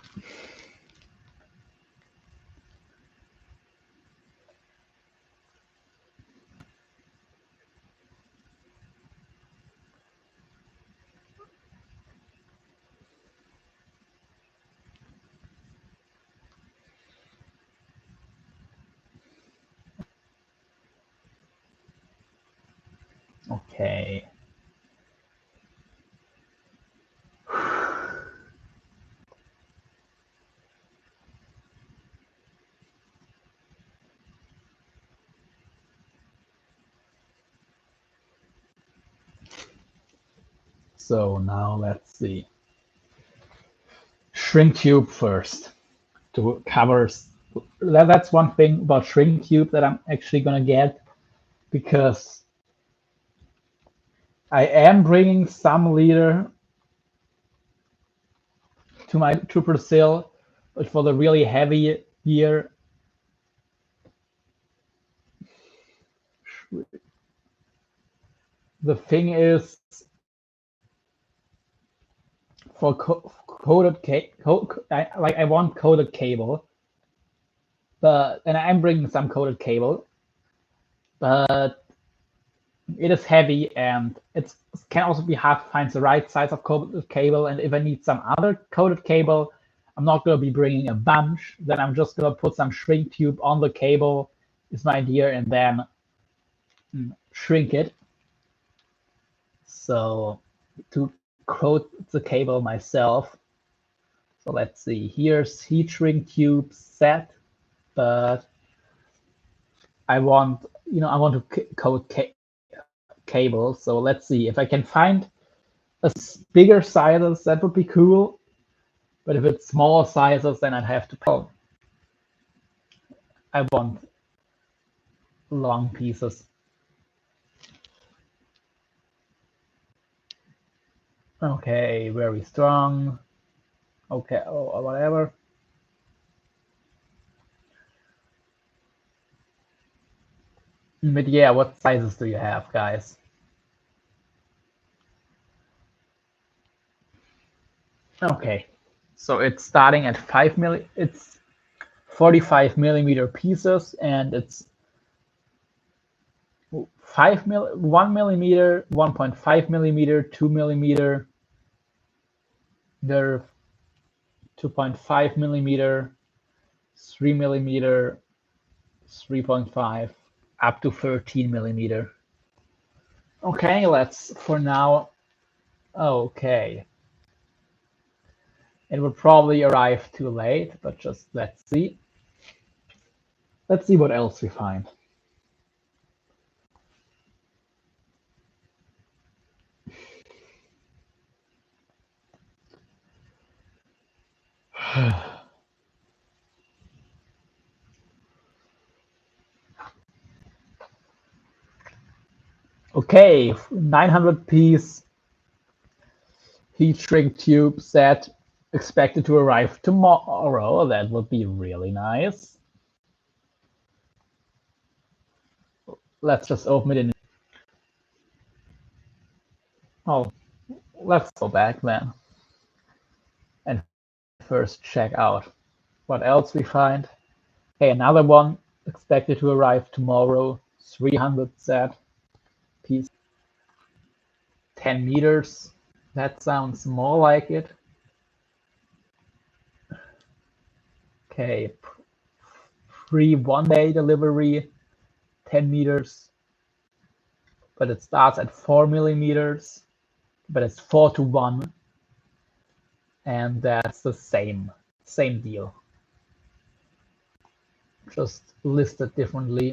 Speaker 1: Okay. So now let's see. Shrink tube first to cover. That's one thing about shrink tube that I'm actually gonna get, because I am bringing some leader to Brazil, but for the really heavy gear, the thing is, for coated I want coated cable, and I'm bringing some coated cable, but it is heavy and it can also be hard to find the right size of coated cable. And if I need some other coated cable, I'm not going to be bringing a bunch. Then I'm just going to put some shrink tube on the cable, is my idea, and then shrink it. So to coat the cable myself. So let's see, here's heat shrink tube set, but I want to coat cable. So let's see if I can find a bigger sizes, that would be cool. But if it's smaller sizes, then I'd have to. I want long pieces. Okay, very strong. Okay, or whatever. But yeah, what sizes do you have, guys? Okay, so it's starting at 5 milli. It's 45 millimeter pieces, and it's 1 millimeter, 1.5 millimeter, 2 millimeter. They're 2.5 millimeter, 3 millimeter, 3.5, up to 13 millimeter. Okay, let's for now. Okay. It will probably arrive too late, but just let's see. Let's see what else we find. Okay, 900 piece heat shrink tube set expected to arrive tomorrow. That would be really nice. Let's just open it in. Oh, let's go back then and first check out what else we find. Okay, another one expected to arrive tomorrow. 300 set piece, 10 meters. That sounds more like it. Okay, free 1-day delivery, 10 meters, but it starts at 4 millimeters, but it's 4-to-1, and that's the same deal, just listed differently.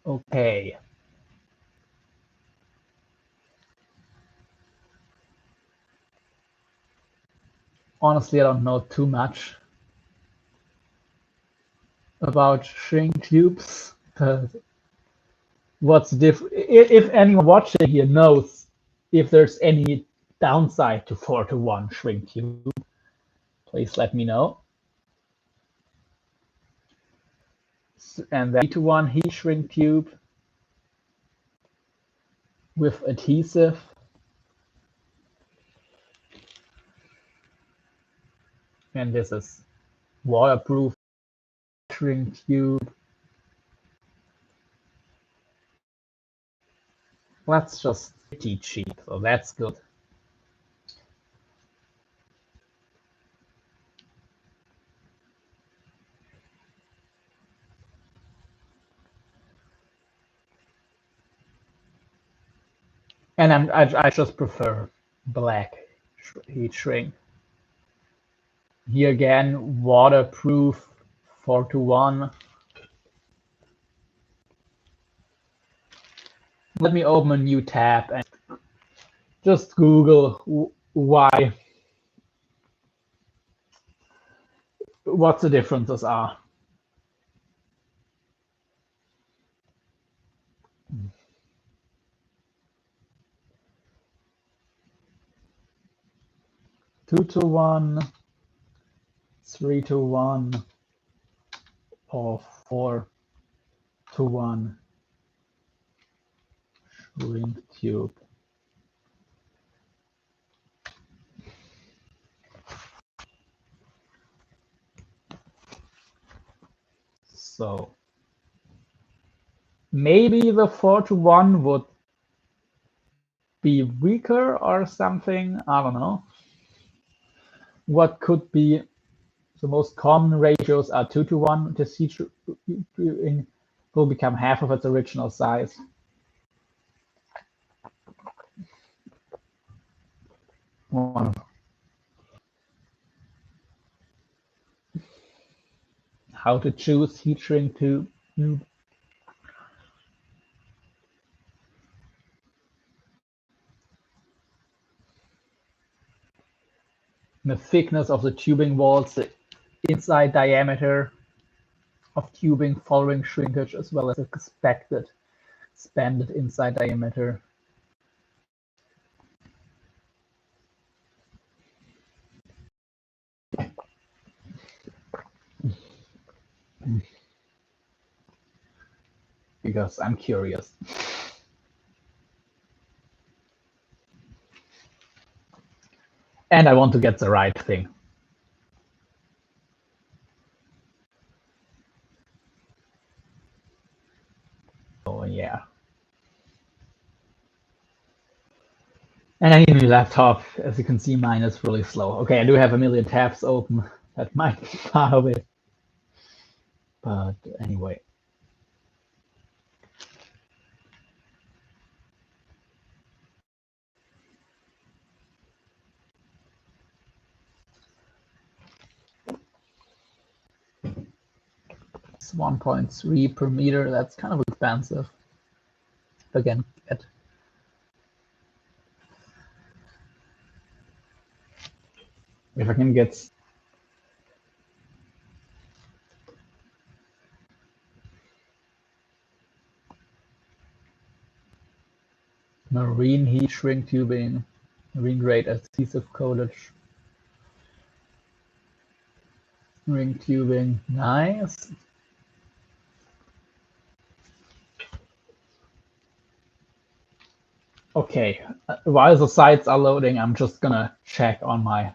Speaker 1: Okay. Honestly, I don't know too much about shrink tubes, but what's different? If anyone watching here knows if there's any downside to 4-to-1 shrink tube, please let me know. And then 3-to-1 heat shrink tube with adhesive. And this is waterproof shrink tube. That's just pretty cheap, so that's good. And I just prefer black heat shrink. Here again, waterproof 4:1. Let me open a new tab and just Google why, what the differences are. Two to one, 3:1, or 4:1 shrink tube. So maybe the 4:1 would be weaker or something. I don't know. What could be the most common ratios are 2:1. The heat shrink will become half of its original size. How to choose heat shrink tube. The thickness of the tubing walls, the inside diameter of tubing following shrinkage, as well as expected expanded inside diameter. Because I'm curious. And I want to get the right thing. Oh yeah. And I need a new laptop. As you can see, mine is really slow. Okay, I do have a million tabs open. That might be part of it. But anyway. It's 1.3 per meter. That's kind of expensive. Again, if I can get marine heat shrink tubing, marine grade adhesive coated shrink tubing, nice. Okay, while the sites are loading, I'm just gonna check on my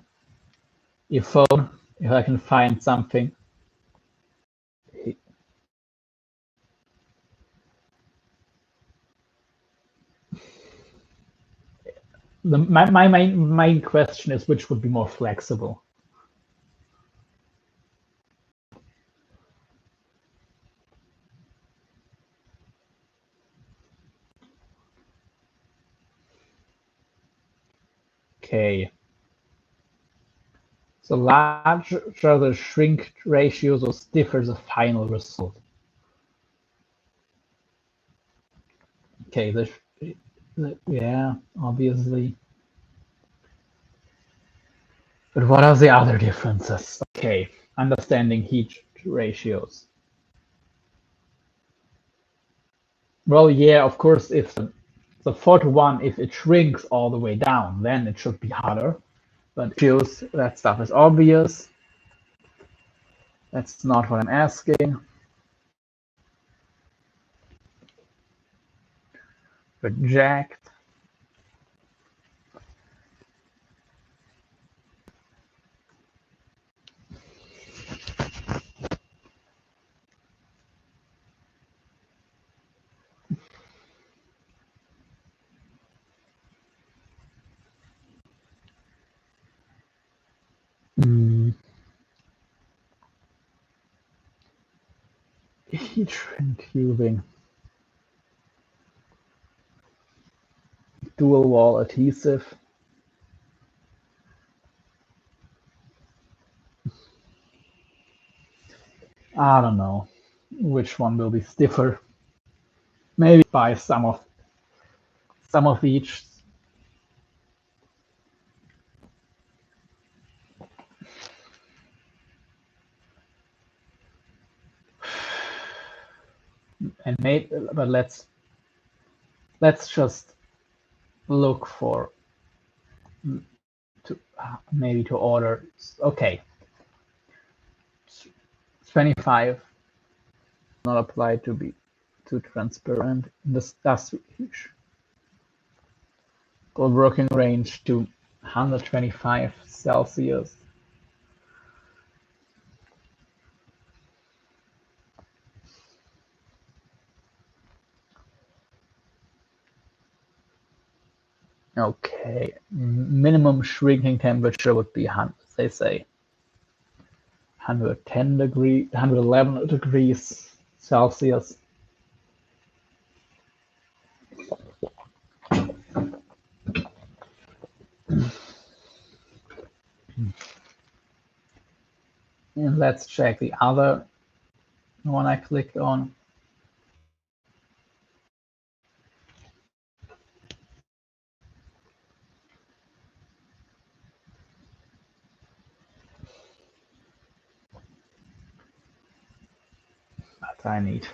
Speaker 1: earphone if I can find something. My main question is which would be more flexible. Okay. So larger the shrink ratio, so stiffer the final result. Okay, yeah, obviously. But what are the other differences? Okay, understanding heat ratios. Well, yeah, of course, if the 4:1, if it shrinks all the way down, then it should be harder. But shows that stuff is obvious. That's not what I'm asking. Reject. Heat shrink tubing. dual wall adhesive. I don't know which one will be stiffer. Maybe buy some of each. And maybe, but let's just look for maybe to order. Okay, 25 not applied to be too transparent. This does go working range to 125 Celsius. Okay, minimum shrinking temperature would be, they say, 110 degrees, 111 degrees Celsius. And let's check the other one I clicked on. But I need.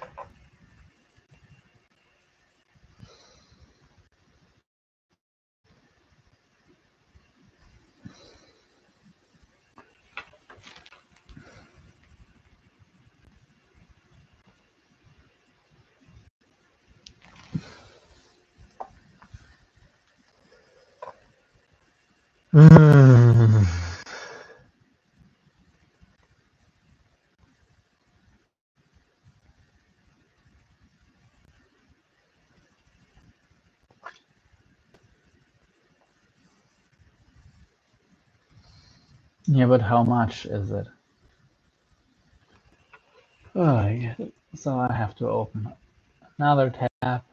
Speaker 1: Yeah, but how much is it? Oh, yeah. So I have to open another tab.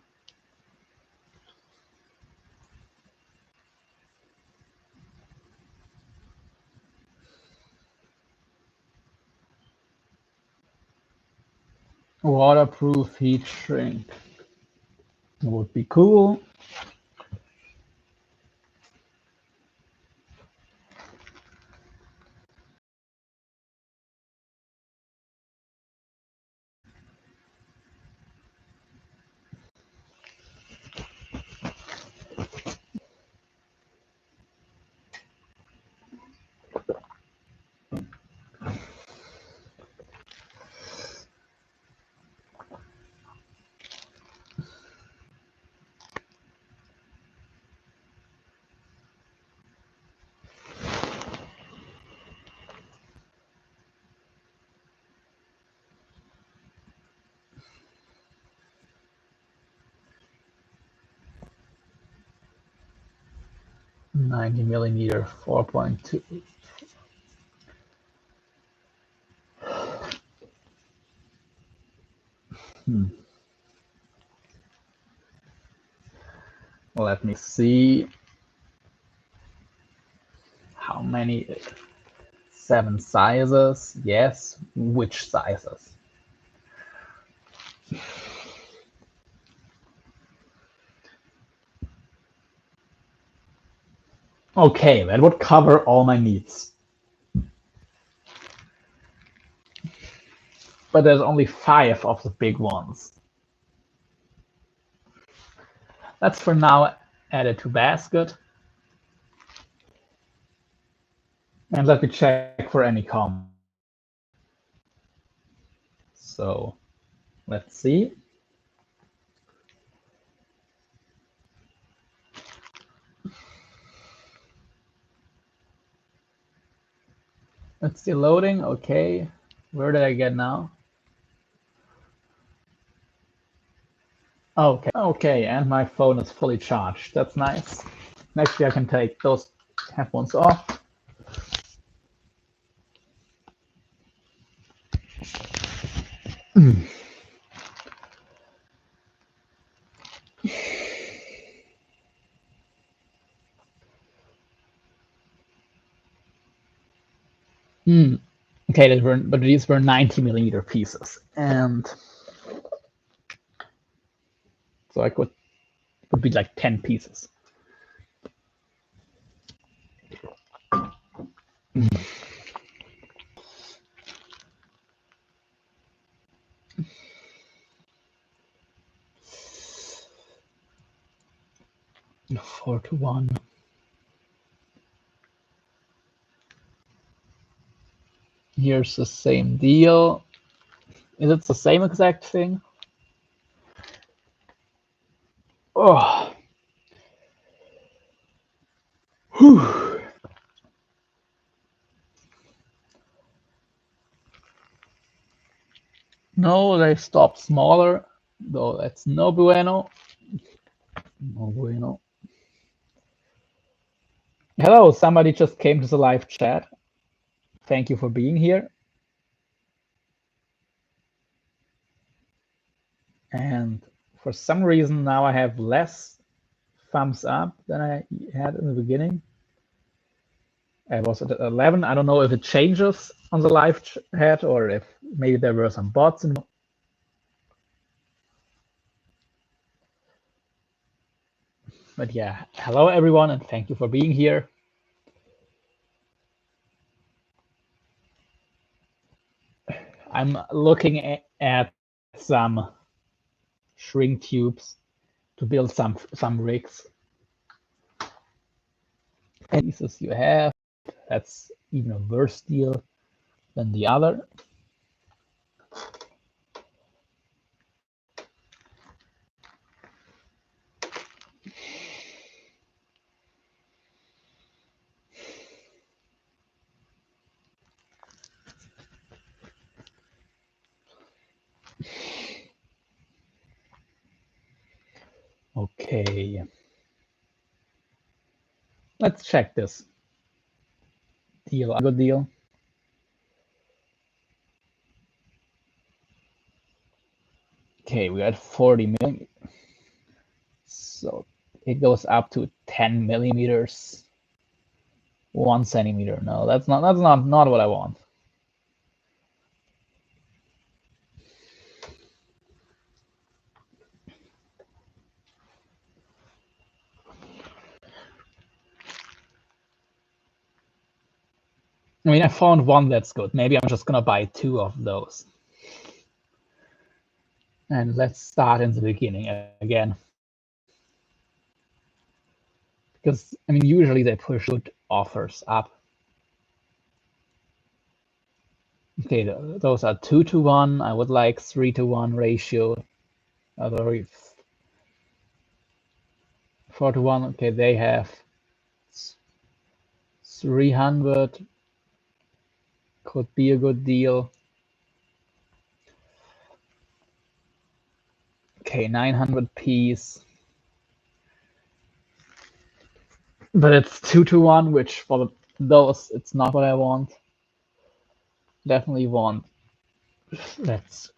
Speaker 1: Waterproof heat shrink would be cool. $90 millimeter, 4.2. Let me see how many. 7 sizes. Yes, which sizes? Okay, that would cover all my needs. But there's only 5 of the big ones. Let's for now add it to basket. And let me check for any comments. So let's see. It's still loading. Okay. Where did I get now? Okay. Okay, and my phone is fully charged. That's nice. Actually, I can take those headphones off. Okay, but these were 90 millimeter pieces, and so I would be like 10 pieces. Four to one. Here's the same deal. Is it the same exact thing? Oh. Whew. No, they stopped smaller, though that's no bueno. No bueno. Hello, somebody just came to the live chat. Thank you for being here. And for some reason now I have less thumbs up than I had in the beginning. I was at 11. I don't know if it changes on the live chat or if maybe there were some bots in. But yeah, hello everyone, and thank you for being here. I'm looking at some shrink tubes to build some rigs. And pieces you have, that's even a worse deal than the other. Okay, let's check this deal. A good deal. Okay, we got 40 million. So it goes up to 10 millimeters. 1 centimeter. No, that's not what I want. I mean, I found one that's good. Maybe I'm just gonna buy 2 of those. And let's start in the beginning again. Because, I mean, usually they push good offers up. Okay, those are 2 to 1. I would like 3 to 1 ratio. 4 to 1. Okay, they have 300. Could be a good deal. Okay, 900 piece. But it's 2 to 1, which for those, it's not what I want. Definitely want. Let's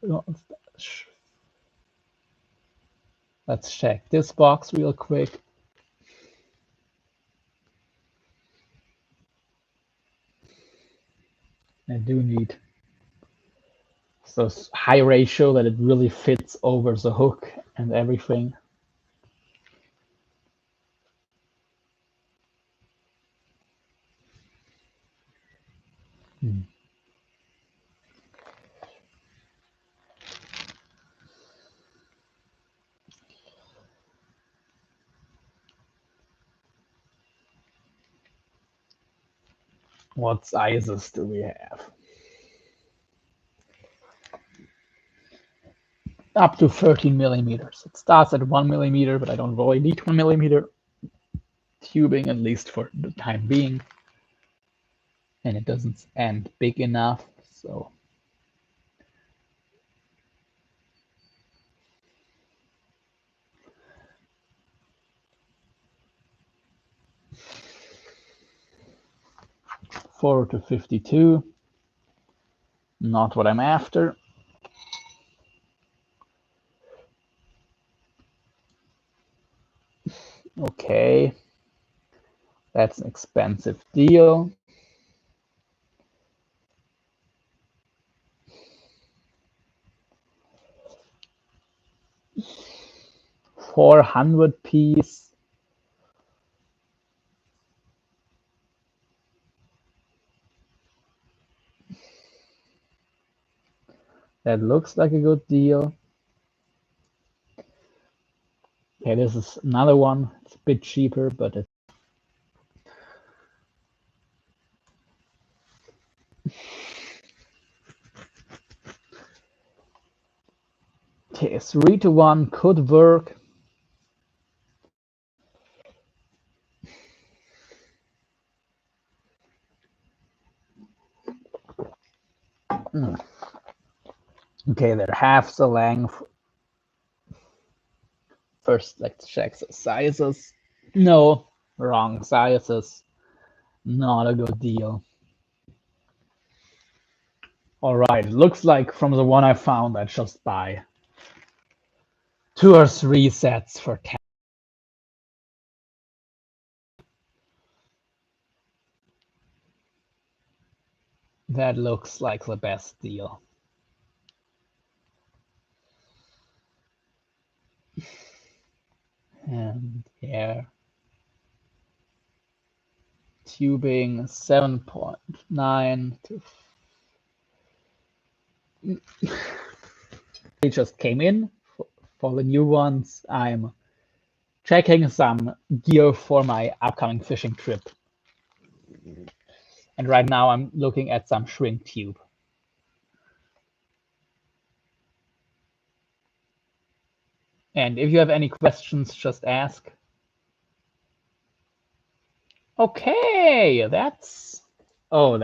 Speaker 1: check this box real quick. I do need so high ratio that it really fits over the hook and everything. What sizes do we have? Up to 13 millimeters. It starts at 1 millimeter, but I don't really need 1 millimeter tubing, at least for the time being. And it doesn't end big enough, so. Forward to 52. Not what I'm after. Okay. That's an expensive deal. 400 piece. That looks like a good deal. Okay, this is another one. It's a bit cheaper, but it's okay. 3-to-1 could work. Okay, they're half the length. First, let's check the sizes. No, wrong sizes. Not a good deal. All right, looks like from the one I found, I just buy 2 or 3 sets for 10. That looks like the best deal. And yeah, tubing 7.9 to. They just came in for the new ones. I'm checking some gear for my upcoming fishing trip. And right now I'm looking at some shrink tube. And if you have any questions, just ask. Okay, that's 2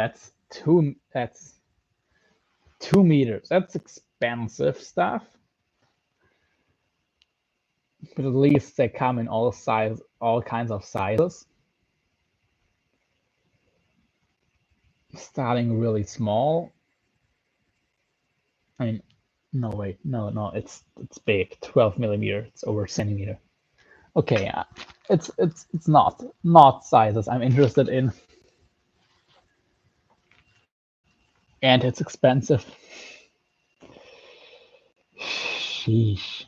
Speaker 1: meters. That's expensive stuff. But at least they come in all kinds of sizes. Starting really small. I mean, no, wait, no, it's big, 12 millimeter. It's over a centimeter. Okay, yeah, it's not sizes I'm interested in, and it's expensive. Sheesh.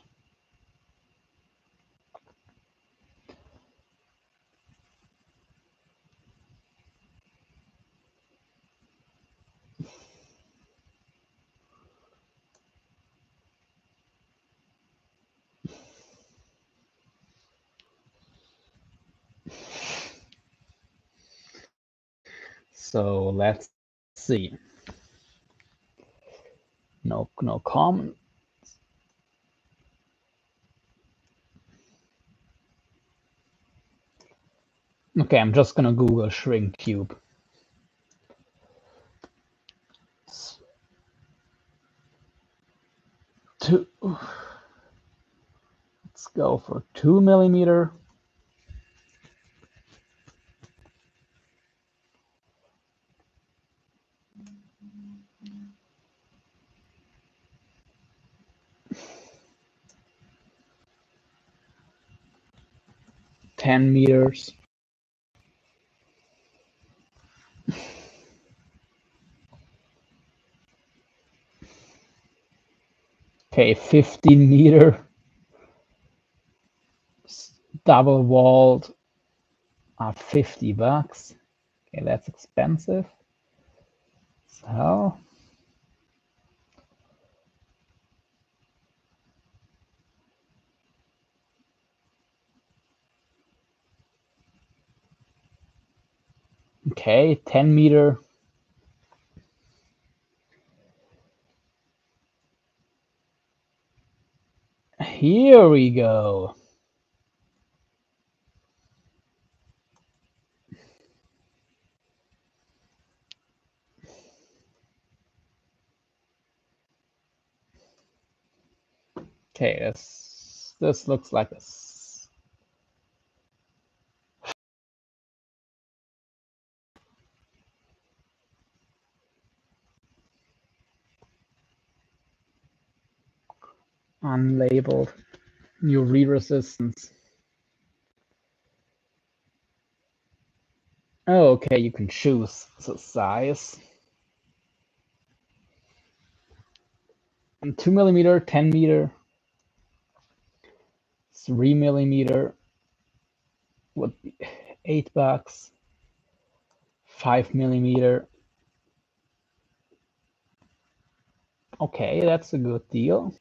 Speaker 1: So let's see. No comment. Okay, I'm just gonna Google shrink tube. Let's go for 2 millimeter. $10. Okay, 15-meter. Double walled. $50. Okay, that's expensive. So okay, 10-meter. Here we go. Okay, this looks like a unlabeled UV resistance. Oh, okay, you can choose the size. 2 millimeter, 10-meter, 3mm would be $8. 5mm. Okay, that's a good deal.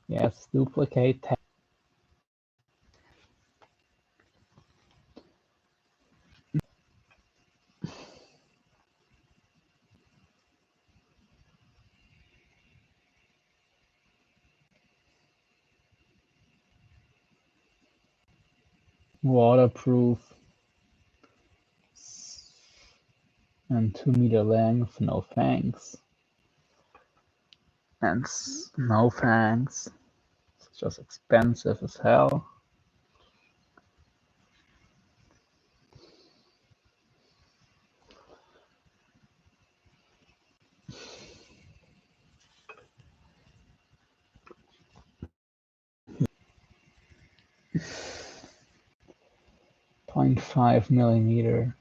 Speaker 1: Yes, duplicate. Waterproof. And 2-meter length, no thanks. And no thanks. It's just expensive as hell. .5mm.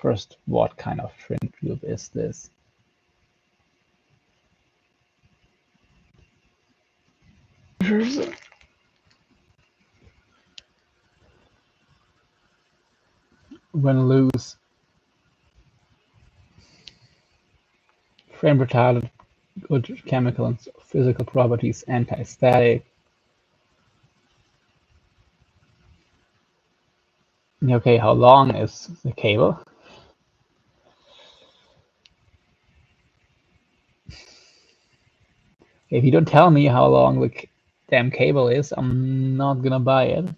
Speaker 1: First, what kind of shrink tube is this? When loose, frame retardant, good chemical and physical properties, anti-static. Okay, how long is the cable? If you don't tell me how long the damn cable is, I'm not gonna buy it.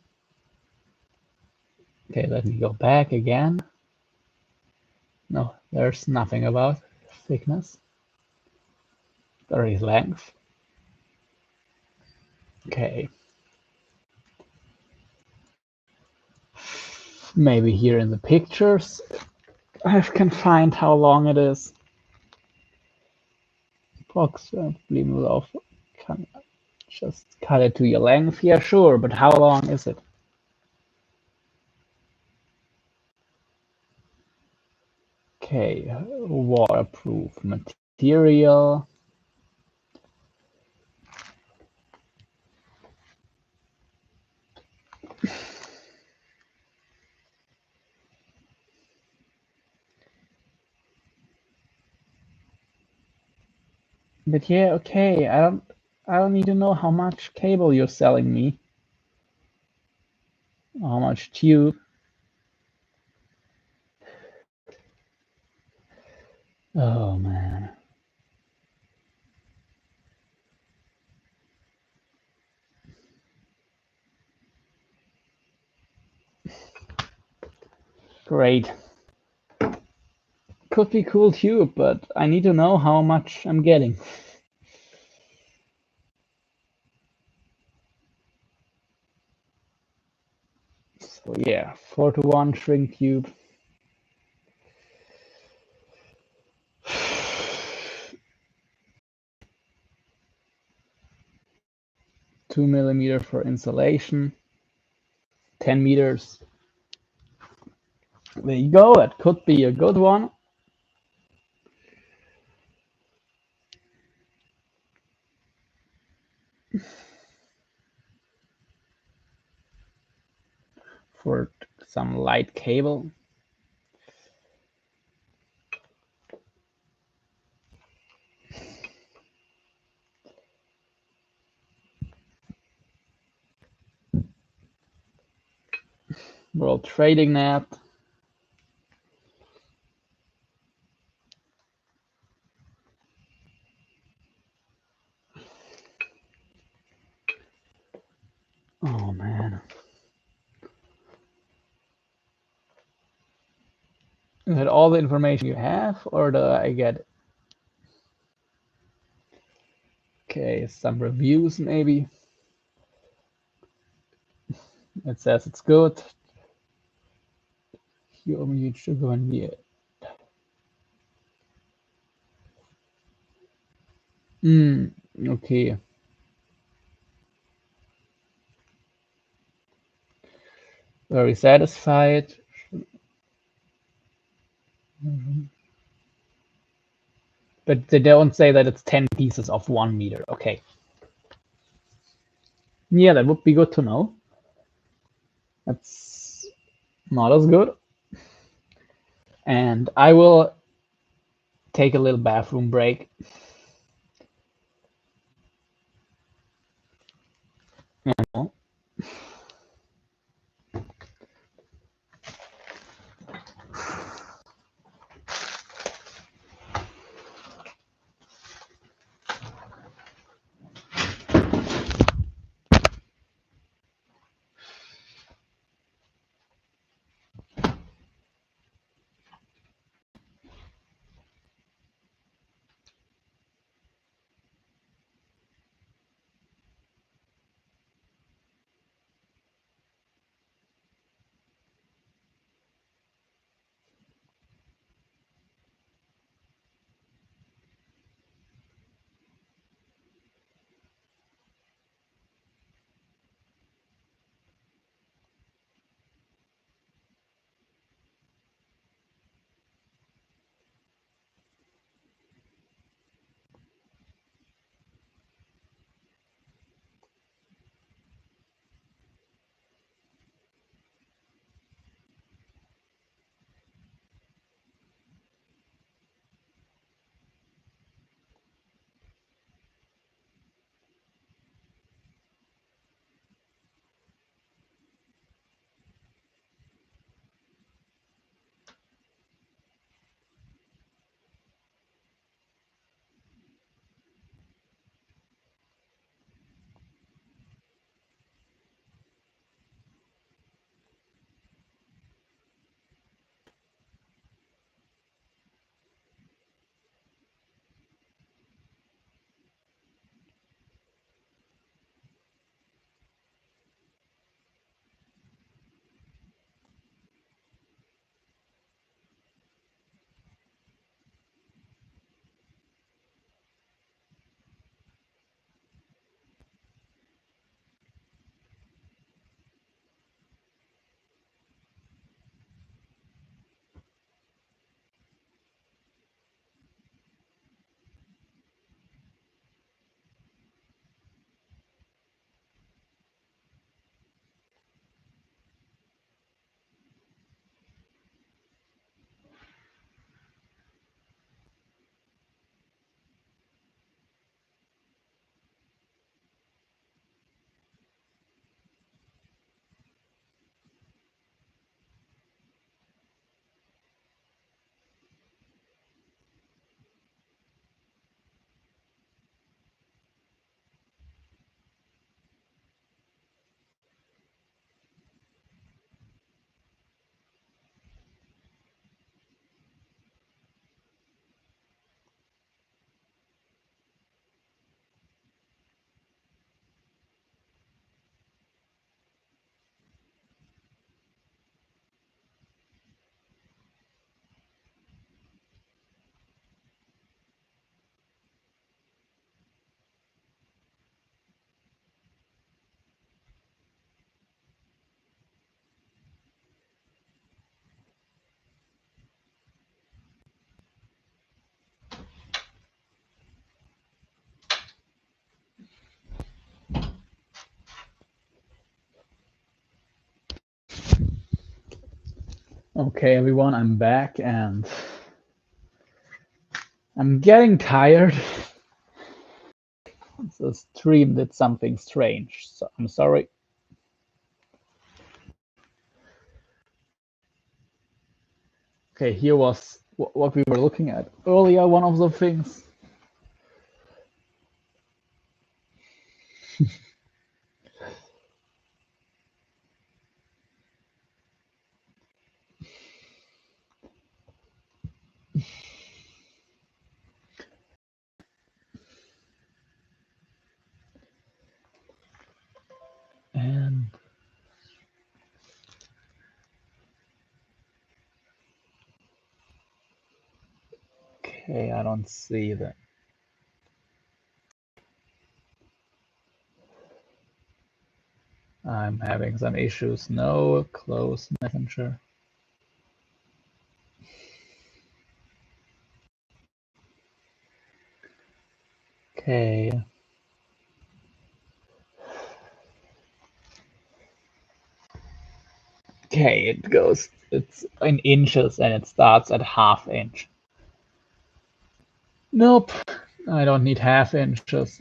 Speaker 1: Okay, let me go back again. No, there's nothing about thickness. There is length. Okay. Maybe here in the pictures I can find how long it is. Approximately will just cut it to your length. Yeah, sure, but how long is it? Okay, waterproof material. But yeah, okay, I don't need to know how much cable you're selling me. How much tube. Oh man. Great. Could be cool tube, but I need to know how much I'm getting. So yeah, 4-to-1 shrink tube. Two millimeter for insulation. 10 meters. There you go. That could be a good one. For some light cable. World Trading Net. Oh man. Is that all the information you have, or do I get? Okay, some reviews maybe. It says it's good. You should go and be it. Okay. Very satisfied. But they don't say that it's 10 pieces of 1 meter. Okay. Yeah, that would be good to know. That's not as good. And I will take a little bathroom break. And okay, everyone, I'm back and I'm getting tired. The stream did something strange, so I'm sorry. Okay, here was what we were looking at earlier, one of the things. And okay, I don't see that. I'm having some issues. No close messenger. Okay. Okay, it's in inches and it starts at ½ inch. Nope, I don't need ½ inches.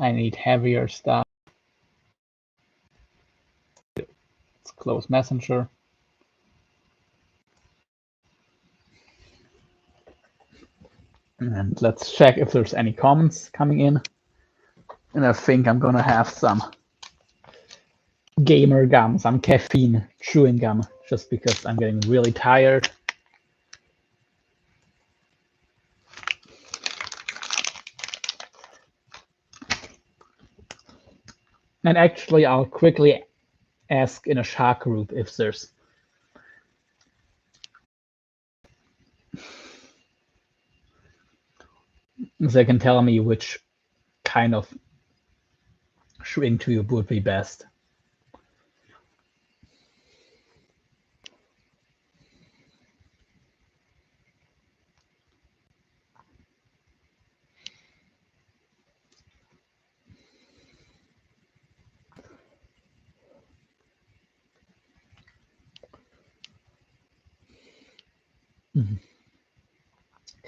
Speaker 1: I need heavier stuff. It's close messenger. And let's check if there's any comments coming in. And I think I'm gonna have some gamer gum, some caffeine chewing gum, just because I'm getting really tired. And actually, I'll quickly ask in a chat group if there's they can tell me which kind of shrink tube would be best.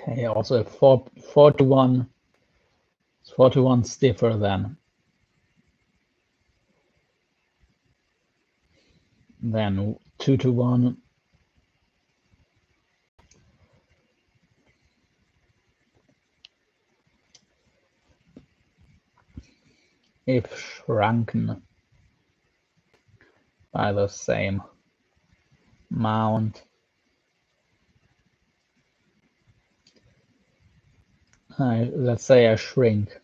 Speaker 1: Okay, also 4:1. 4:1 stiffer than 2:1. If shrunken by the same amount. Let's say I shrink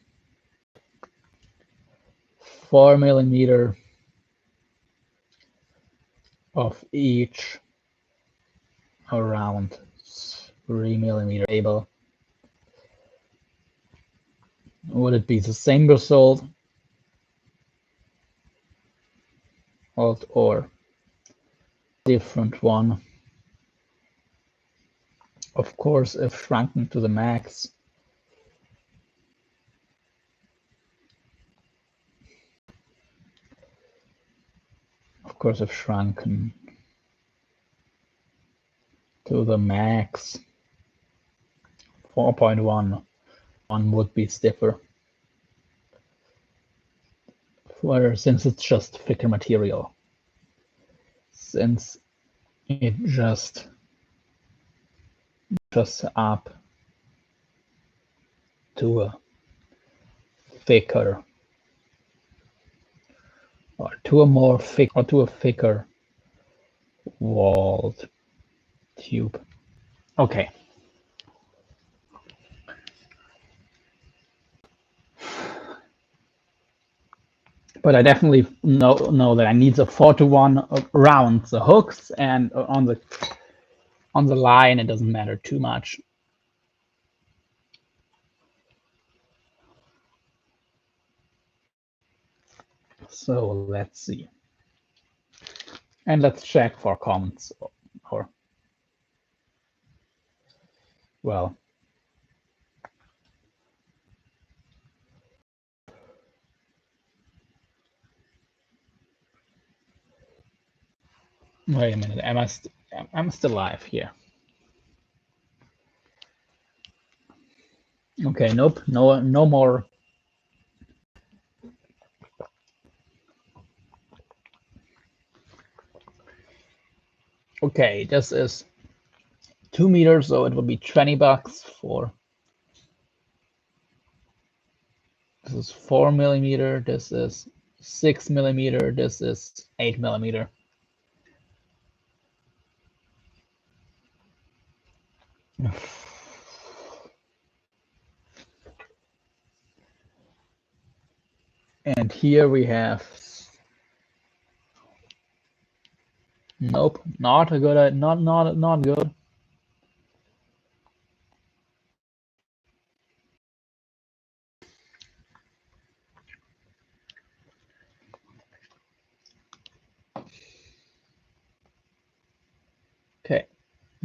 Speaker 1: 4 millimeter of each around 3 millimeter able. Would it be the same result or different one? Of course, if shrunken to the max. Of course, if shrunken to the max, 4.1 would be stiffer. Since it's just thicker material. Since it just up to a thicker or to a thicker walled tube. Okay. But I definitely know that I need the 4:1 around the hooks, and on the line it doesn't matter too much. So let's see. And let's check for comments or well. Wait a minute, I'm still live here. Okay, nope, no more. Okay, this is 2 meters, so it will be $20 for. This is 4 millimeter. This is 6 millimeter. This is 8 millimeter. And here we have. Nope, not a good. Not good.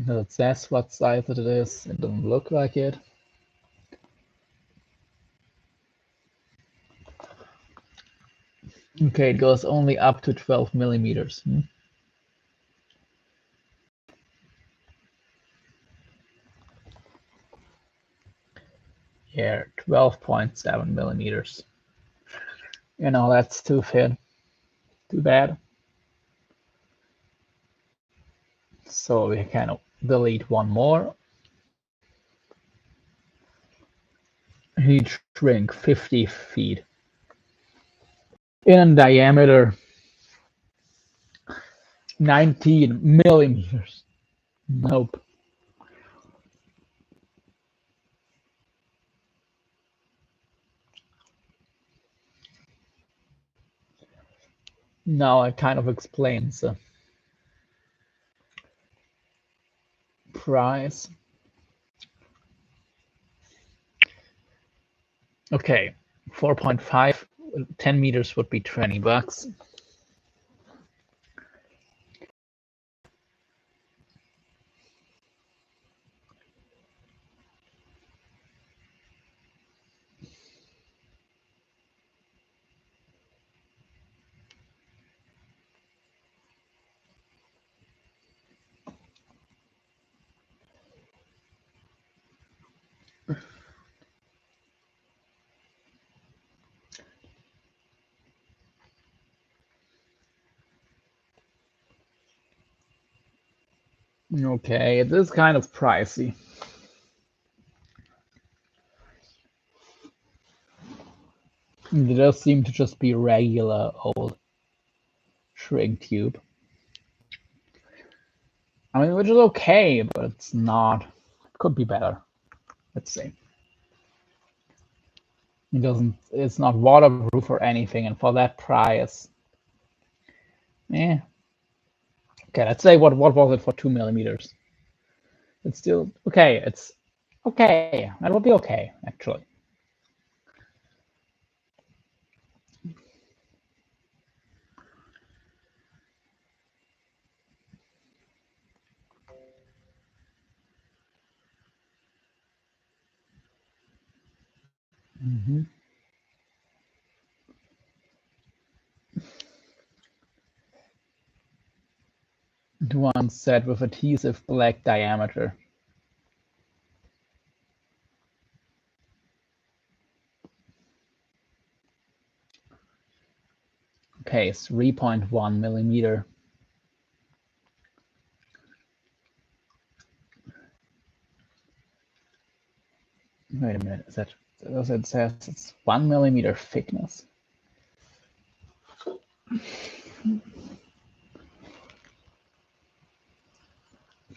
Speaker 1: It says what size it is. It doesn't look like it. Okay, it goes only up to 12 millimeters. Yeah, 12.7 millimeters. You know, that's too thin. Too bad. So we can delete one more. Heat shrink 50 feet. In diameter 19 millimeters. Nope. Now it kind of explains the price. Okay, 4.5, 10 meters would be $20. Okay, it is kind of pricey. It does seem to just be regular old shrink tube. I mean, which is okay, but it's not. It could be better. Let's see. It doesn't. It's not waterproof or anything, and for that price, eh. Okay, let's say what was it for 2 millimeters? It's still okay. It's okay. That would be okay, actually. The one set with adhesive black diameter. Okay, 3.1 millimeter. Wait a minute, is that it says it's 1 millimeter thickness?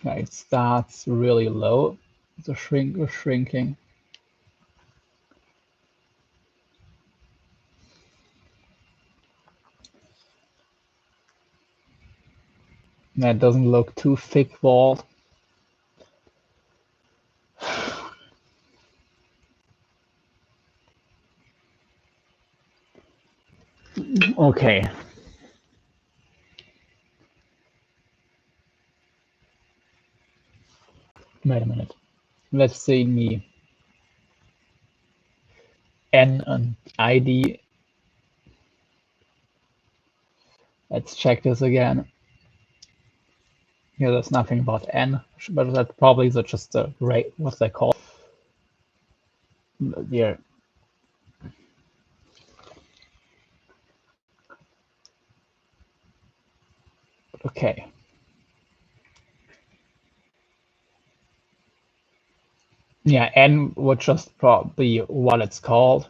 Speaker 1: Okay, it starts really low. The shrinking. That doesn't look too thick walled. Okay. Wait a minute. Let's see me N and ID. Let's check this again. Here, there's nothing about N, but that probably is just the rate. What's that called? Here. Okay. Yeah, N would just probably what it's called.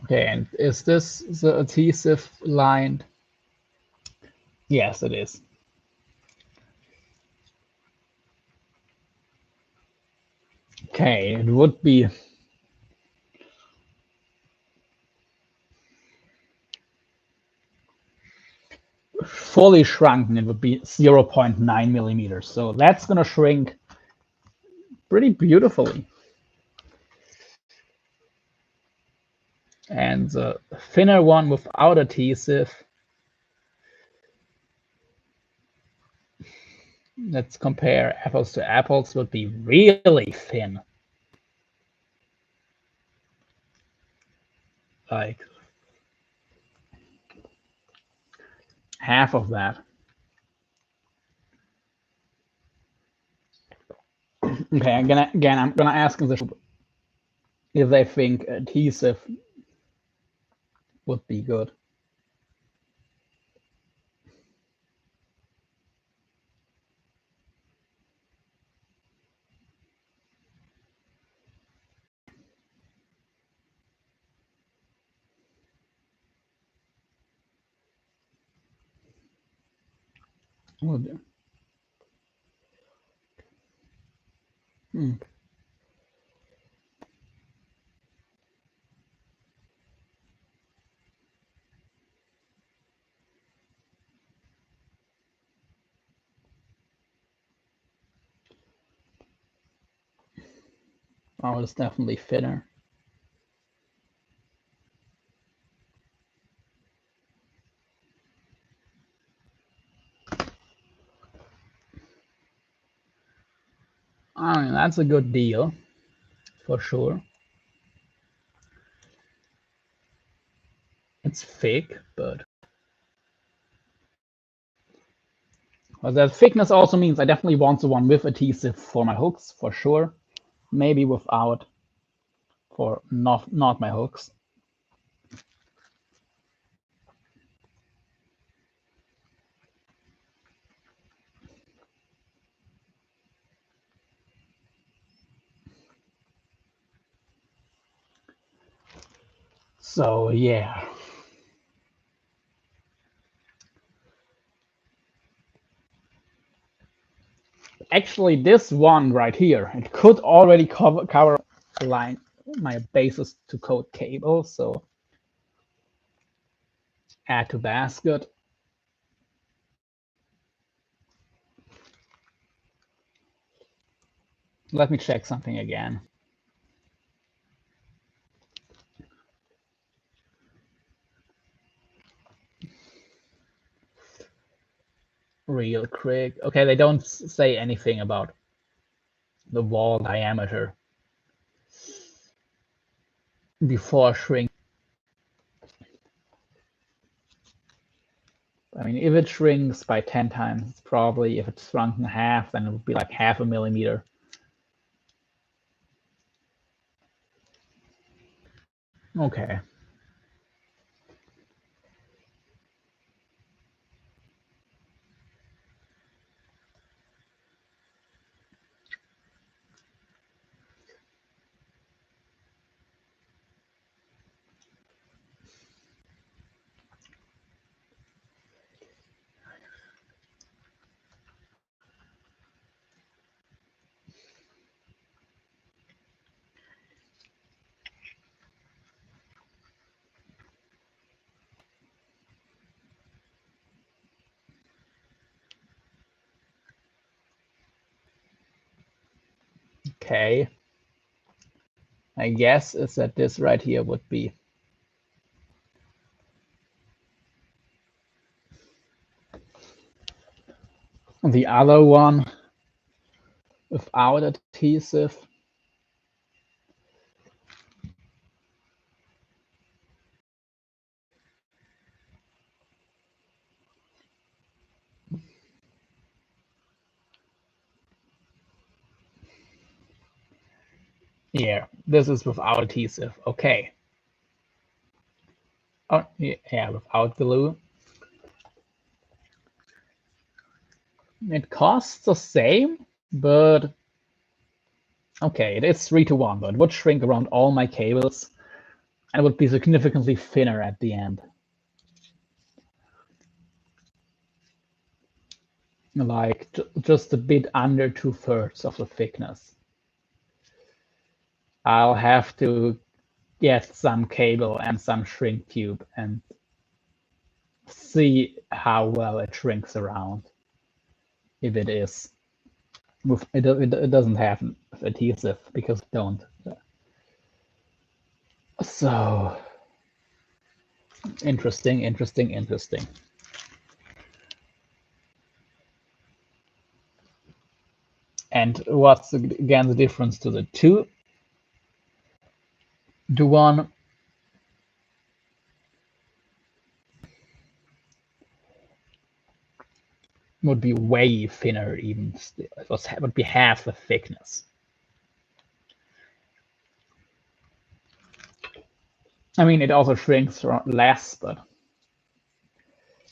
Speaker 1: Okay, and is this the adhesive lined? Yes, it is. Okay, it would be fully shrunken. It would be 0.9 millimeters. So that's going to shrink pretty beautifully. And the thinner one without adhesive let's compare apples to apples, would be really thin. Like half of that. Okay, I'm gonna ask them if they think adhesive would be good. Would- Hmm. Oh, it's definitely thinner. I mean, that's a good deal, for sure. It's thick, but well, the thickness also means I definitely want the one with adhesive for my hooks, for sure. Maybe without for not my hooks. So yeah. Actually, this one right here, it could already cover line my bases to coat cable. So add to basket. Let me check something again. Real quick. Okay, they don't say anything about the wall diameter before shrink. I mean, if it shrinks by 10 times, it's probably, if it's shrunk in half, then it would be like 0.5 millimeter. Okay. Okay. My guess is that this right here would be the other one without adhesive. Yeah, this is without adhesive. Okay. Oh, yeah, without glue. It costs the same, but okay, it is 3-to-1, but it would shrink around all my cables and it would be significantly thinner at the end. Like just a bit under 2/3 of the thickness. I'll have to get some cable and some shrink tube and see how well it shrinks around. If it is, it doesn't have adhesive because it don't. So interesting, interesting, interesting. And what's again the difference to the 2 to 1? Would be way thinner even still. It would be half the thickness. I mean, it also shrinks less, but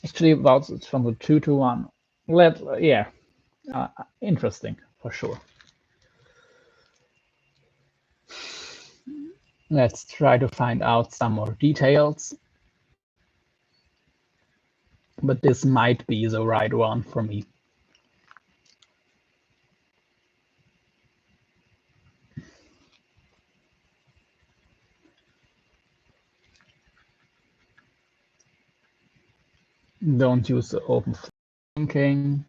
Speaker 1: actually, about it's from the 2 to 1. Yeah, interesting for sure. Let's try to find out some more details. But this might be the right one for me. Don't use the open thinking.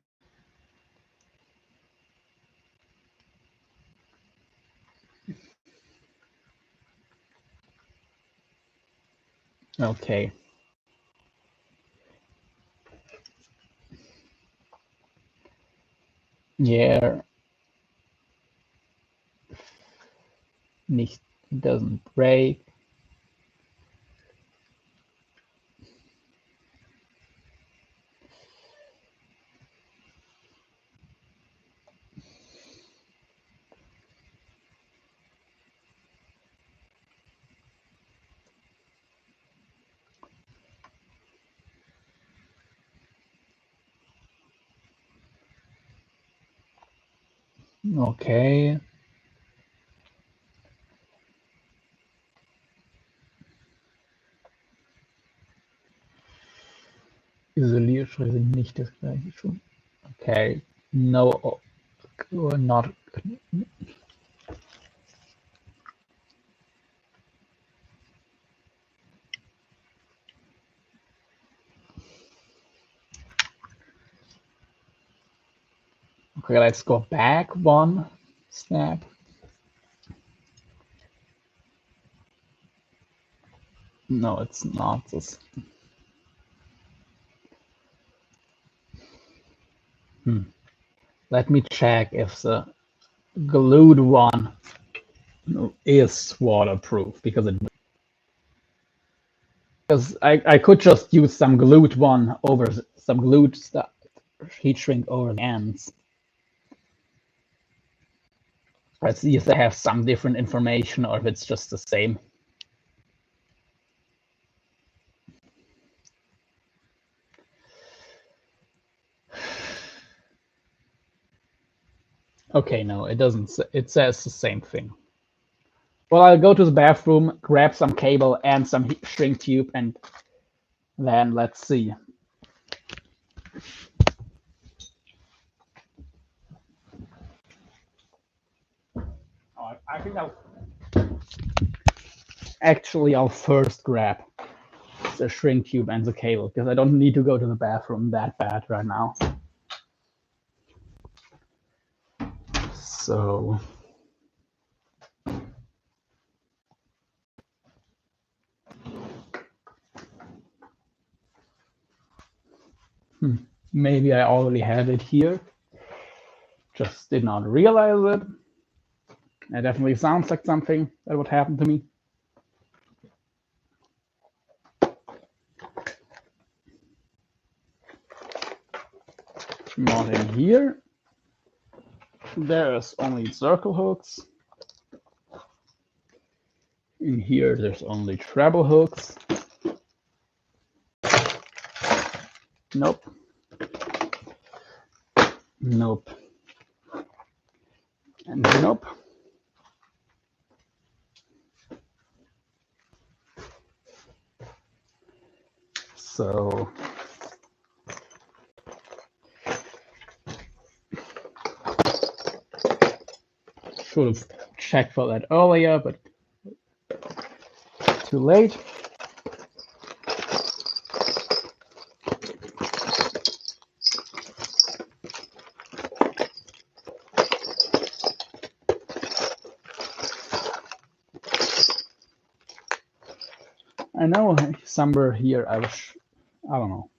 Speaker 1: Okay. Yeah. Doesn't break. Okay. Isolierschrift sind nicht das gleiche schon. Okay. No, not. Okay, let's go back one step. No, it's not this. Let me check if the glued one is waterproof, because I could just use some glued one over some glued stuff, heat shrink over the ends. Let's see if they have some different information or if it's just the same. Okay, no, it doesn't. It says the same thing. Well, I'll go to the bathroom, grab some cable and some heat shrink tube, and then let's see. Oh, I think I'll first grab the shrink tube and the cable, because I don't need to go to the bathroom that bad right now. So maybe I already have it here, just did not realize it. It definitely sounds like something that would happen to me. Not in here. There's only circle hooks. In here, there's only treble hooks. Nope. Nope. And nope. So should have checked for that earlier, but too late. I know somewhere here I don't know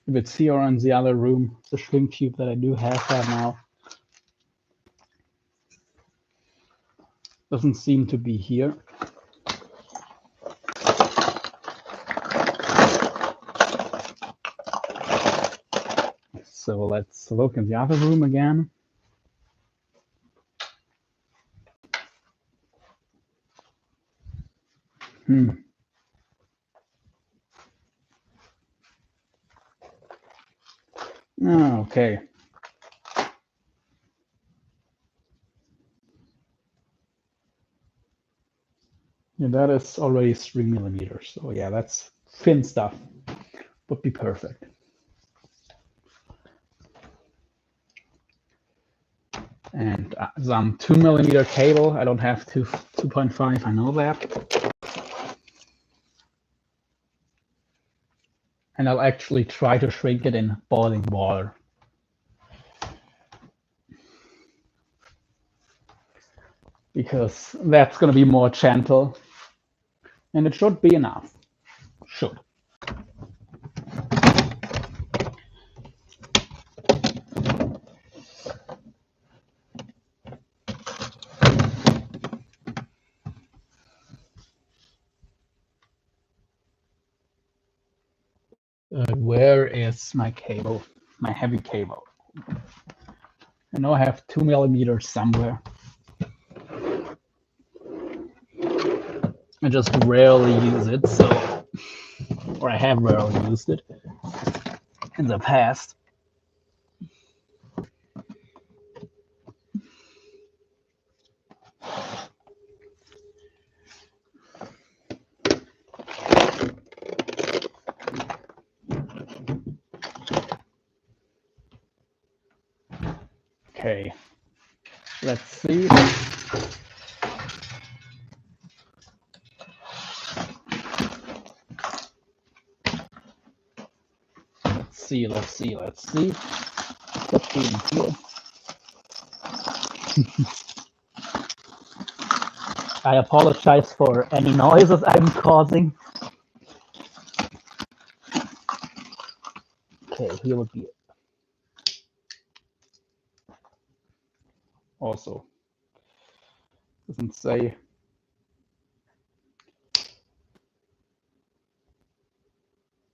Speaker 1: if it's here or in the other room, the shrink tube that I do have right now. Doesn't seem to be here. So let's look in the other room again. Okay. Yeah, that is already 3 millimeters. So yeah, that's thin stuff. Would be perfect. And some 2 millimeter cable. I don't have 2.5. I know that. And I'll actually try to shrink it in boiling water. Because that's going to be more gentle. And it should be enough. Should. Where is my cable? My heavy cable. I know I have 2 millimeters somewhere. I just rarely use it, so, or I have rarely used it in the past. Okay, let's see. Let's see. What's in here? I apologize for any noises I'm causing. Okay, here would be it. Also, doesn't say.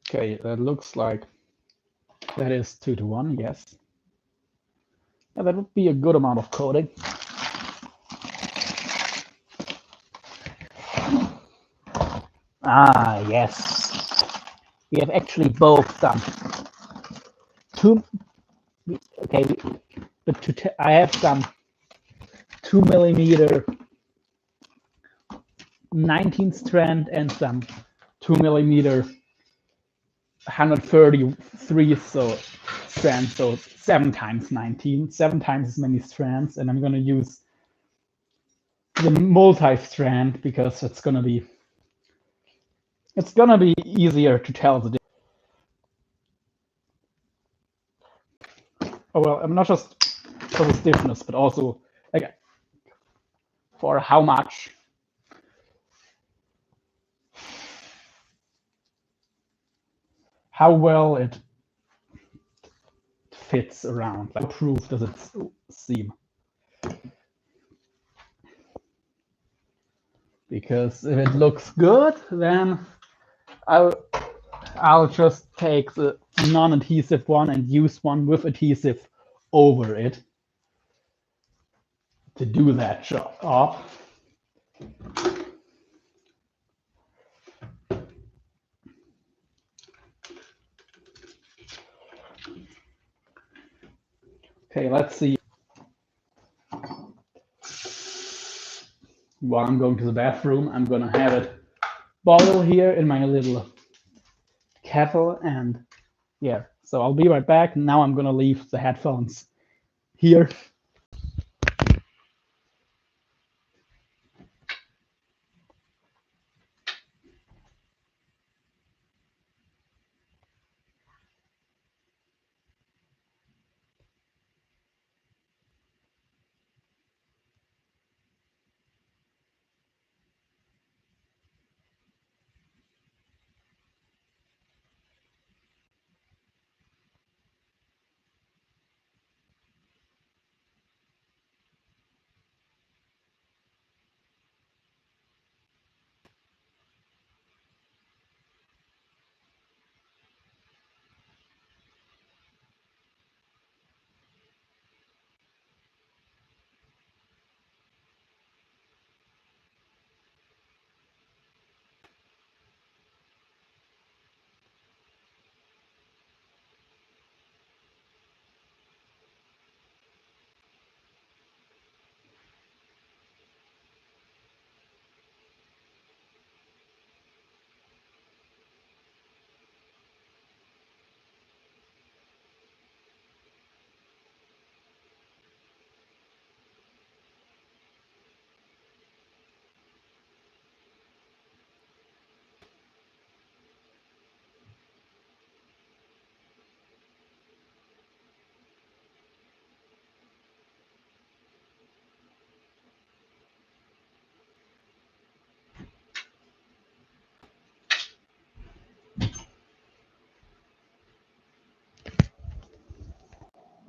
Speaker 1: Okay, that looks like that is 2:1, yes. Yeah, that would be a good amount of coating. Ah, yes. We have actually both done. Okay, but I have some 2 millimeter 19 strand and some 2 millimeter 133 strands, so 7 times 19, 7 times as many strands, and I'm going to use the multi-strand because it's going to be easier to tell the difference. Oh well, I'm not just for the stiffness, but also like for how much. How well it fits around, like proof does it seem? Because if it looks good, then I'll just take the non-adhesive one and use one with adhesive over it to do that job. Okay, let's see. While I'm going to the bathroom, I'm gonna have it boil here in my little kettle, and yeah, so I'll be right back. Now I'm gonna leave the headphones here.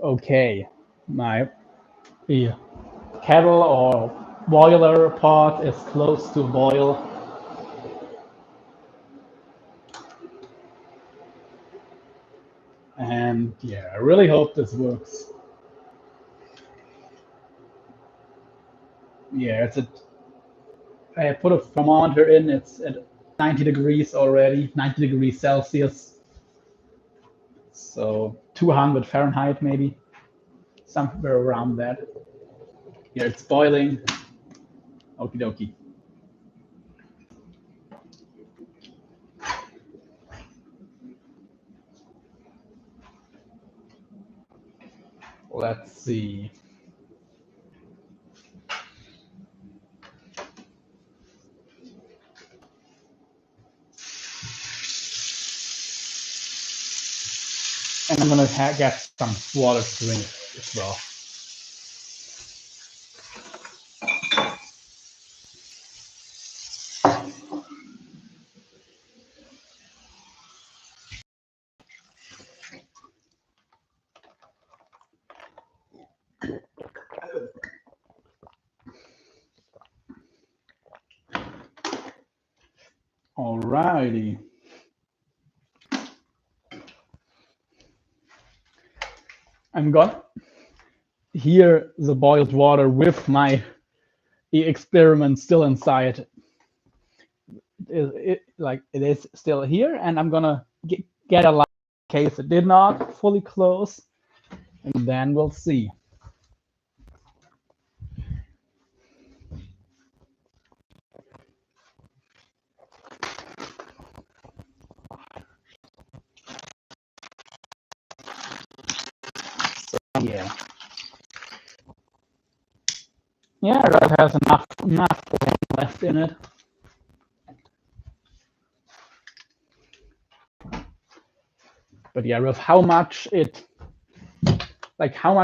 Speaker 1: Okay, my kettle or boiler pot is close to boil. And yeah, I really hope this works. Yeah, I put a thermometer in, it's at 90 degrees already, 90 degrees Celsius. So 200 Fahrenheit maybe, somewhere around that. Here it's boiling. Okie dokie. Let's see. And I'm gonna get some water to drink as well. Alrighty. I'm gonna hear the boiled water with my experiment still inside. It is still here, and I'm gonna get a light in case it did not fully close, and then we'll see. So, yeah. Yeah, it has enough left in it. But yeah, with how much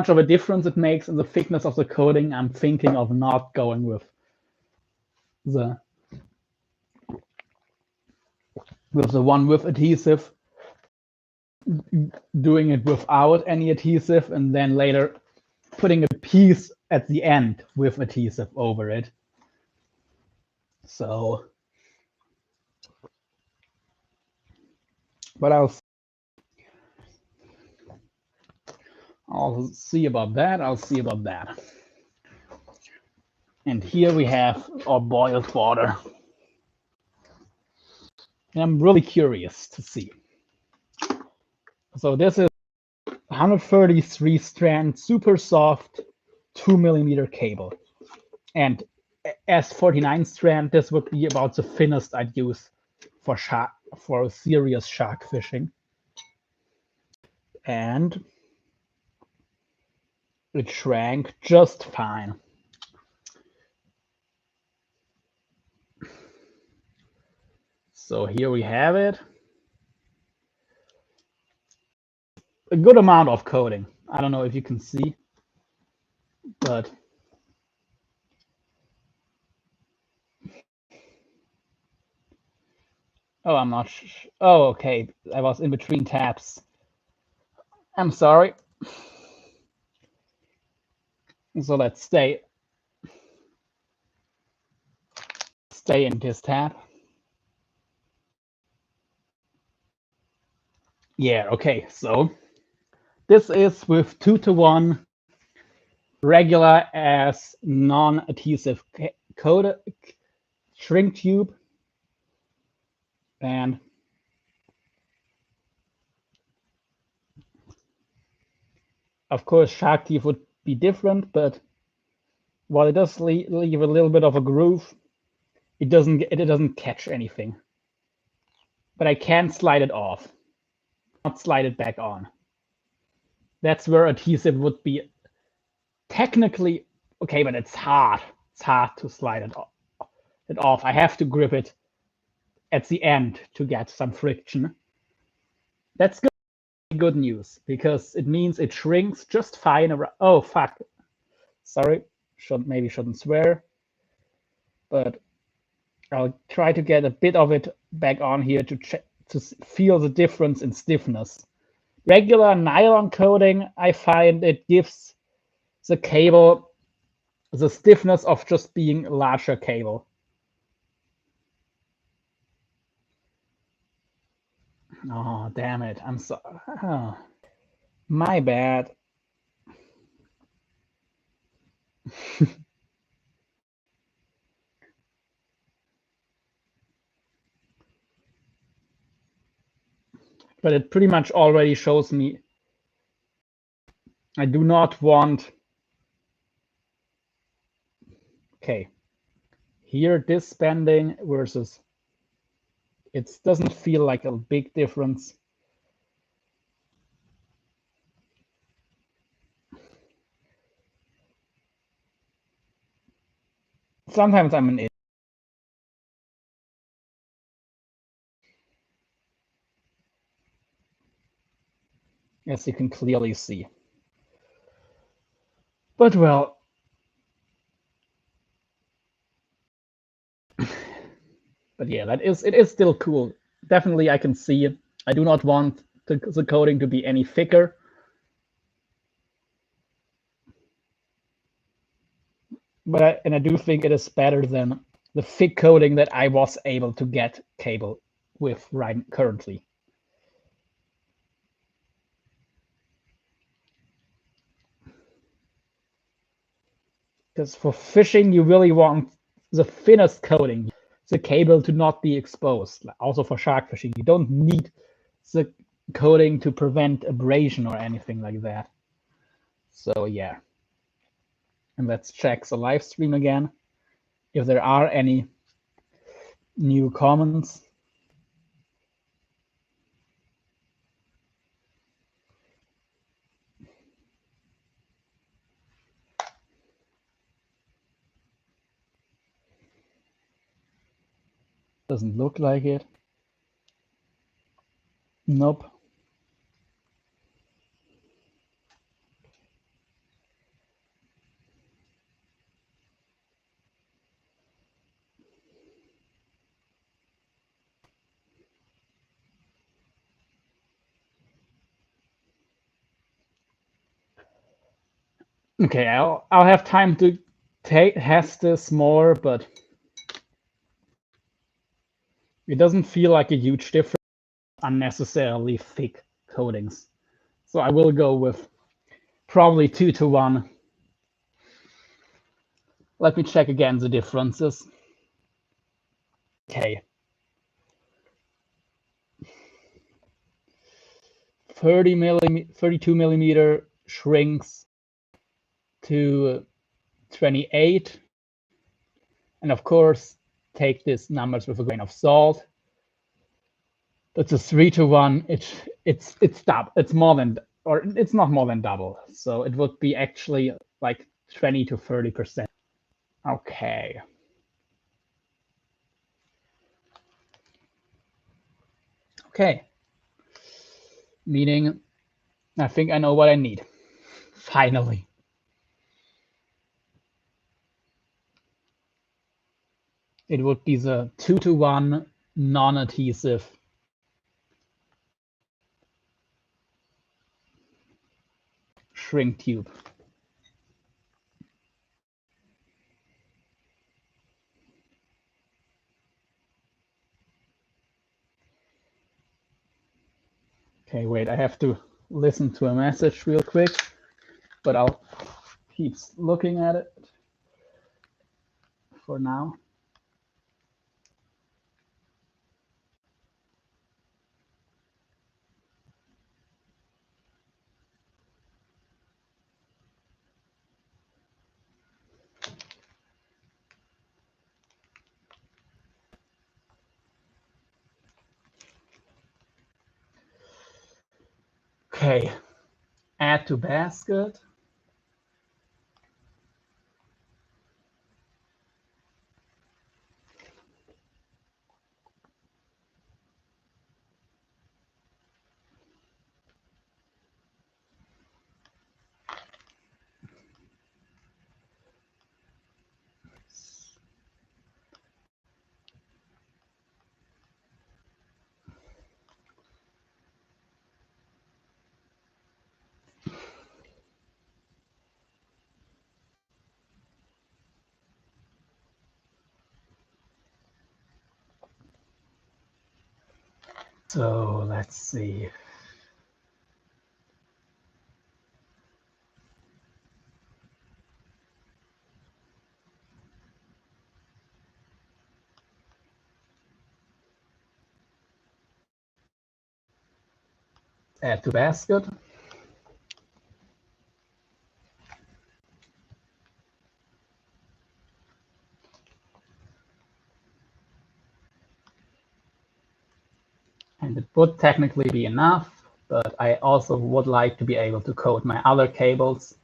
Speaker 1: of a difference it makes in the thickness of the coating, I'm thinking of not going with the one with adhesive, doing it without any adhesive, and then later putting a piece at the end with adhesive over it. So, but I'll see about that. I'll see about that. And here we have our boiled water. And I'm really curious to see. So this is 133 strand, super soft, 2mm cable. And as 49 strand, this would be about the thinnest I'd use for serious shark fishing. And it shrank just fine. So here we have it. A good amount of coating. I don't know if you can see, but oh, I'm not. Oh, okay. I was in between tabs. I'm sorry. So let's stay in this tab. Yeah, okay. So this is with 2-to-1 regular as non-adhesive coated shrink tube. And of course, shark teeth would be different, but while it does leave a little bit of a groove, it doesn't catch anything. But I can slide it off, not slide it back on. That's where adhesive would be technically okay, but it's hard. It's hard to slide it off. I have to grip it at the end to get some friction. That's good news because it means it shrinks just fine around. Oh fuck! Sorry, maybe shouldn't swear, but I'll try to get a bit of it back on here to feel the difference in stiffness Regular nylon coating, I find it gives the cable the stiffness of just being larger cable. Oh, damn it. I'm so... Oh, my bad. But it pretty much already shows me I do not want... Okay. Here, this bending versus... It doesn't feel like a big difference. Sometimes I'm an idiot. As you can clearly see. But well... But yeah, it is still cool. Definitely, I can see it. I do not want the coating to be any thicker. But I do think it is better than the thick coating that I was able to get cable with right currently. Because for fishing, you really want the thinnest coating, the cable to not be exposed. Also for shark fishing, you don't need the coating to prevent abrasion or anything like that. So yeah. And let's check the live stream again. If there are any new comments. Doesn't look like it. Nope. Okay, I'll have time to test this more, but it doesn't feel like a huge difference. Unnecessarily thick coatings. So I will go with probably 2-to-1. Let me check again the differences. Okay. 32 millimeter shrinks to 28. And of course, take these numbers with a grain of salt. That's a 3-to-1. It's double. It's more than, or it's not more than double. So it would be actually like 20 to 30%. Okay. Okay. Meaning, I think I know what I need. Finally. It would be the 2-to-1 non-adhesive shrink tube. Okay, wait, I have to listen to a message real quick, but I'll keep looking at it for now. Okay, add to basket. So let's see. Add to basket. And it would technically be enough, but I also would like to be able to code my other cables.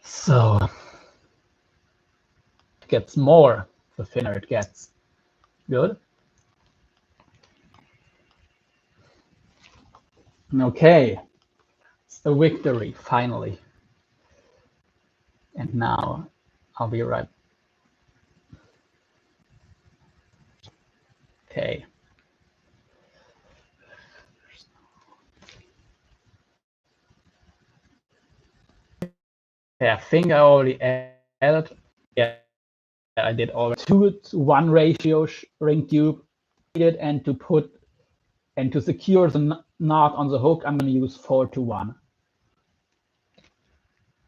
Speaker 1: So it gets more the thinner it gets. Good. Okay, it's a victory, finally. And now I'll be right. Okay. Yeah, I think I already added. Yeah, I did already 2:1 ratio ring tube. And to put and to secure the knot on the hook, I'm going to use 4:1.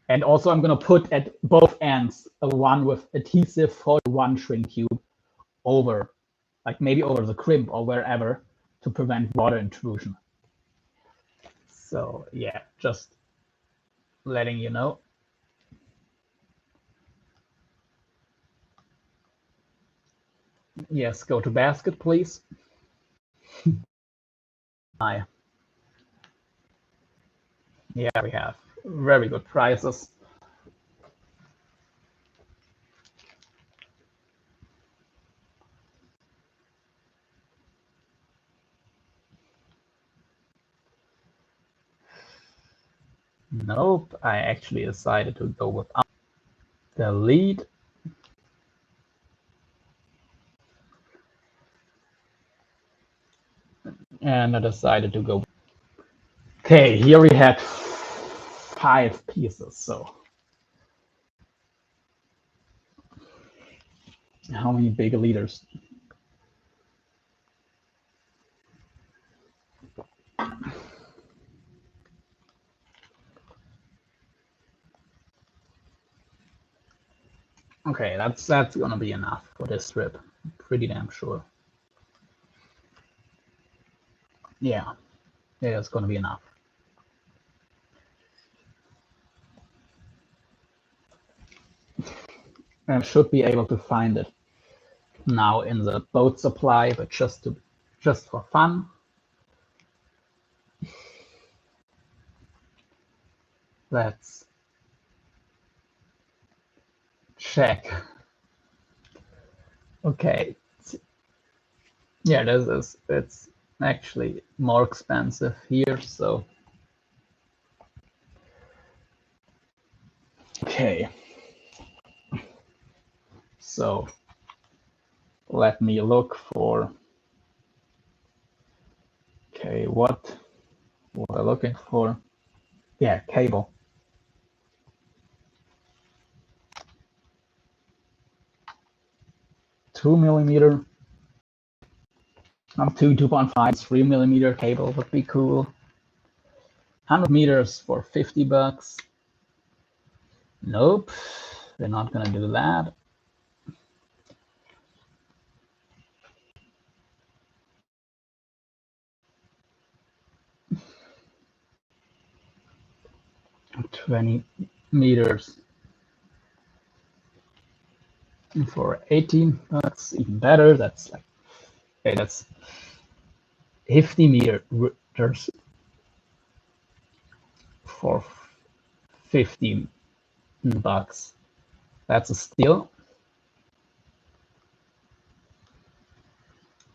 Speaker 1: And also, I'm going to put at both ends a one with adhesive 4:1 shrink tube over, like maybe over the crimp or wherever, to prevent water intrusion. So yeah, just letting you know. Yes, go to basket, please. Yeah, we have very good prices. Nope, I actually decided to go with the lead. And I decided to go. Okay, here we had 5 pieces. So how many big leaders? Okay, that's gonna be enough for this strip. Pretty damn sure. Yeah, it's gonna be enough. I should be able to find it now in the boat supply, but just for fun. Let's check. Okay. Yeah, it's actually more expensive here, so okay. So let me look for, okay, what I'm looking for. Yeah, cable. 2 millimeter. 2.5, 3 millimeter cable would be cool. 100 meters for $50. Nope, we're not gonna do that. $20 for $18, even better. That's like, okay, that's 50 meters for $15. That's a steal.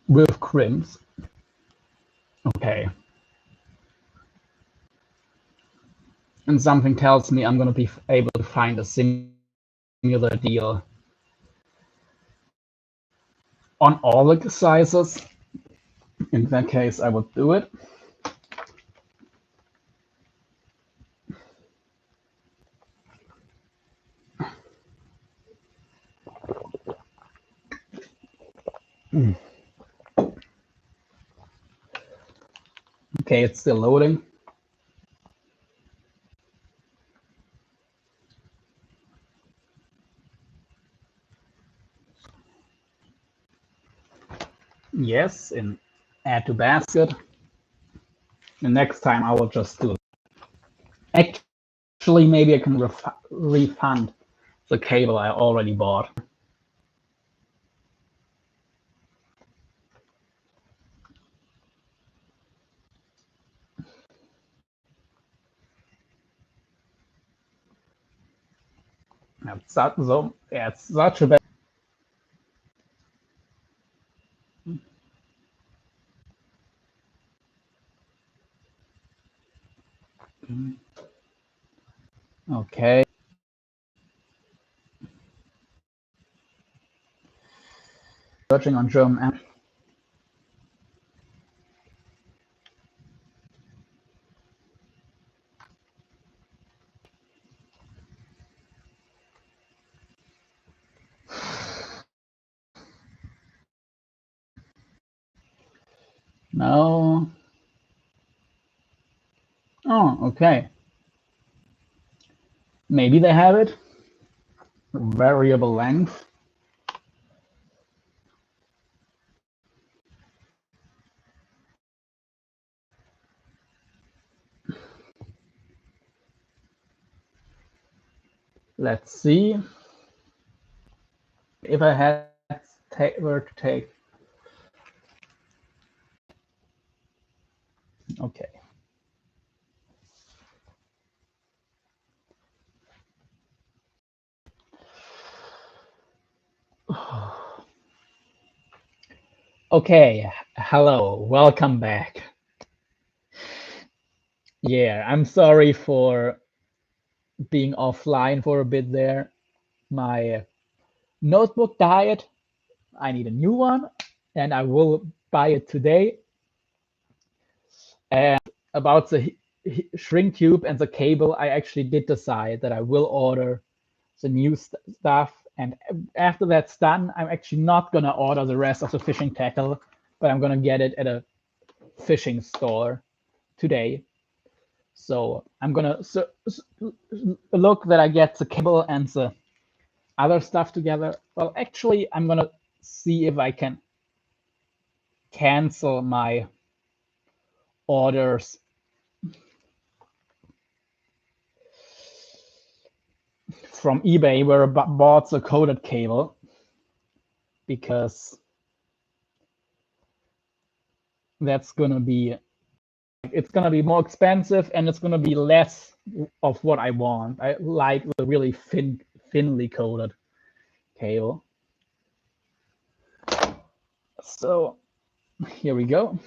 Speaker 1: With crimps. Okay. And something tells me I'm going to be able to find a similar deal on all the sizes. In that case, I would do it. Okay, it's still loading. Yes, in add to basket. And next time I will just do it. Actually, maybe I can refund the cable I already bought. It's such a bad. Okay. Searching on German. No. Oh, okay. Maybe they have it. Variable length. Let's see if I had were to take. Okay. Okay, hello, welcome back. Yeah, I'm sorry for being offline for a bit there. My notebook died. I need a new one, and I will buy it today. And about the shrink tube and the cable, I actually did decide that I will order the new stuff. And after that's done, I'm actually not gonna order the rest of the fishing tackle, but I'm gonna get it at a fishing store today. So I'm gonna look that I get the cable and the other stuff together. Well, actually, I'm gonna see if I can cancel my orders from eBay where I bought the coded cable, because that's gonna be, it's gonna be more expensive and it's gonna be less of what I want. I like the really thinly coated cable. So here we go.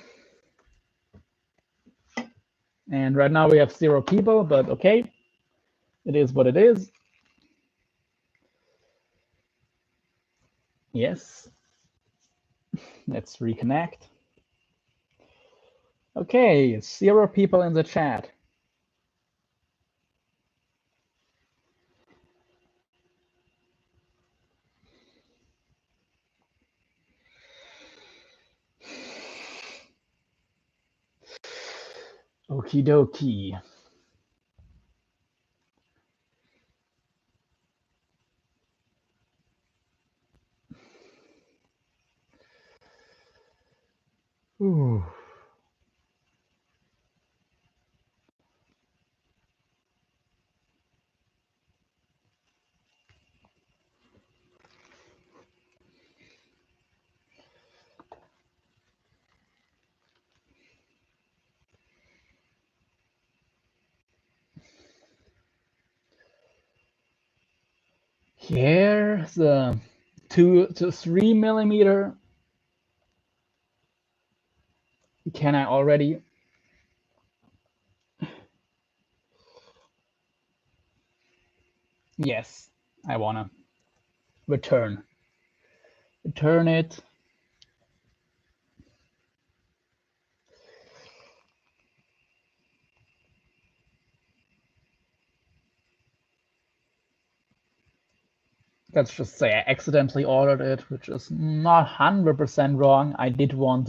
Speaker 1: And right now we have 0 people, but okay, it is what it is. Yes. Let's reconnect. Okay, 0 people in the chat. Okie dokie. Ooh. Here's the 2 to 3 millimeter. Can I already? Yes, I wanna return it. Let's just say I accidentally ordered it, which is not 100% wrong. I did want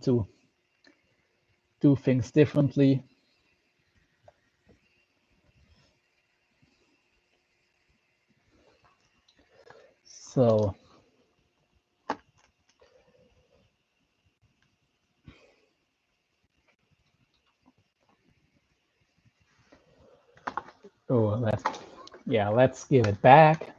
Speaker 1: to do things differently. So let's give it back.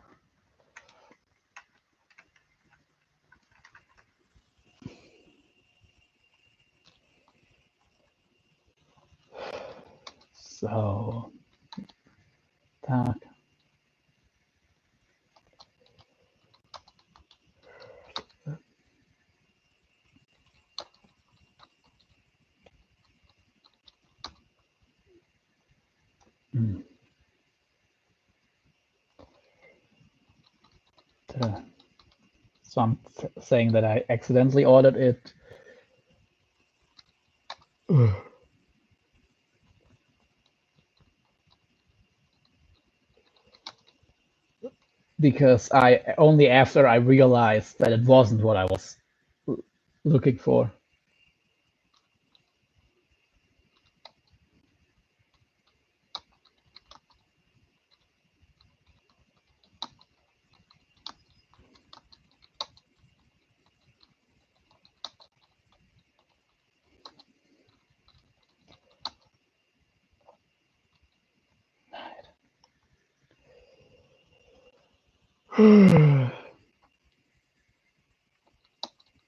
Speaker 1: So, tak. So I'm saying that I accidentally ordered it. Because I only after I realized that it wasn't what I was looking for.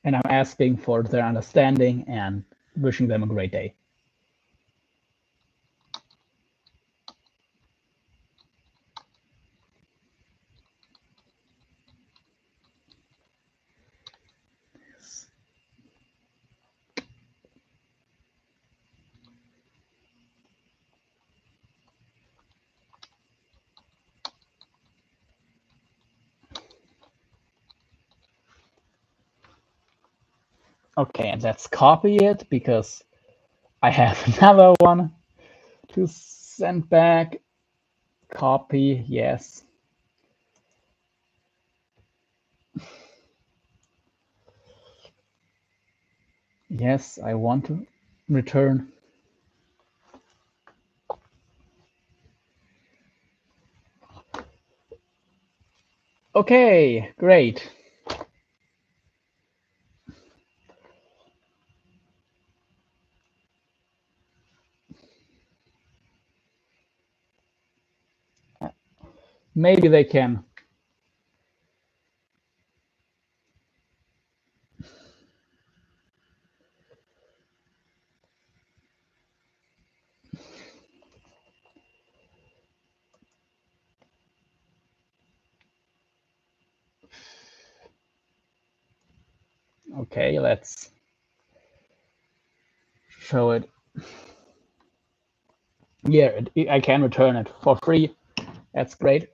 Speaker 1: And I'm asking for their understanding and wishing them a great day. Okay, and let's copy it because I have another one to send back. Copy, yes. Yes, I want to return. Okay, great. Maybe they can. Okay, let's show it. Yeah, I can return it for free. That's great.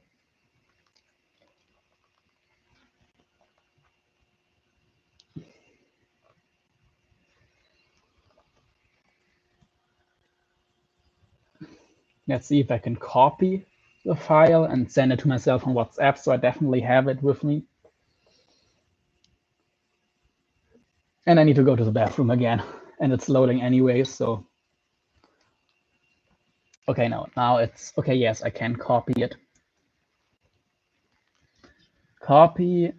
Speaker 1: Let's see if I can copy the file and send it to myself on WhatsApp, so I definitely have it with me. And I need to go to the bathroom again, and it's loading anyway, so. Okay, no, now it's, okay, yes, I can copy it. Copy.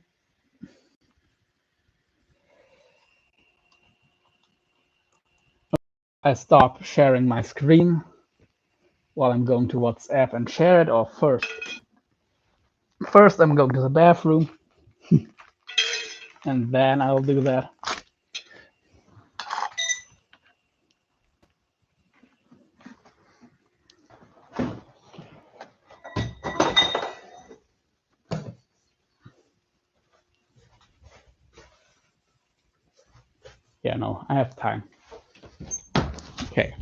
Speaker 1: I stop sharing my screen while I'm going to WhatsApp and share it, or first I'm going to the bathroom, and then I'll do that. Yeah, no, I have time. Okay.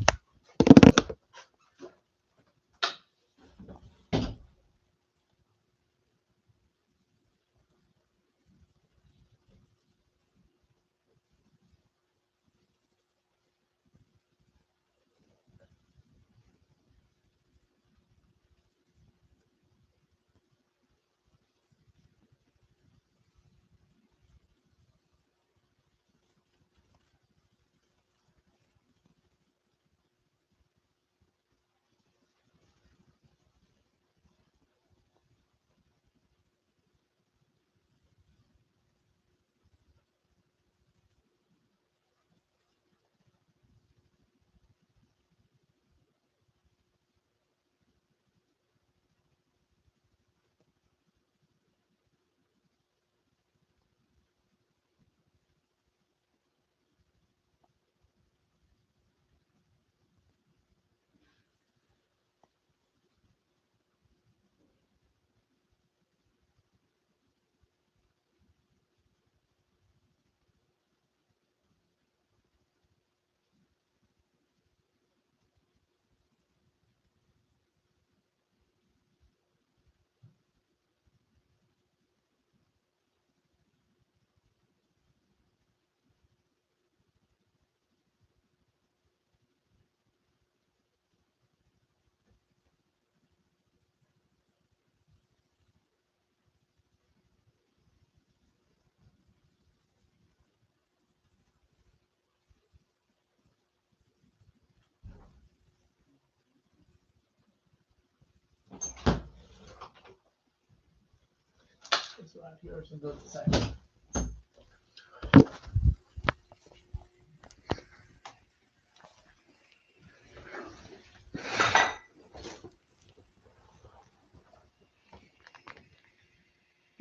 Speaker 1: around here is a good thing.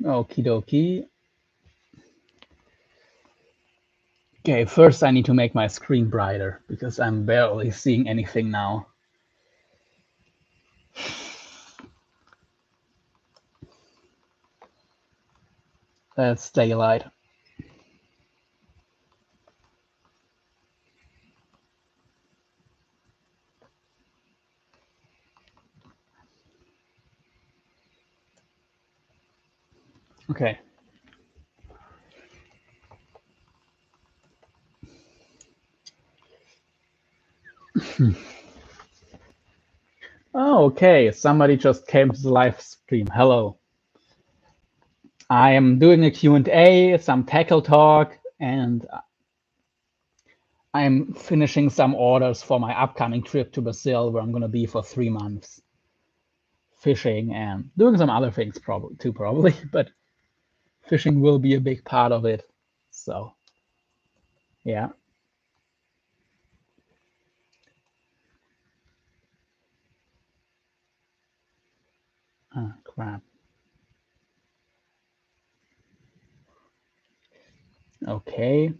Speaker 1: Okie dokie. Okay, first I need to make my screen brighter because I'm barely seeing anything now. That's daylight. Okay. Oh, okay. Somebody just came to the live stream. Hello. I am doing a Q&A, some tackle talk, and I'm finishing some orders for my upcoming trip to Brazil, where I'm going to be for 3 months, fishing and doing some other things probably, but fishing will be a big part of it. So, yeah. Oh, crap. Okay.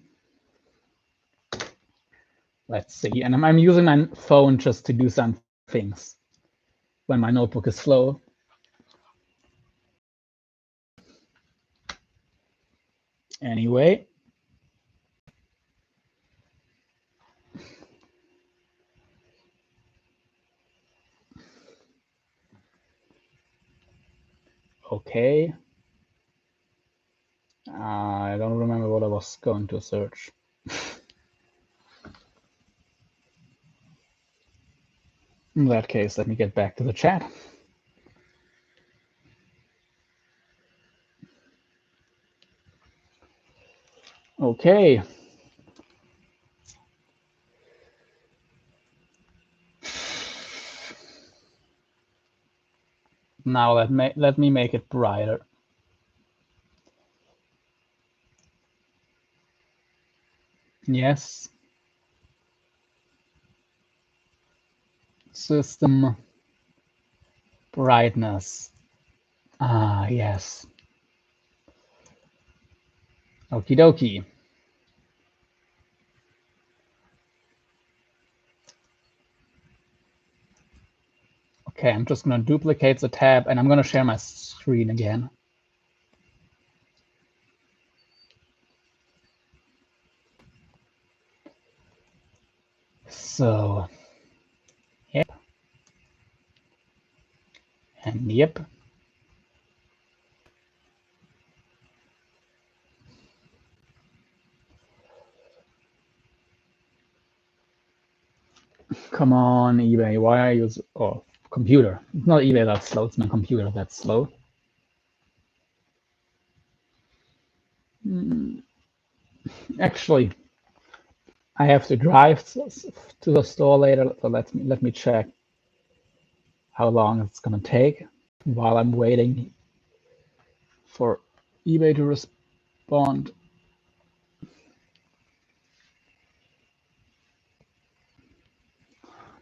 Speaker 1: Let's see. And I'm using my phone just to do some things when my notebook is slow. Anyway. Okay. I don't remember what I was going to search. In that case, let me get back to the chat. Okay. Now let me make it brighter. Yes. System brightness. Ah, yes. Okie dokie. Okay, I'm just going to duplicate the tab and I'm going to share my screen again. So, yep. And yep. Come on, eBay. Why are you? Oh, computer. It's not eBay that's slow. It's my computer that's slow. Actually, I have to drive to the store later. So let me check how long it's gonna take while I'm waiting for eBay to respond.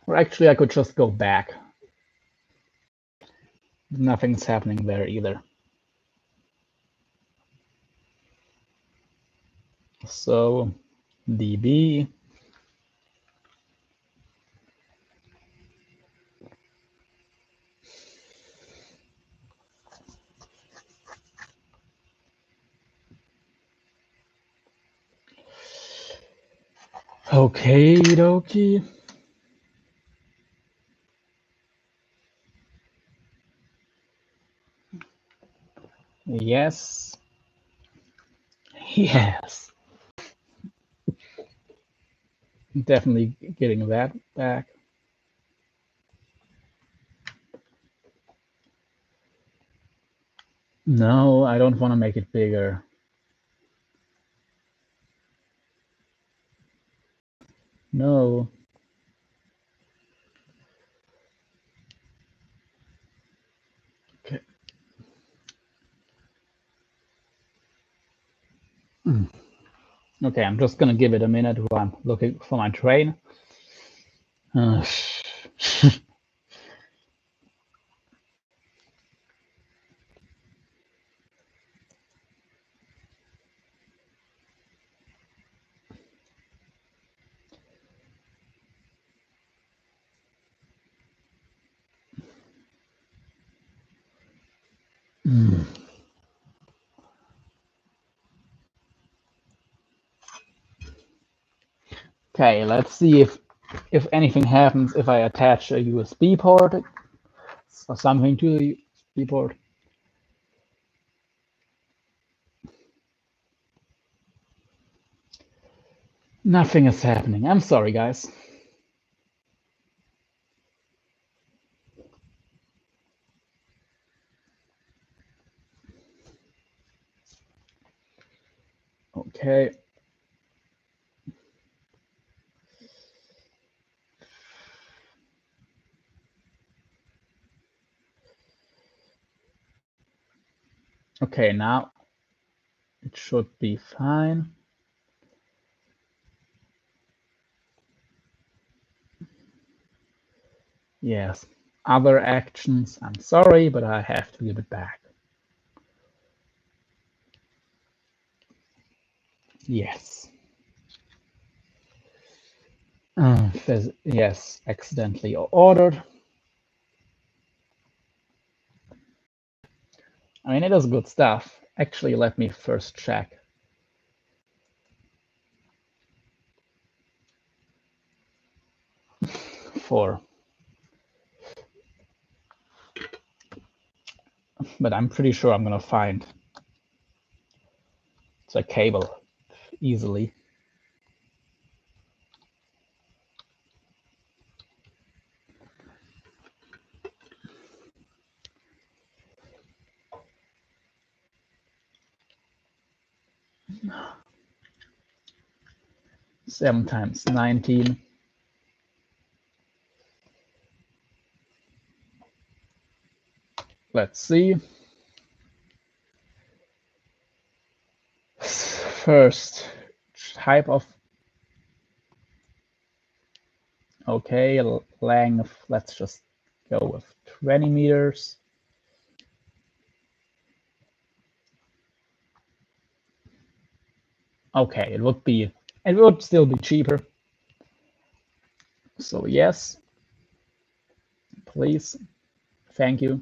Speaker 1: Or actually, I could just go back. Nothing's happening there either. So, DB. Okay, dokie. Yes. Yes. Definitely getting that back. No, I don't want to make it bigger. No. Okay. Okay, I'm just gonna give it a minute while I'm looking for my train. Okay, let's see if anything happens if I attach a USB port or something to the USB port. Nothing is happening. I'm sorry, guys. Okay. Okay, now it should be fine. Yes. Other actions. I'm sorry, but I have to give it back. Yes. Yes, accidentally ordered. I mean, it is good stuff. Actually, let me first check. But I'm pretty sure I'm gonna find the cable easily. Seven times 19. Let's see. First type of, okay, length, let's just go with 20 meters. Okay, it would still be cheaper. So yes, please, thank you.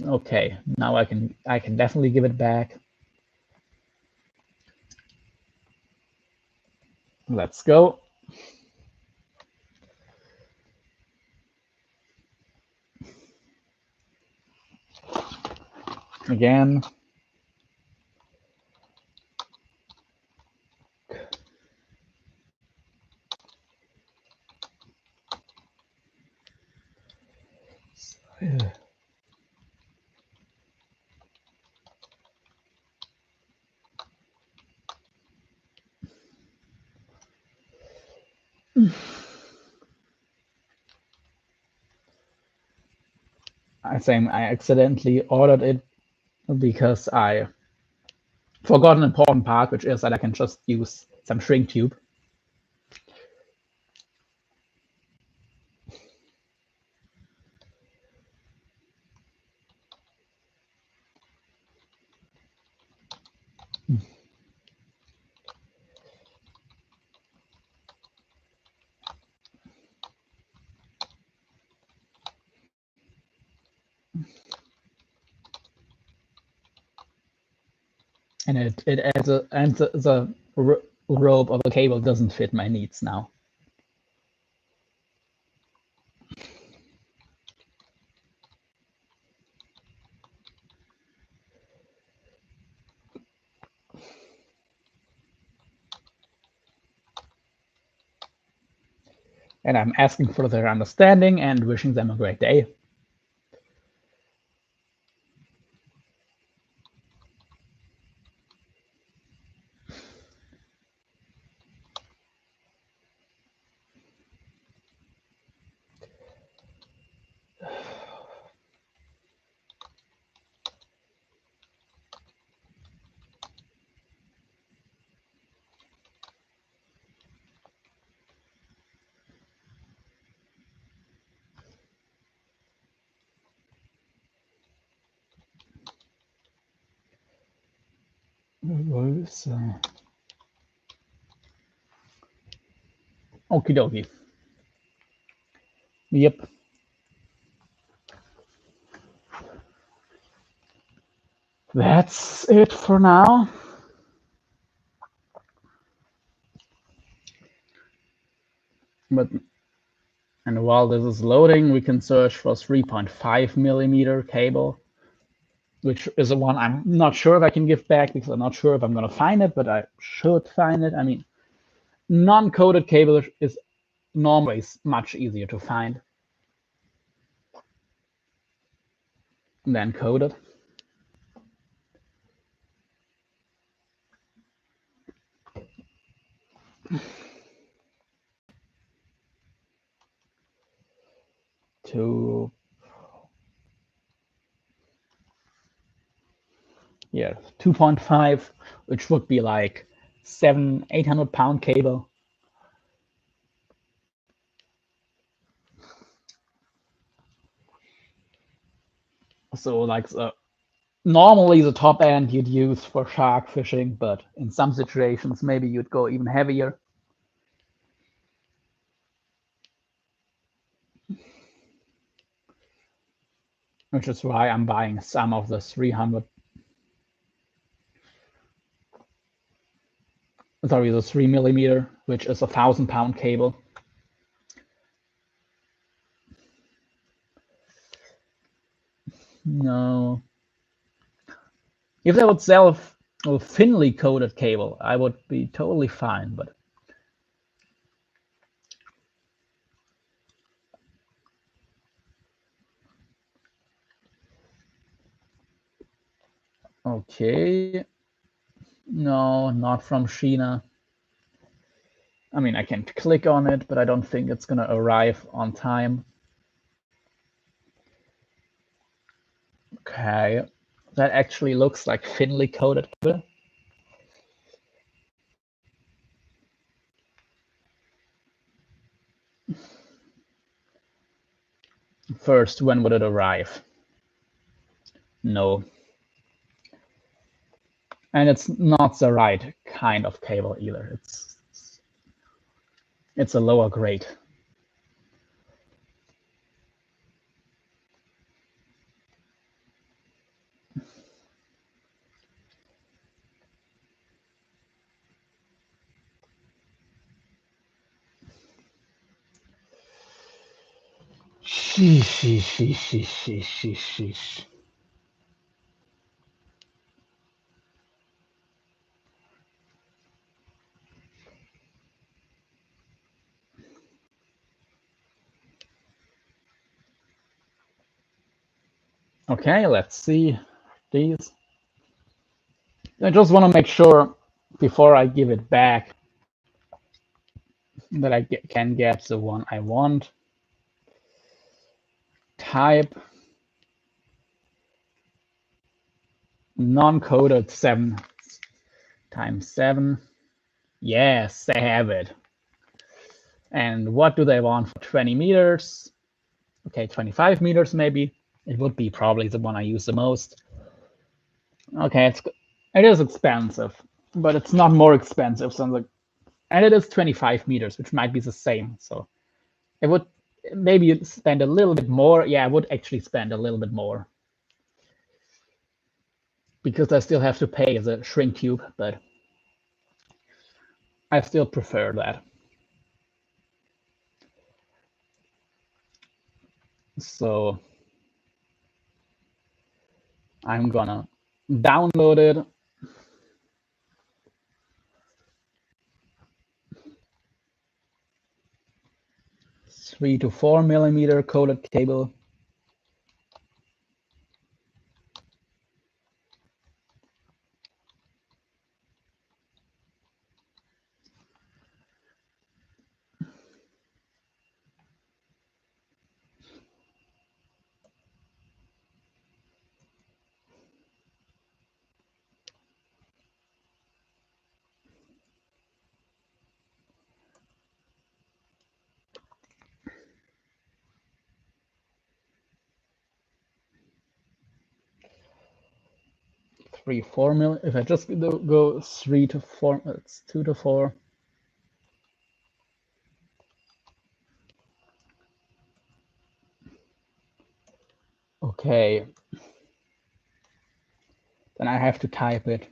Speaker 1: Okay, now I can definitely give it back. Let's go. Again. I think I accidentally ordered it because I forgot an important part, which is that I can just use some shrink tube. And it adds and the rope or the cable doesn't fit my needs now. And I'm asking for their understanding and wishing them a great day. Okie dokie. Yep. That's it for now. But and while this is loading, we can search for 3.5 millimeter cable, which is the one I'm not sure if I can give back because I'm not sure if I'm going to find it, but I should find it. I mean, non-coated cable is normally much easier to find than coated. Yeah, 2.5, which would be like 800 pound cable. So like normally the top end you'd use for shark fishing, but in some situations maybe you'd go even heavier. Which is why I'm buying some of the 300. Sorry, the 3 millimeter, which is a 1,000 pound cable. No. If they would sell a thinly coated cable, I would be totally fine, but okay. No, not from Sheena. I mean, I can click on it, but I don't think it's gonna arrive on time. Okay, that actually looks like thinly coated cable. First, when would it arrive? No. And it's not the right kind of cable either. It's a lower grade. Sheesh, sheesh, sheesh, sheesh, sheesh, sheesh. Okay, let's see these. I just want to make sure before I give it back that I can get the one I want. Type non-coded 7 times 7. Yes, they have it. And what do they want for 20 meters? Okay, 25 meters maybe. It would be probably the one I use the most. Okay, it is expensive, but it's not more expensive than the, and it is 25 meters, which might be the same. So it would maybe spend a little bit more. Yeah, I would actually spend a little bit more because I still have to pay the shrink tube, but I still prefer that. So I'm gonna download it. Three to 4 millimeter coated cable. 3, 4 million. If I just go 3 to 4, it's 2 to 4. Okay. Then I have to type it.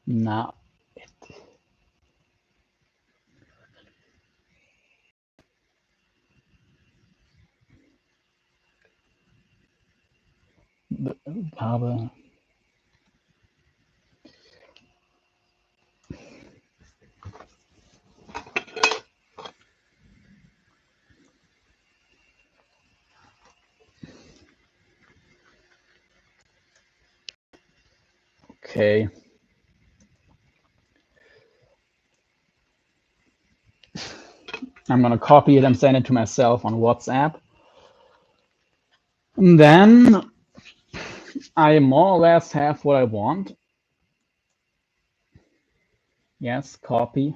Speaker 1: Now habe okay. I'm gonna copy it and send it to myself on WhatsApp. And then I more or less have what I want. Yes, copy.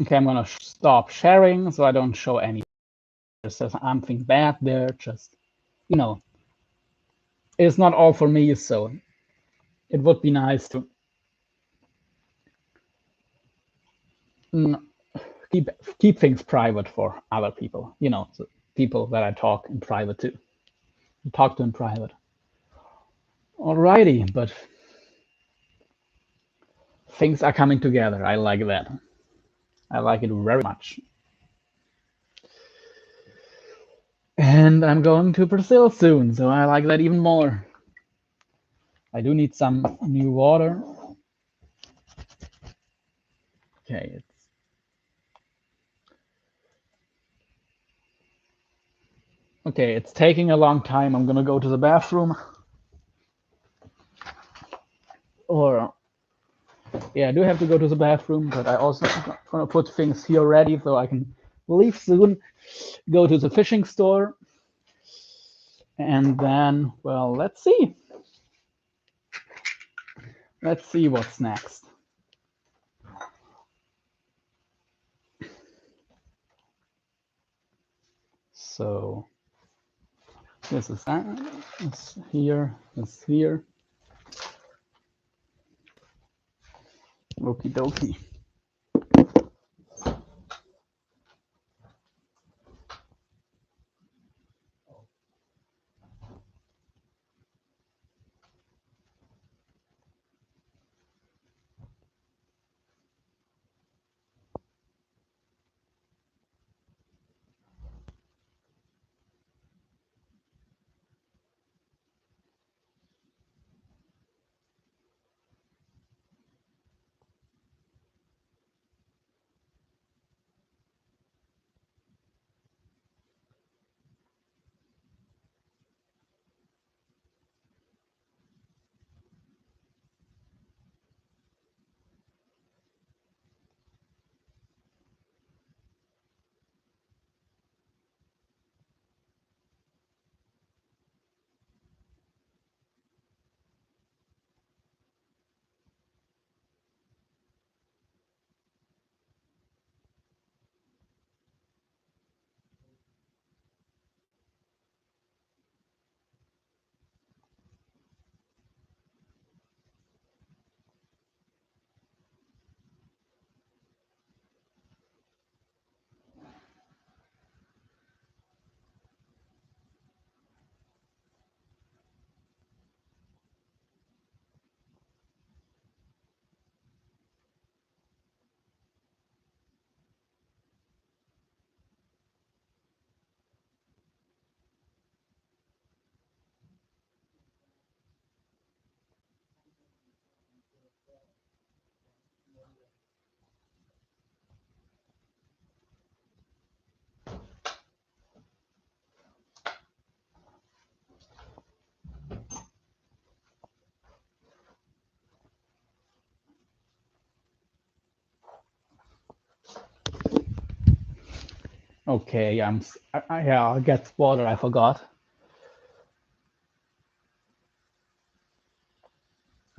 Speaker 1: Okay, I'm gonna stop sharing so I don't show any. There's something bad there. Just, you know, it's not all for me, so it would be nice to keep things private for other people. You know, so people that I talk in private to, talk to in private. Alrighty, but things are coming together. I like that. I like it very much. And I'm going to Brazil soon, so I like that even more. I do need some new water. Okay, it's taking a long time. I'm gonna go to the bathroom. Or yeah, I do have to go to the bathroom, but I also gonna put things here ready so I can leave soon, go to the fishing store, and then, well, let's see. Let's see what's next. So this is that. It's here. It's here. Okie dokie. Okay, yeah, I'll get water. I forgot.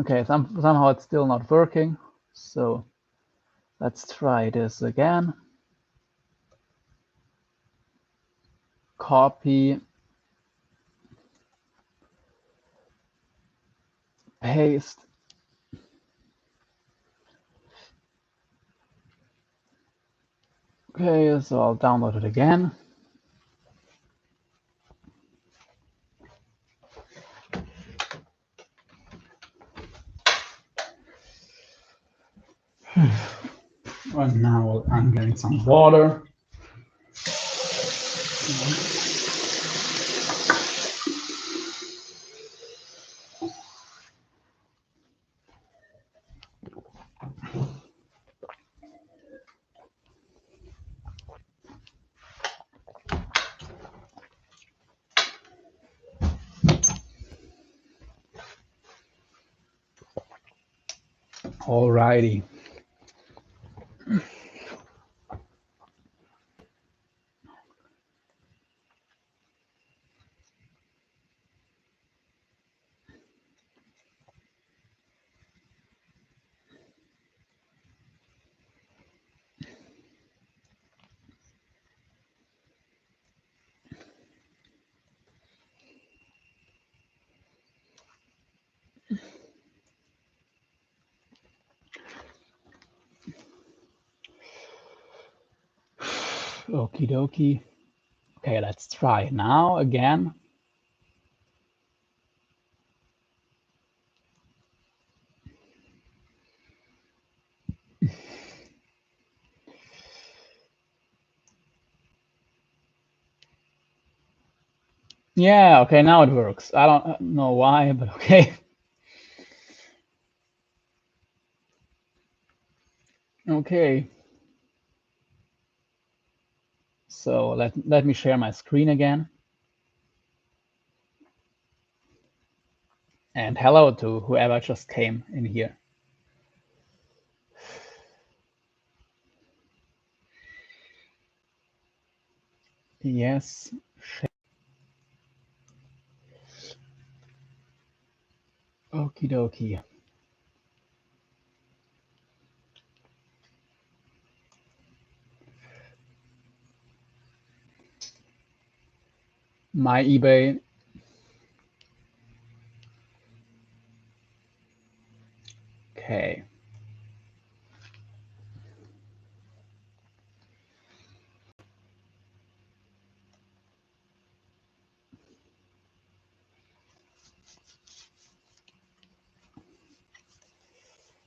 Speaker 1: Okay, somehow it's still not working. So let's try this again. Copy, paste. Okay, so I'll download it again. And now I'm getting some water. Alrighty. Okie dokie. Okay, let's try now again. Yeah, okay, now it works. I don't know why, but okay. Okay. So let me share my screen again. And hello to whoever just came in here. Yes. Okie dokie. My eBay. Okay.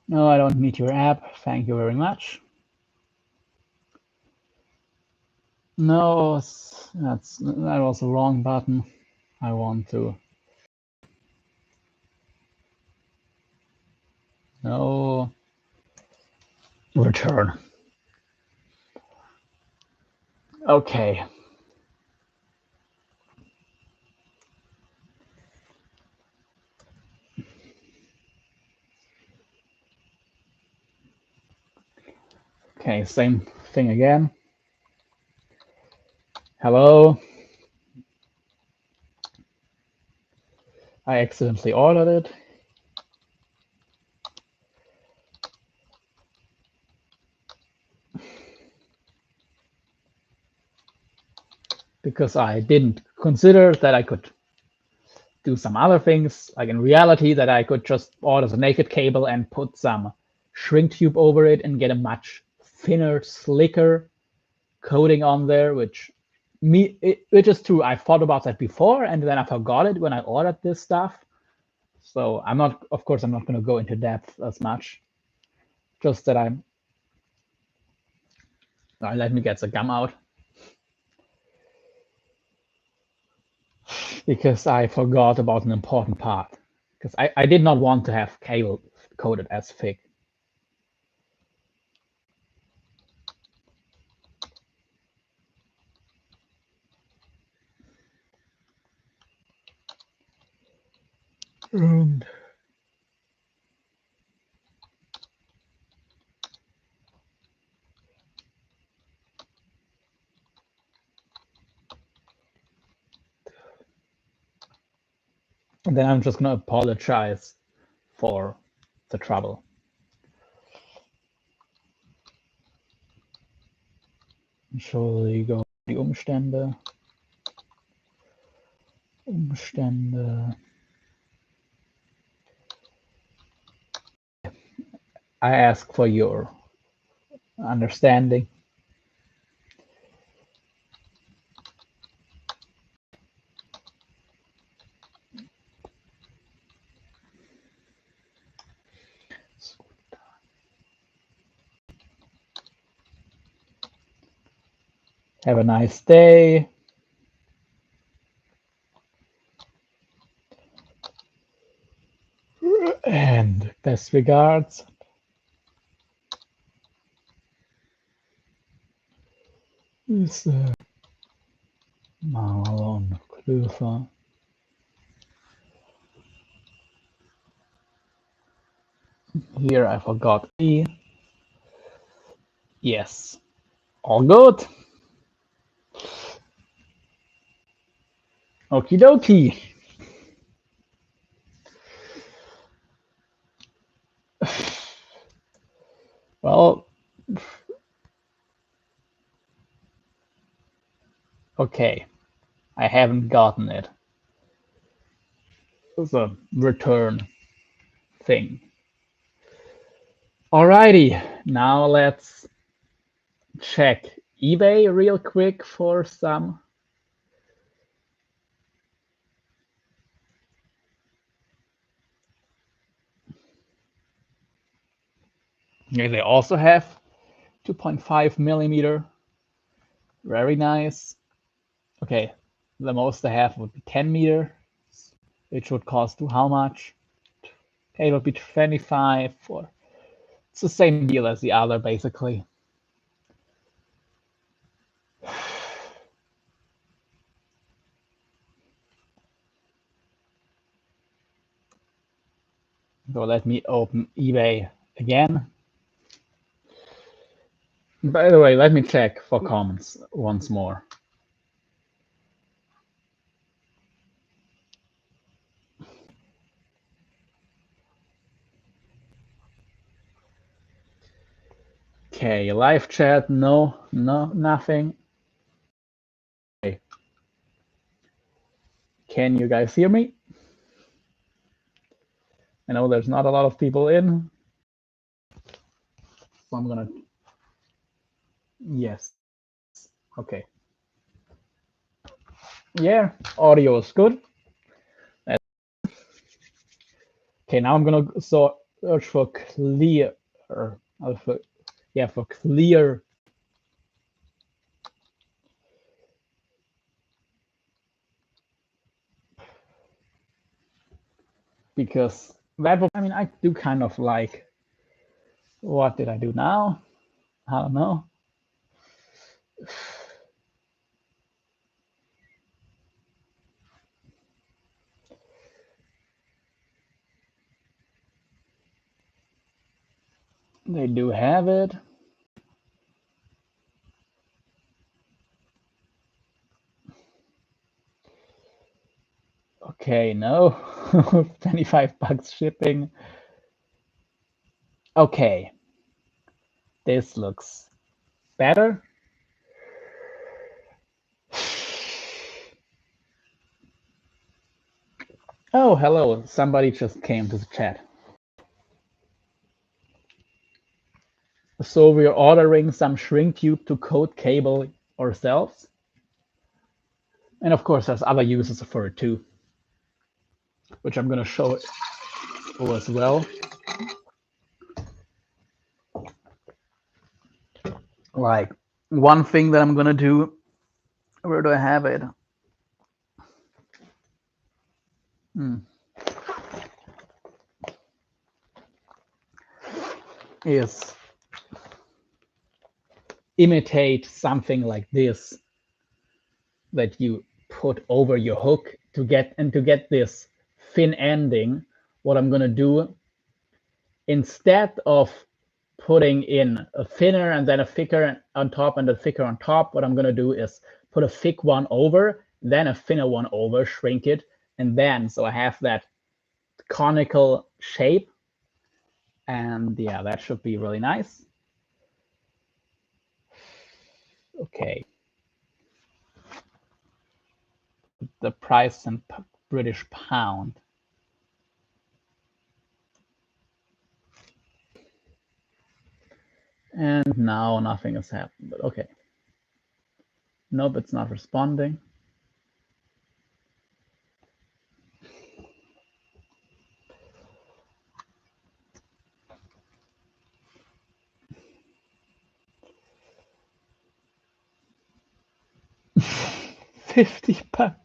Speaker 1: No, I don't need your app. Thank you very much. No, that was the wrong button. I want to. No. Return. Okay. Okay, same thing again. Hello. I accidentally ordered it. Because I didn't consider that I could do some other things, like in reality, that I could just order the naked cable and put some shrink tube over it and get a much thinner, slicker coating on there, which is true. I thought about that before and then I forgot it when I ordered this stuff. So I'm not, of course, I'm not going to go into depth as much. Just that let me get the gum out. Because I forgot about an important part. Because I did not want to have cable coated as thick. And then I'm just going to apologize for the trouble. Entschuldigung, die Umstände. I ask for your understanding. Have a nice day. And best regards. Is Marlon Klöfer. Here I forgot E. Yes. All good. Okie dokie. Well, okay. I haven't gotten it. It's a return thing. Alrighty, now let's check eBay real quick for some. Here they also have 2.5 millimeter. Very nice. Okay, the most I have would be 10 meter, which would cost to how much? Okay, it would be 25 for. It's the same deal as the other, basically. So let me open eBay again. By the way, let me check for comments once more. Okay, live chat, no, nothing. Okay. Can you guys hear me? I know there's not a lot of people in. So I'm gonna, yes, okay. Yeah, audio is good. Okay, now I'm gonna search for clear, for clear. Because that would, I mean, I do kind of like, what did I do now? I don't know. They do have it. Okay, no, 25 bucks shipping. Okay, this looks better. Oh, hello, somebody just came to the chat. So we're ordering some shrink tube to coat cable ourselves. And of course, there's other uses for it too, which I'm gonna show as well. Like one thing that I'm gonna do, where do I have it? Is imitate something like this that you put over your hook to get this fin ending. What I'm gonna do, instead of putting in a thinner and then a thicker on top and a thicker on top, what I'm gonna do is put a thick one over, then a thinner one over, shrink it, and then so I have that conical shape. And yeah, that should be really nice. Okay. The price in British pound. And now nothing has happened, but okay. Nope, it's not responding. $50.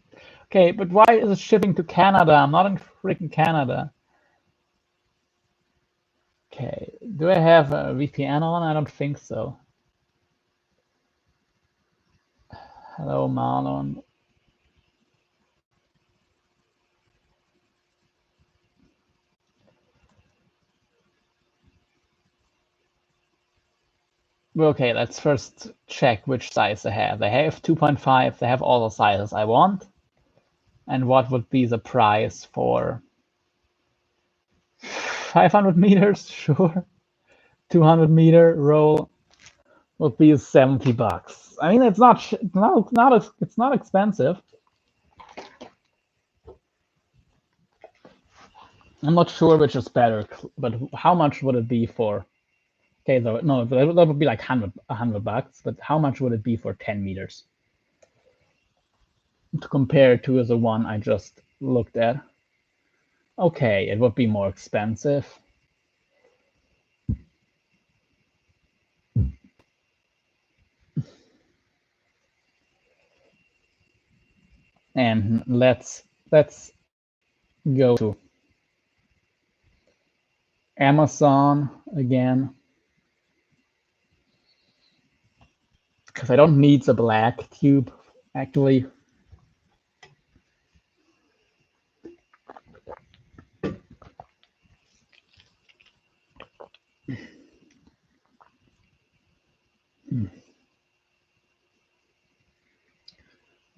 Speaker 1: Okay, but why is it shipping to Canada? I'm not in freaking Canada. Okay, do I have a VPN on? I don't think so. Hello, Marlon. Okay, let's first check which size they have. They have 2.5, they have all the sizes I want. And what would be the price for 500 meters? Sure. 200-meter roll would be $70. I mean, it's not expensive. I'm not sure which is better, but how much would it be for? Okay, though no, that would be like $100, but how much would it be for 10 meters? To compare to the one I just looked at. Okay, it would be more expensive. And let's go to Amazon again, because I don't need the black tube actually.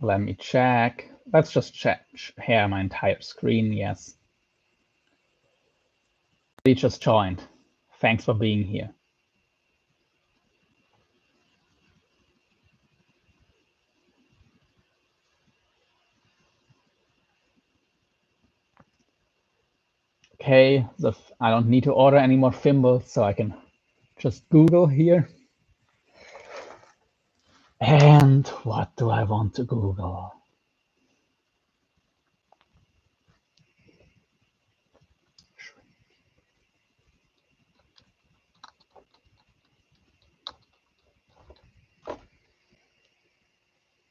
Speaker 1: Let me check. Let's just check here my entire screen. Yes. We just joined. Thanks for being here. Okay, I don't need to order any more thimbles, so I can just Google here. And what do I want to Google?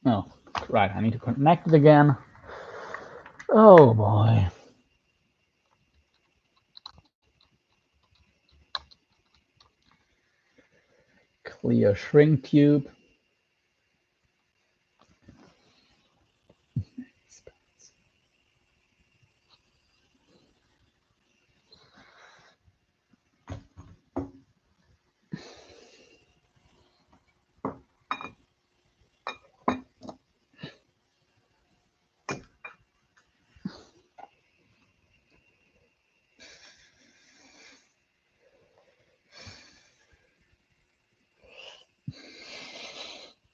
Speaker 1: Oh, right, I need to connect it again. Oh boy. Clear shrink tube.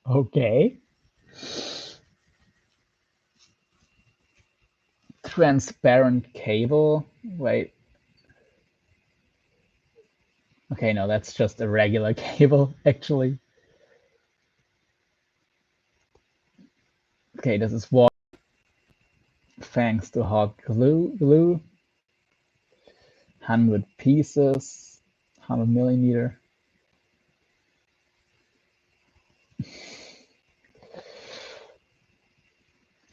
Speaker 1: Okay. Transparent cable. Wait. Okay, no, that's just a regular cable, actually. Okay, this is what thanks to hot glue. 100 pieces, 100 millimeter.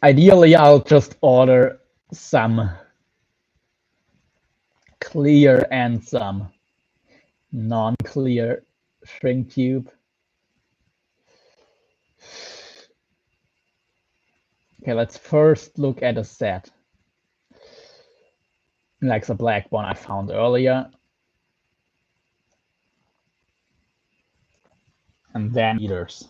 Speaker 1: Ideally, I'll just order some clear and some non-clear shrink tube. Okay, let's first look at a set. Like the black one I found earlier. And then meters.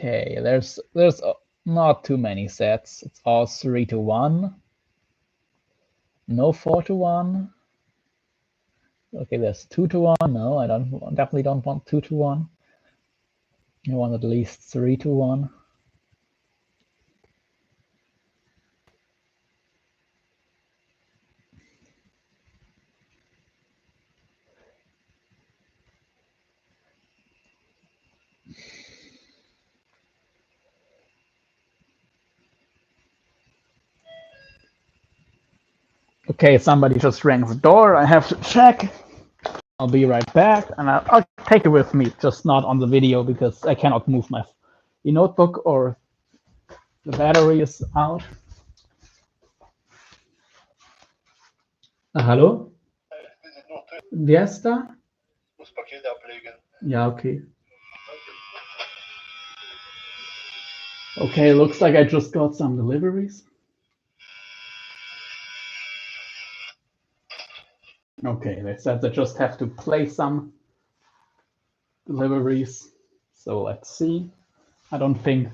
Speaker 1: Okay, there's not too many sets. It's all 3-1. No 4-1. Okay, there's 2-1. No, I definitely don't want 2-1. I want at least 3-1. Okay, somebody just rang the door. I have to check. I'll be right back, and I'll take it with me, just not on the video because I cannot move my notebook or the battery is out. Hallo? Wer ist da?
Speaker 2: Muss Paket ablegen.
Speaker 1: Ja, okay. Okay, looks like I just got some deliveries. Okay, they said they just have to place some deliveries. So let's see. I don't think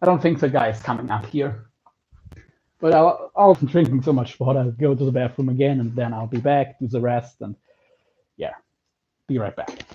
Speaker 1: the guy is coming up here. But I'll be drinking so much water. I'll go to the bathroom again, and then I'll be back, do the rest, and yeah, be right back.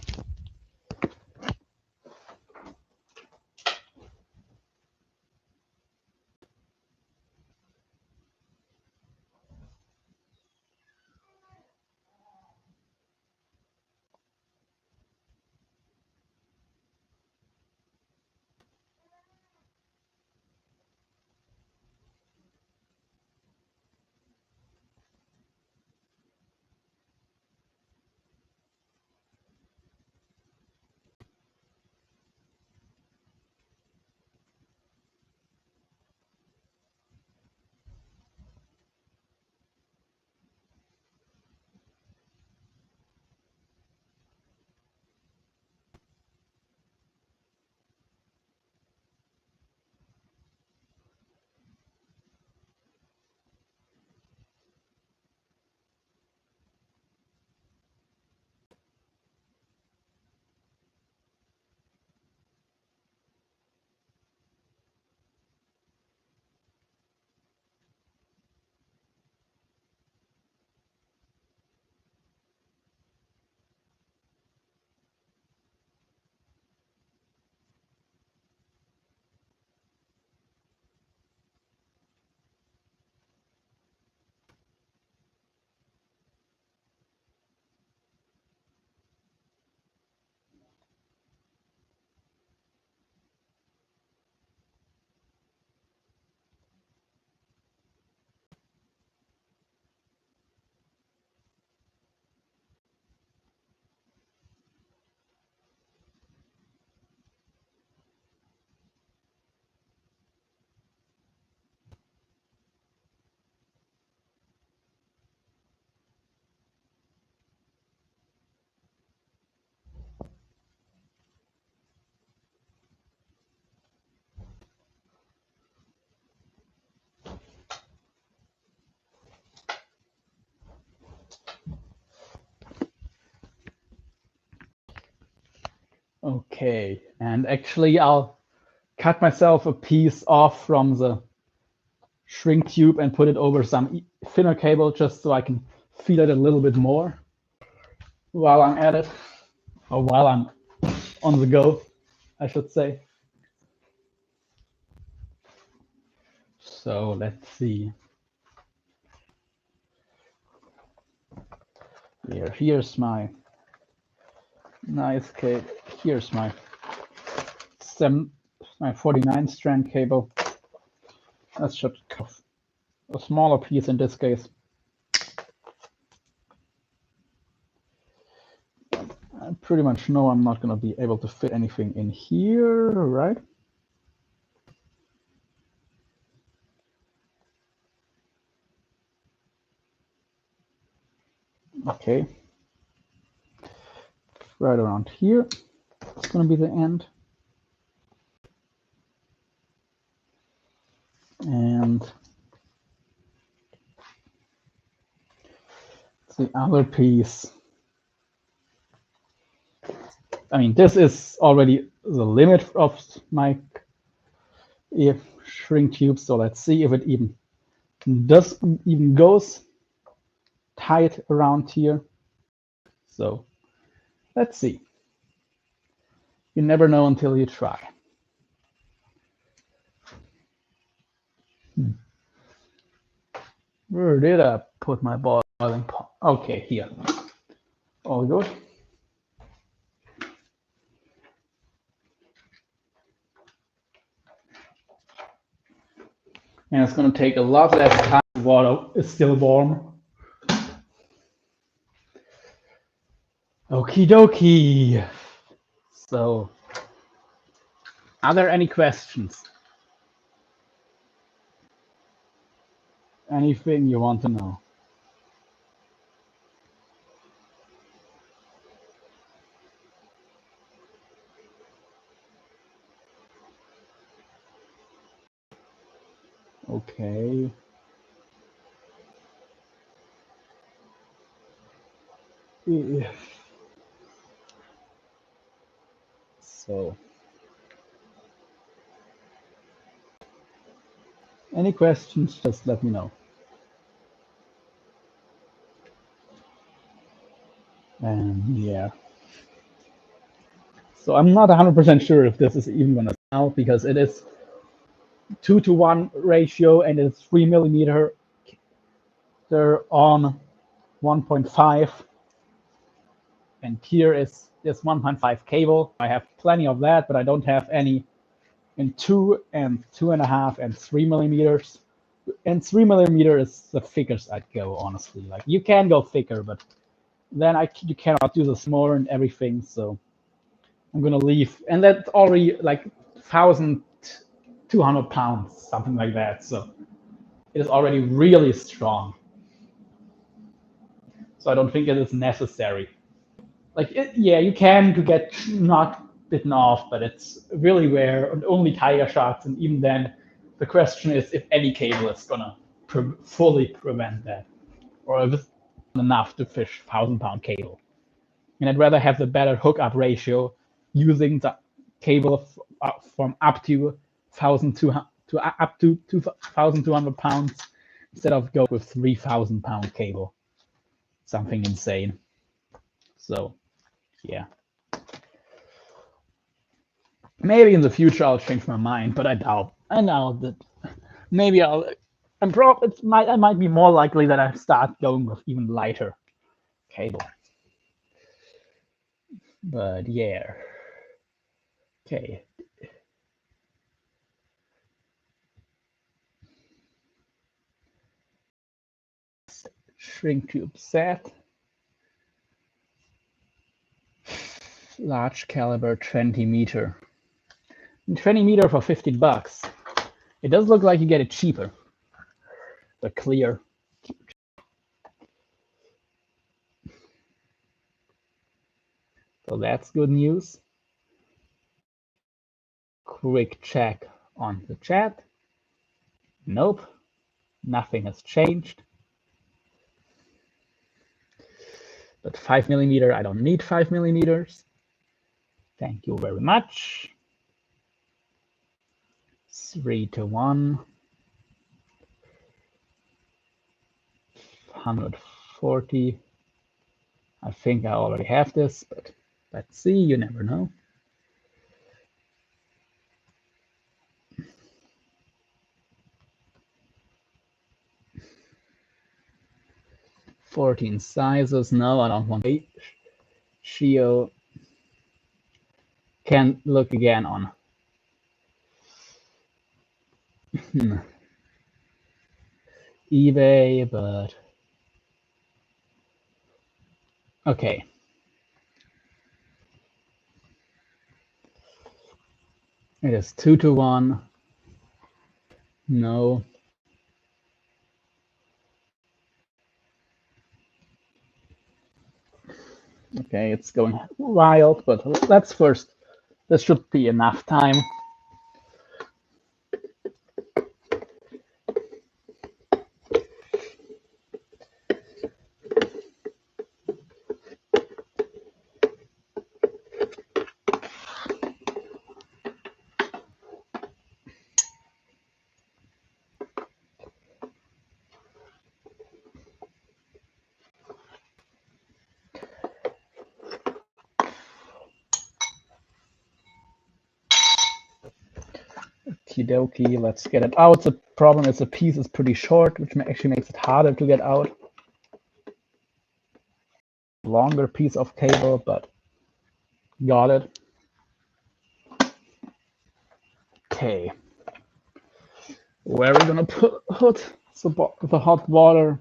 Speaker 1: Okay, and actually I'll cut myself a piece off from the shrink tube and put it over some thinner cable just so I can feel it a little bit more while I'm at it, or while I'm on the go, I should say. So let's see. Here's my nice cable. Here's my 49 strand cable. That should cover a smaller piece in this case. I pretty much know I'm not going to be able to fit anything in here, right? Okay. Right around here, it's going to be the end. And the other piece I mean, this is already the limit of my shrink tube. So let's see if it even goes tight around here. So let's see. You never know until you try. Where did I put my boiling pot? Okay, here. All good. And it's going to take a lot less time. The water is still warm. Okie dokie. So, are there any questions? Anything you want to know? Okay. So, any questions, just let me know. And yeah. So I'm not 100% sure if this is even gonna sell because it is 2-to-1 ratio and it's 3 millimeter. They're on 1.5, and here is this 1.5 cable. I have plenty of that, but I don't have any in 2 and 2.5 and 3 millimeters. And 3 millimeter is the thickest I'd go, honestly. Like, you can go thicker, but then you cannot do the smaller and everything. So I'm gonna leave, and that's already like 1,200 pounds, something like that. So it is already really strong. So I don't think it is necessary. Like, yeah, you can to get not bitten off, but it's really rare, and only tiger sharks. And even then, the question is if any cable is gonna fully prevent that, or if it's enough to fish 1,000-pound cable. And I'd rather have the better hookup ratio using the cable from up to 1,200 to up to 2,200 pounds instead of go with 3,000-pound cable. Something insane. So, yeah. Maybe in the future I'll change my mind, but I doubt. I doubt that. Maybe I might be more likely that I start going with even lighter cable. But yeah. Okay. Shrink tube set. Large caliber 20 meter. 20 meter for $50. It does look like you get it cheaper, but clear. So that's good news. Quick check on the chat. Nope, nothing has changed. But 5 millimeter, I don't need 5 millimeters. Thank you very much. 3-to-1. 140. I think I already have this, but let's see, you never know. 14 sizes. No, I don't want 8. Shio can look again on eBay, but okay. It is 2-to-1. No. Okay, it's going wild, but let's first. This should be enough time. Okie dokie, let's get it out. The problem is the piece is pretty short, which actually makes it harder to get out. Longer piece of cable, but got it. Okay. Where are we gonna put the hot water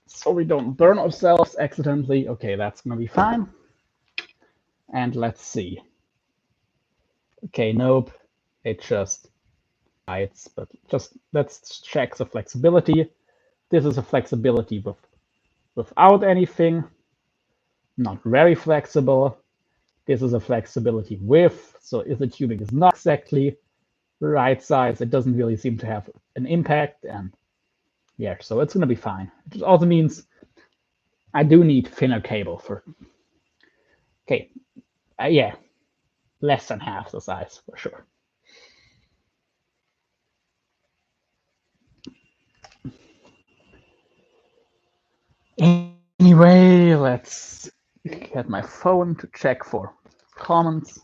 Speaker 1: so we don't burn ourselves accidentally? Okay, that's gonna be fine. And let's see. Okay, nope, it just bites, but just let's check the flexibility. This is a flexibility without anything, not very flexible. This is a flexibility with, so if the tubing is not exactly the right size, it doesn't really seem to have an impact, and yeah, so it's gonna be fine. It also means I do need thinner cable for, okay, yeah, less than half the size for sure. Anyway, let's get my phone to check for comments.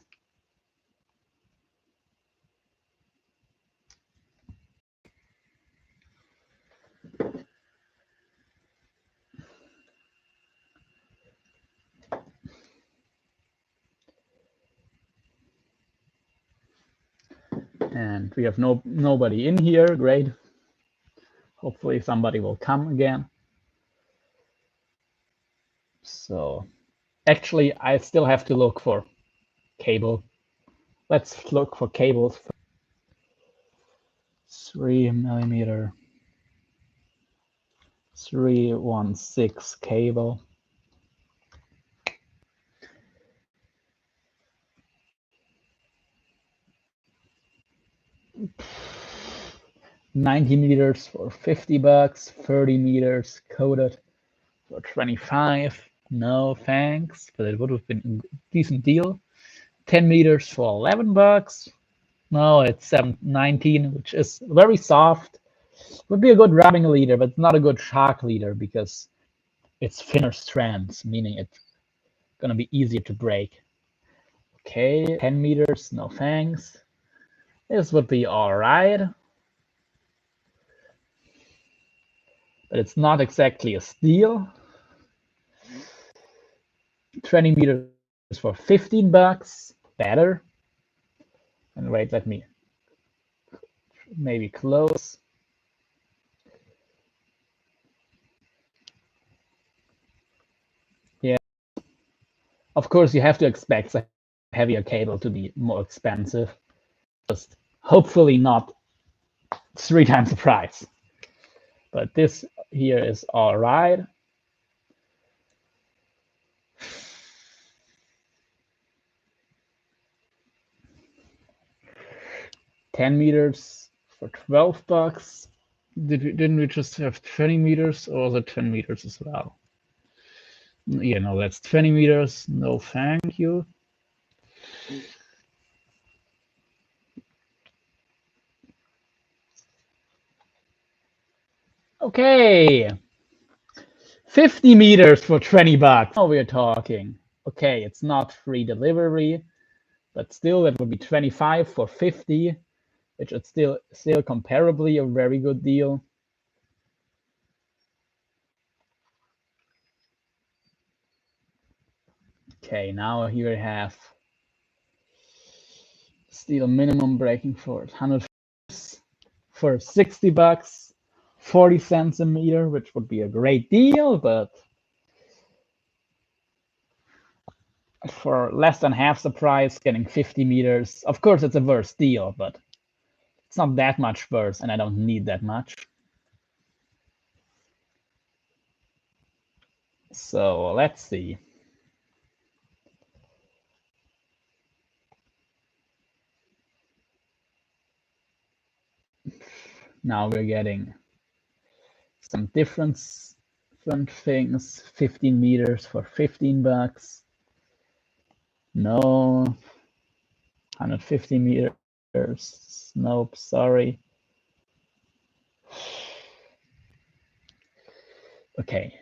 Speaker 1: And we have nobody in here. Great. Hopefully somebody will come again. So actually, I still have to look for cable. Let's look for cables. 3mm 316 cable. $90 for $50, 30 meters coated for 25. No thanks, but it would have been a decent deal. 10 meters for $11. No, it's 19, which is very soft. Would be a good rubbing leader, but not a good shock leader because it's thinner strands, meaning it's gonna be easier to break. Okay, 10 meters, no thanks. This would be all right. But it's not exactly a steal. 20 meters for $15, better. And wait, let me maybe close. Yeah, of course you have to expect a heavier cable to be more expensive. Just hopefully not 3 times the price. But this here is all right. $10 for $12. Didn't we just have 20 meters, or was it 10 meters as well? Yeah, no, that's 20 meters. No, thank you. Okay, 50 meters for $20. Now we're talking. Okay, it's not free delivery, but still that would be 25 for 50, which is still comparably a very good deal. Okay, now here we have steel minimum breaking force 100 for $60, 40 cents a meter, which would be a great deal, but for less than half the price, getting 50 meters, of course it's a worse deal, but it's not that much worse, and I don't need that much. So let's see. Now we're getting some different things. 15 meters for $15. No. 150 meters. Nope, sorry. Okay.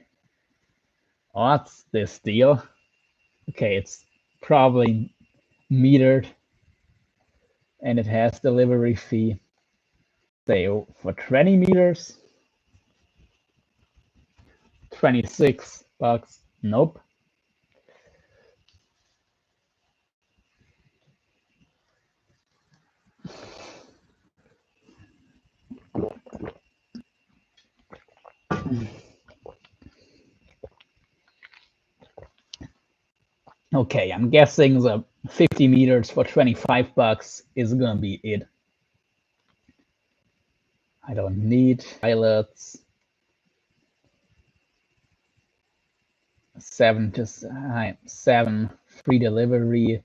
Speaker 1: What's this deal? Okay, it's probably metered. and it has delivery fee. Say for 20 meters, $26. Nope. Okay, I'm guessing the 50 meters for $25 is gonna be it. I don't need pilots. 7 free delivery,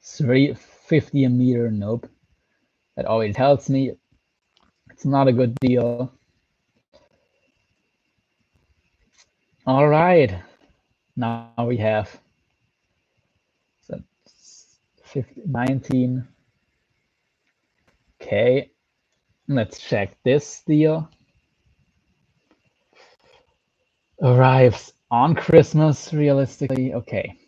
Speaker 1: 350 a meter. Nope. That always tells me it's not a good deal. All right. Now we have 19. Okay. Let's check this deal. Arrives on Christmas, realistically. Okay.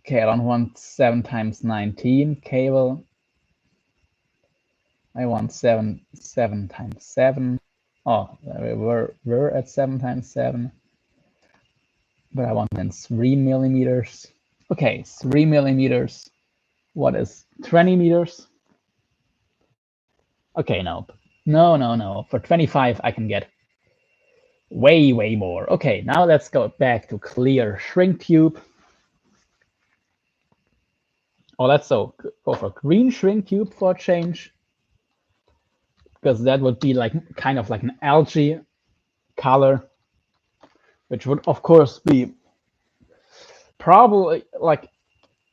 Speaker 1: Okay, I don't want 7 times 19 cable. I want 7 times 7. Oh, we're at 7 times 7. But I want then 3 millimeters. Okay, 3 millimeters. What is 20 meters? Okay, no. No. For 25, I can get way more. Okay, now let's go back to clear shrink tube. Or let's go for green shrink tube for a change. Because that would be like kind of like an algae color, which would of course be probably like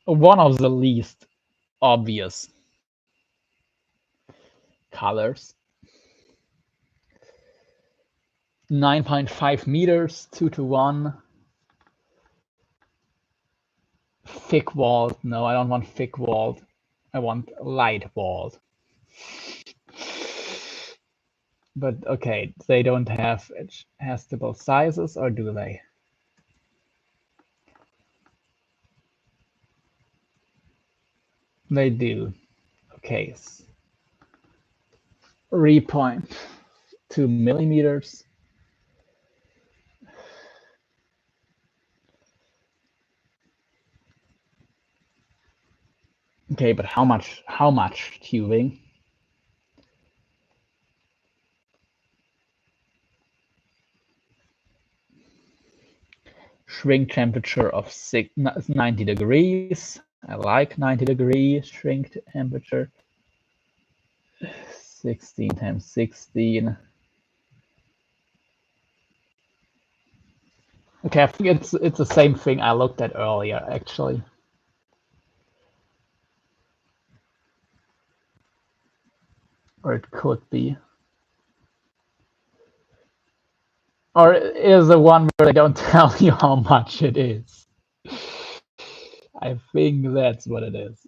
Speaker 1: one of the least obvious colors. 9.5 meters, 2:1. Thick walled. No, I don't want thick walled. I want light walled. But okay, they don't have adjustable sizes, or do they? They do. Okay. 3.2 millimeters. Okay, but how much tubing? Shrink temperature of 90 degrees. I like 90 degrees shrink temperature. 16 times 16. Okay, I think it's the same thing I looked at earlier, actually. Or it could be. Or is the one where they don't tell you how much it is. I think that's what it is.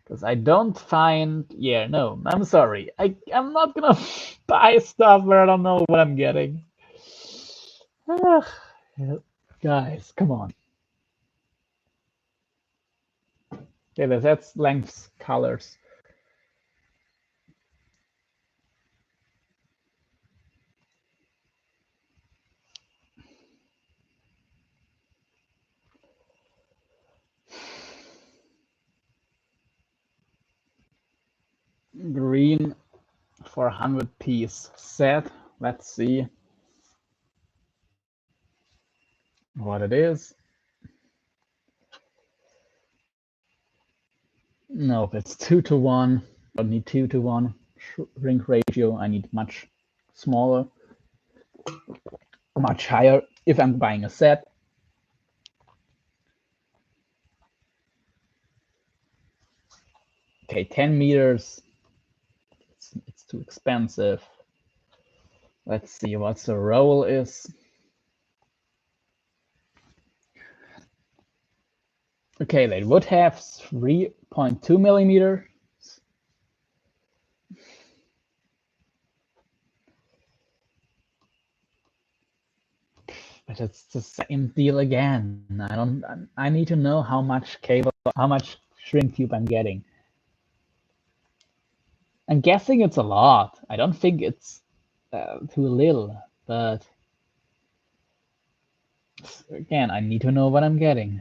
Speaker 1: Because I don't find, yeah, no, I'm sorry. I'm not gonna buy stuff where I don't know what I'm getting. Guys, come on. Yeah, that's lengths, colors. Green for 100-piece set. Let's see what it is. Nope, it's 2:1. I don't need 2:1 shrink ratio. I need much smaller, much higher if I'm buying a set. Okay, 10 meters. It's too expensive. Let's see what the roll is. Okay, they would have 3.2 millimeters. But it's the same deal again. I need to know how much cable, how much shrink tube I'm getting. I'm guessing it's a lot. I don't think it's too little, but again, I need to know what I'm getting.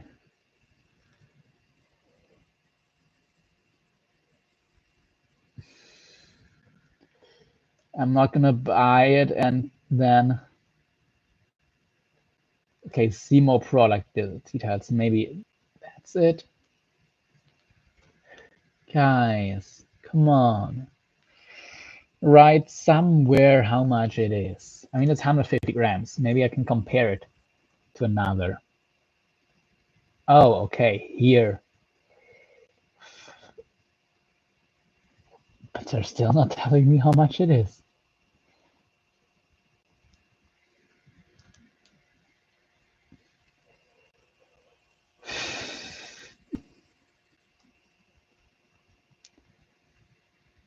Speaker 1: I'm not gonna buy it and then, okay, see more product details. Maybe that's it. Guys, come on. Write somewhere how much it is. I mean, it's 150 grams. Maybe I can compare it to another. Oh, okay, here. But they're still not telling me how much it is.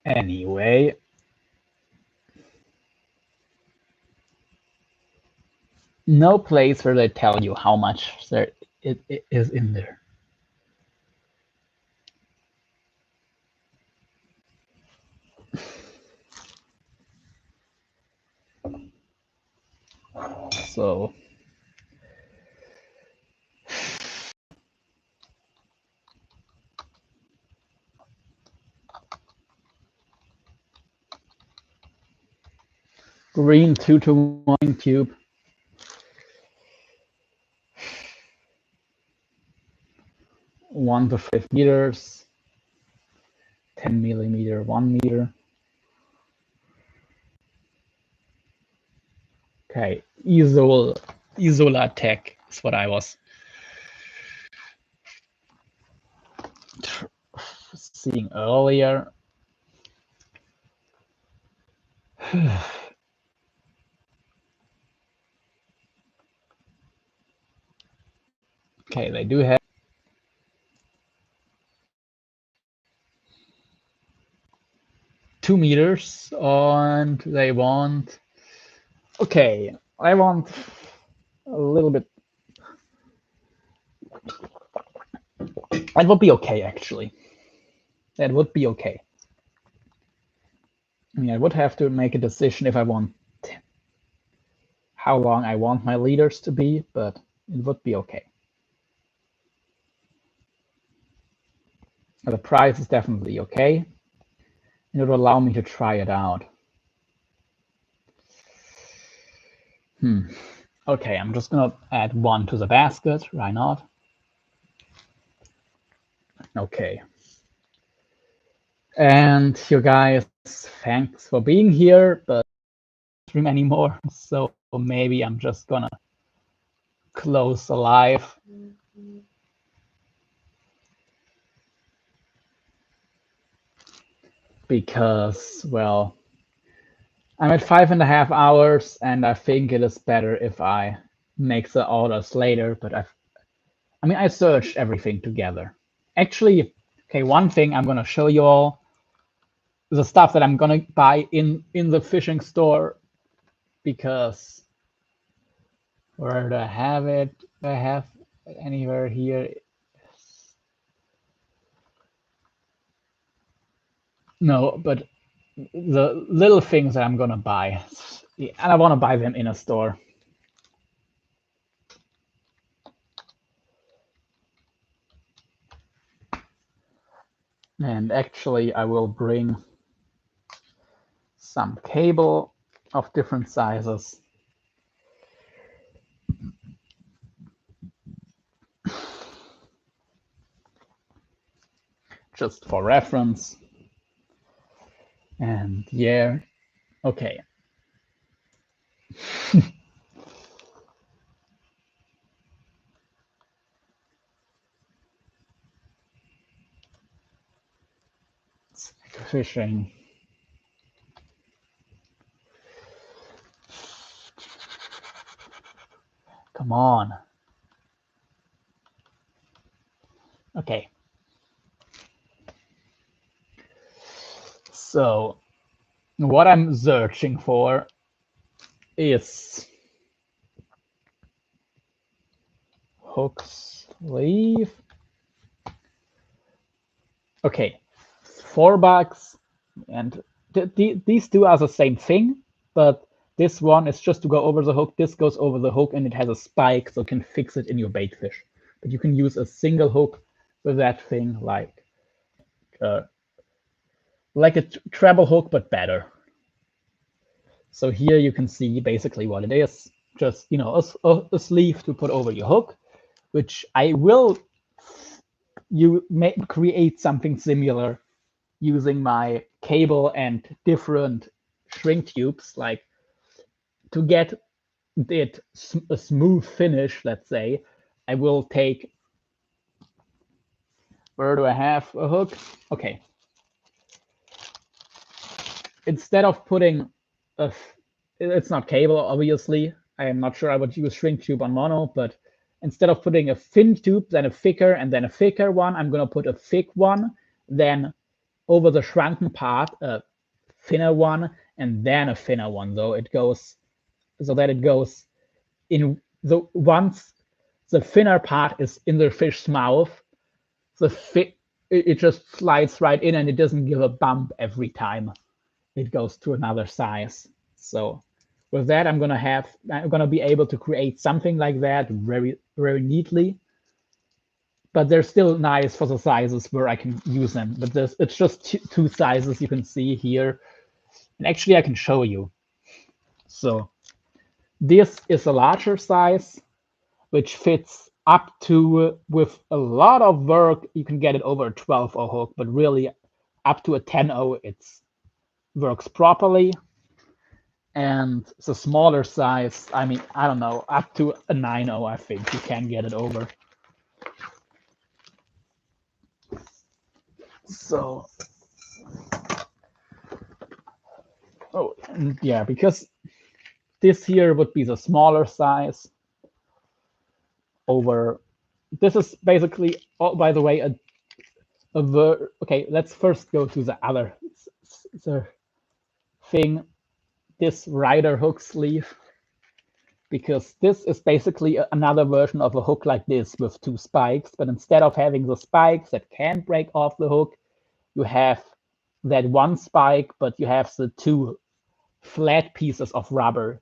Speaker 1: Anyway, no place where they tell you how much it is in there. So green 2-to-1 tube. 1 to 5 meters, 10 millimeter, 1 meter. Okay, Isola Tech is what I was seeing earlier. Okay, they do have 2 meters, and they want, okay, I want a little bit. That would be okay, actually. That would be okay. I mean, I would have to make a decision if I want how long I want my leaders to be, but it would be okay. The price is definitely okay, and it will allow me to try it out. Okay, I'm just gonna add 1 to the basket. Why not? Okay. And you guys, thanks for being here, but stream anymore. So maybe I'm just gonna close the live. Because, well, I'm at 5.5 hours, and I think it is better if I make the orders later, but I searched everything together. Actually, okay, one thing I'm gonna show you all, the stuff that I'm gonna buy in the fishing store, because where do I have it? Do I have it anywhere here? No, but the little things that I'm gonna buy, and I want to buy them in a store. And actually, I will bring some cable of different sizes. Just for reference. And yeah, okay. Fishing. Come on. Okay. So what I'm searching for is hook sleeve. Okay, $4, and these two are the same thing, but this one is just to go over the hook. This goes over the hook, and it has a spike, so you can fix it in your bait fish. But you can use a single hook with that thing, like a treble hook, but better. So here you can see basically what it is. Just, you know, a sleeve to put over your hook, which I will create something similar using my cable and different shrink tubes, like to get it a smooth finish, let's say. I will take, where do I have a hook? Okay. Instead of putting it's not cable, obviously. I am not sure I would use shrink tube on mono, but instead of putting a thin tube, then a thicker, and then a thicker one, I'm going to put a thick one, then over the shrunken part, a thinner one, and then a thinner one. So it goes, so that it goes in the once the thinner part is in the fish's mouth, it just slides right in, and it doesn't give a bump every time it goes to another size. So with that, I'm gonna be able to create something like that very, very neatly. But they're still nice for the sizes where I can use them. But it's just two sizes you can see here. And actually, I can show you. So this is a larger size, which fits up to, with a lot of work, you can get it over a 12-0 hook, but really up to a 10-0, it works properly. And the smaller size, I mean, I don't know, up to a 9-0, I think you can get it over. So, oh, and yeah, because this here would be the smaller size over, this is basically, oh, by the way, okay, let's first go to the other thing, this rider hook sleeve, because this is basically another version of a hook like this with two spikes, but instead of having the spikes that can break off the hook, you have that one spike, but you have the two flat pieces of rubber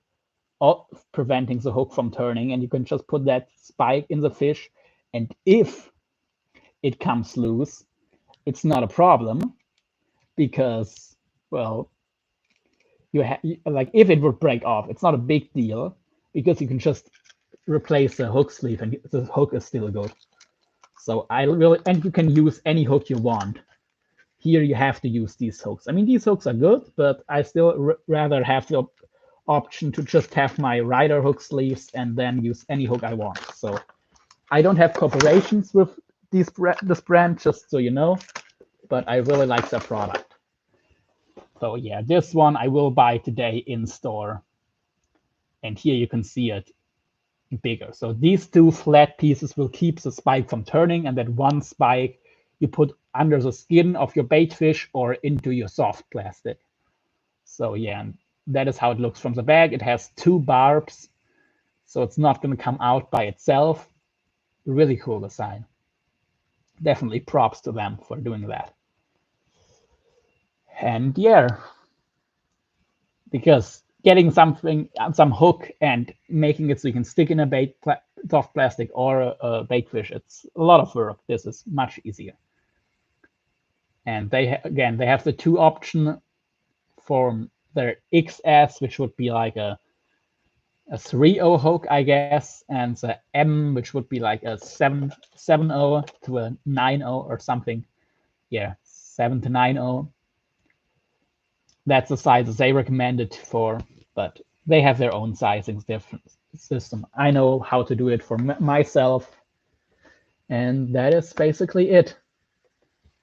Speaker 1: preventing the hook from turning, and you can just put that spike in the fish, and if it comes loose, it's not a problem, because, well, you have, like, if it would break off, it's not a big deal, because you can just replace the hook sleeve and the hook is still good. So and you can use any hook you want. Here you have to use these hooks. I mean, these hooks are good, but I still rather have the option to just have my rider hook sleeves and then use any hook I want. So I don't have cooperations with this brand, just so you know, but I really like their product. So yeah, this one I will buy today in store. And here you can see it bigger. So these two flat pieces will keep the spike from turning, and that one spike you put under the skin of your bait fish or into your soft plastic. So yeah, and that is how it looks from the bag. It has two barbs, so it's not going to come out by itself. Really cool design. Definitely props to them for doing that. And yeah, because getting some hook and making it so you can stick in a soft plastic or a bait fish, it's a lot of work. This is much easier. And they have the two option for their XS, which would be like a 3-0 hook, I guess, and the M, which would be like a 7-0 to a 9-0 or something. Yeah, 7 to 9-0. That's the sizes they recommended for, but they have their own sizings different system. I know how to do it for myself, and that is basically it.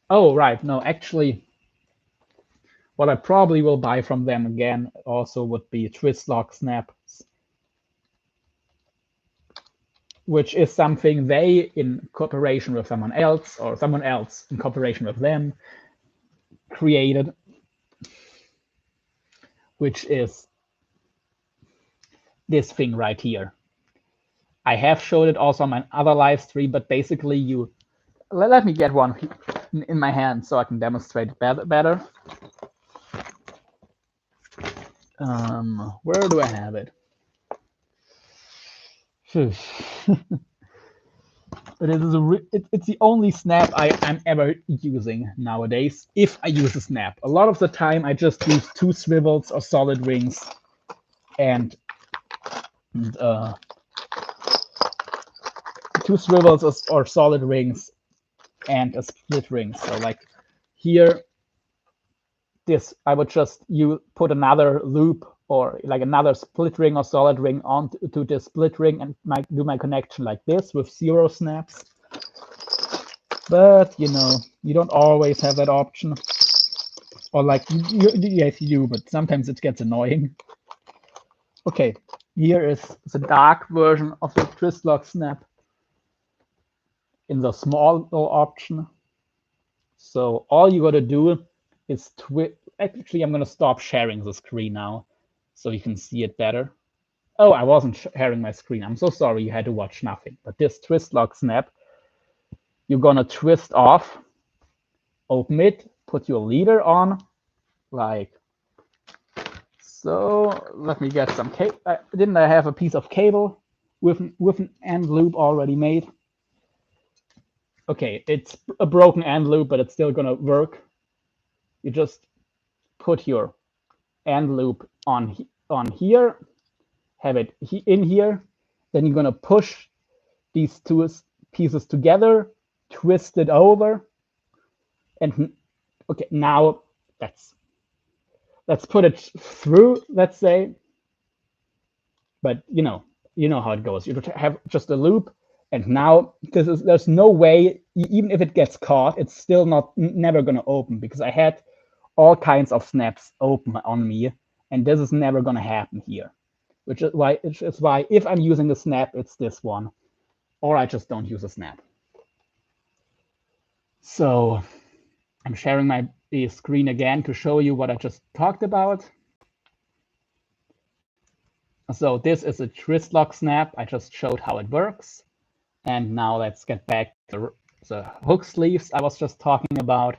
Speaker 1: Oh, right. No, actually, what I probably will buy from them again also would be twist lock snaps, which is something they, in cooperation with someone else, or someone else in cooperation with them, created, which is this thing right here. I have showed it also on my other live stream, but basically you, let me get one in my hand so I can demonstrate it better. Where do I have it? But it's the only snap I'm ever using nowadays, if I use a snap. A lot of the time I just use 2 swivels or solid rings and 2 swivels or solid rings and a split ring. So like here, this I would just put another loop or like another split ring or solid ring onto the split ring and do my connection like this with 0 snaps. But you know, you don't always have that option. Or like, yes you do, but sometimes it gets annoying. Okay, here is the dark version of the twist lock snap in the small option. So all you gotta do is actually, I'm gonna stop sharing the screen now so you can see it better. Oh, I wasn't sharing my screen. I'm so sorry you had to watch nothing. But this twist lock snap, you're gonna twist off, open it, put your leader on, like so. Let me get some cable. Didn't I have a piece of cable with an end loop already made? Okay, it's a broken end loop, but it's still gonna work. You just put your end loop on here, have it in here, then you're gonna push these 2 pieces together, twist it over, and okay, now let's put it through, let's say. But you know how it goes. You have just a loop, and now there's no way, even if it gets caught, it's still never gonna open, because I had all kinds of snaps open on me, and this is never gonna happen here. Which is why if I'm using a snap, it's this one, or I just don't use a snap. So I'm sharing my screen again to show you what I just talked about. So this is a twist lock snap. I just showed how it works. And now let's get back to the hook sleeves I was just talking about.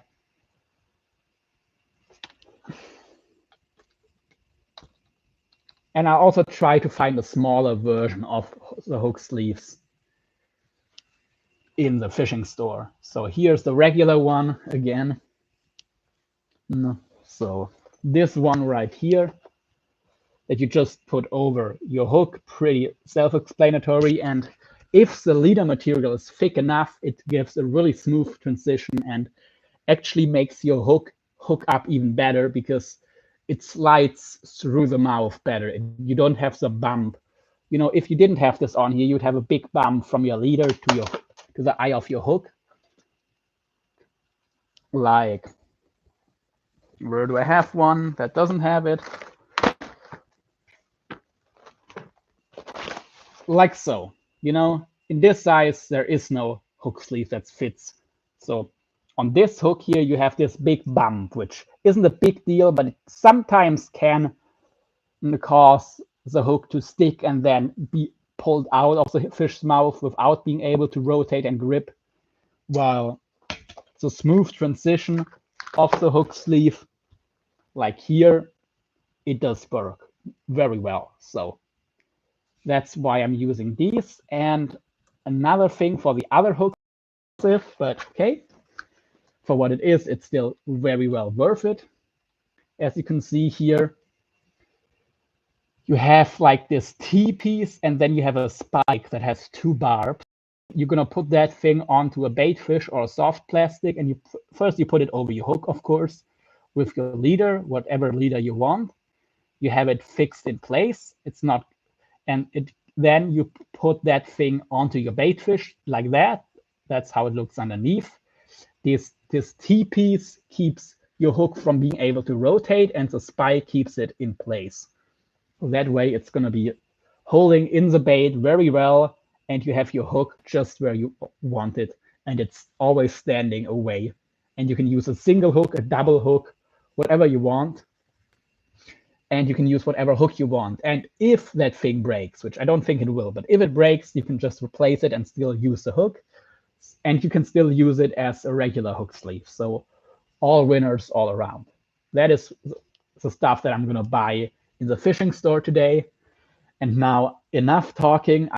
Speaker 1: And I also try to find a smaller version of the hook sleeves in the fishing store. So here's the regular one again. So this one right here that you just put over your hook, pretty self-explanatory. And if the leader material is thick enough, it gives a really smooth transition and actually makes your hook up even better, because it slides through the mouth better. You don't have the bump. You know, if you didn't have this on here, you'd have a big bump from your leader to the eye of your hook. Like, where do I have one that doesn't have it? Like so. You know, in this size, there is no hook sleeve that fits. So on this hook here, you have this big bump, which isn't a big deal, but it sometimes can cause the hook to stick and then be pulled out of the fish's mouth without being able to rotate and grip. While the smooth transition of the hook sleeve, like here, it does work very well. So that's why I'm using these. And another thing for the other hook sleeve, but okay, for what it is, it's still very well worth it. As you can see here, you have like this T-piece, and then you have a spike that has 2 barbs. You're gonna put that thing onto a bait fish or a soft plastic, and first you put it over your hook, of course, with your leader, whatever leader you want. You have it fixed in place. It's not, and then you put that thing onto your bait fish like that. That's how it looks underneath. This T-piece keeps your hook from being able to rotate, and the spike keeps it in place. That way it's going to be holding in the bait very well, and you have your hook just where you want it, and it's always standing away. And you can use a single hook, a double hook, whatever you want. and you can use whatever hook you want. And if that thing breaks, which I don't think it will, but if it breaks, you can just replace it and still use the hook. And you can still use it as a regular hook sleeve. So all winners all around. That is the stuff that I'm going to buy in the fishing store today. And now enough talking.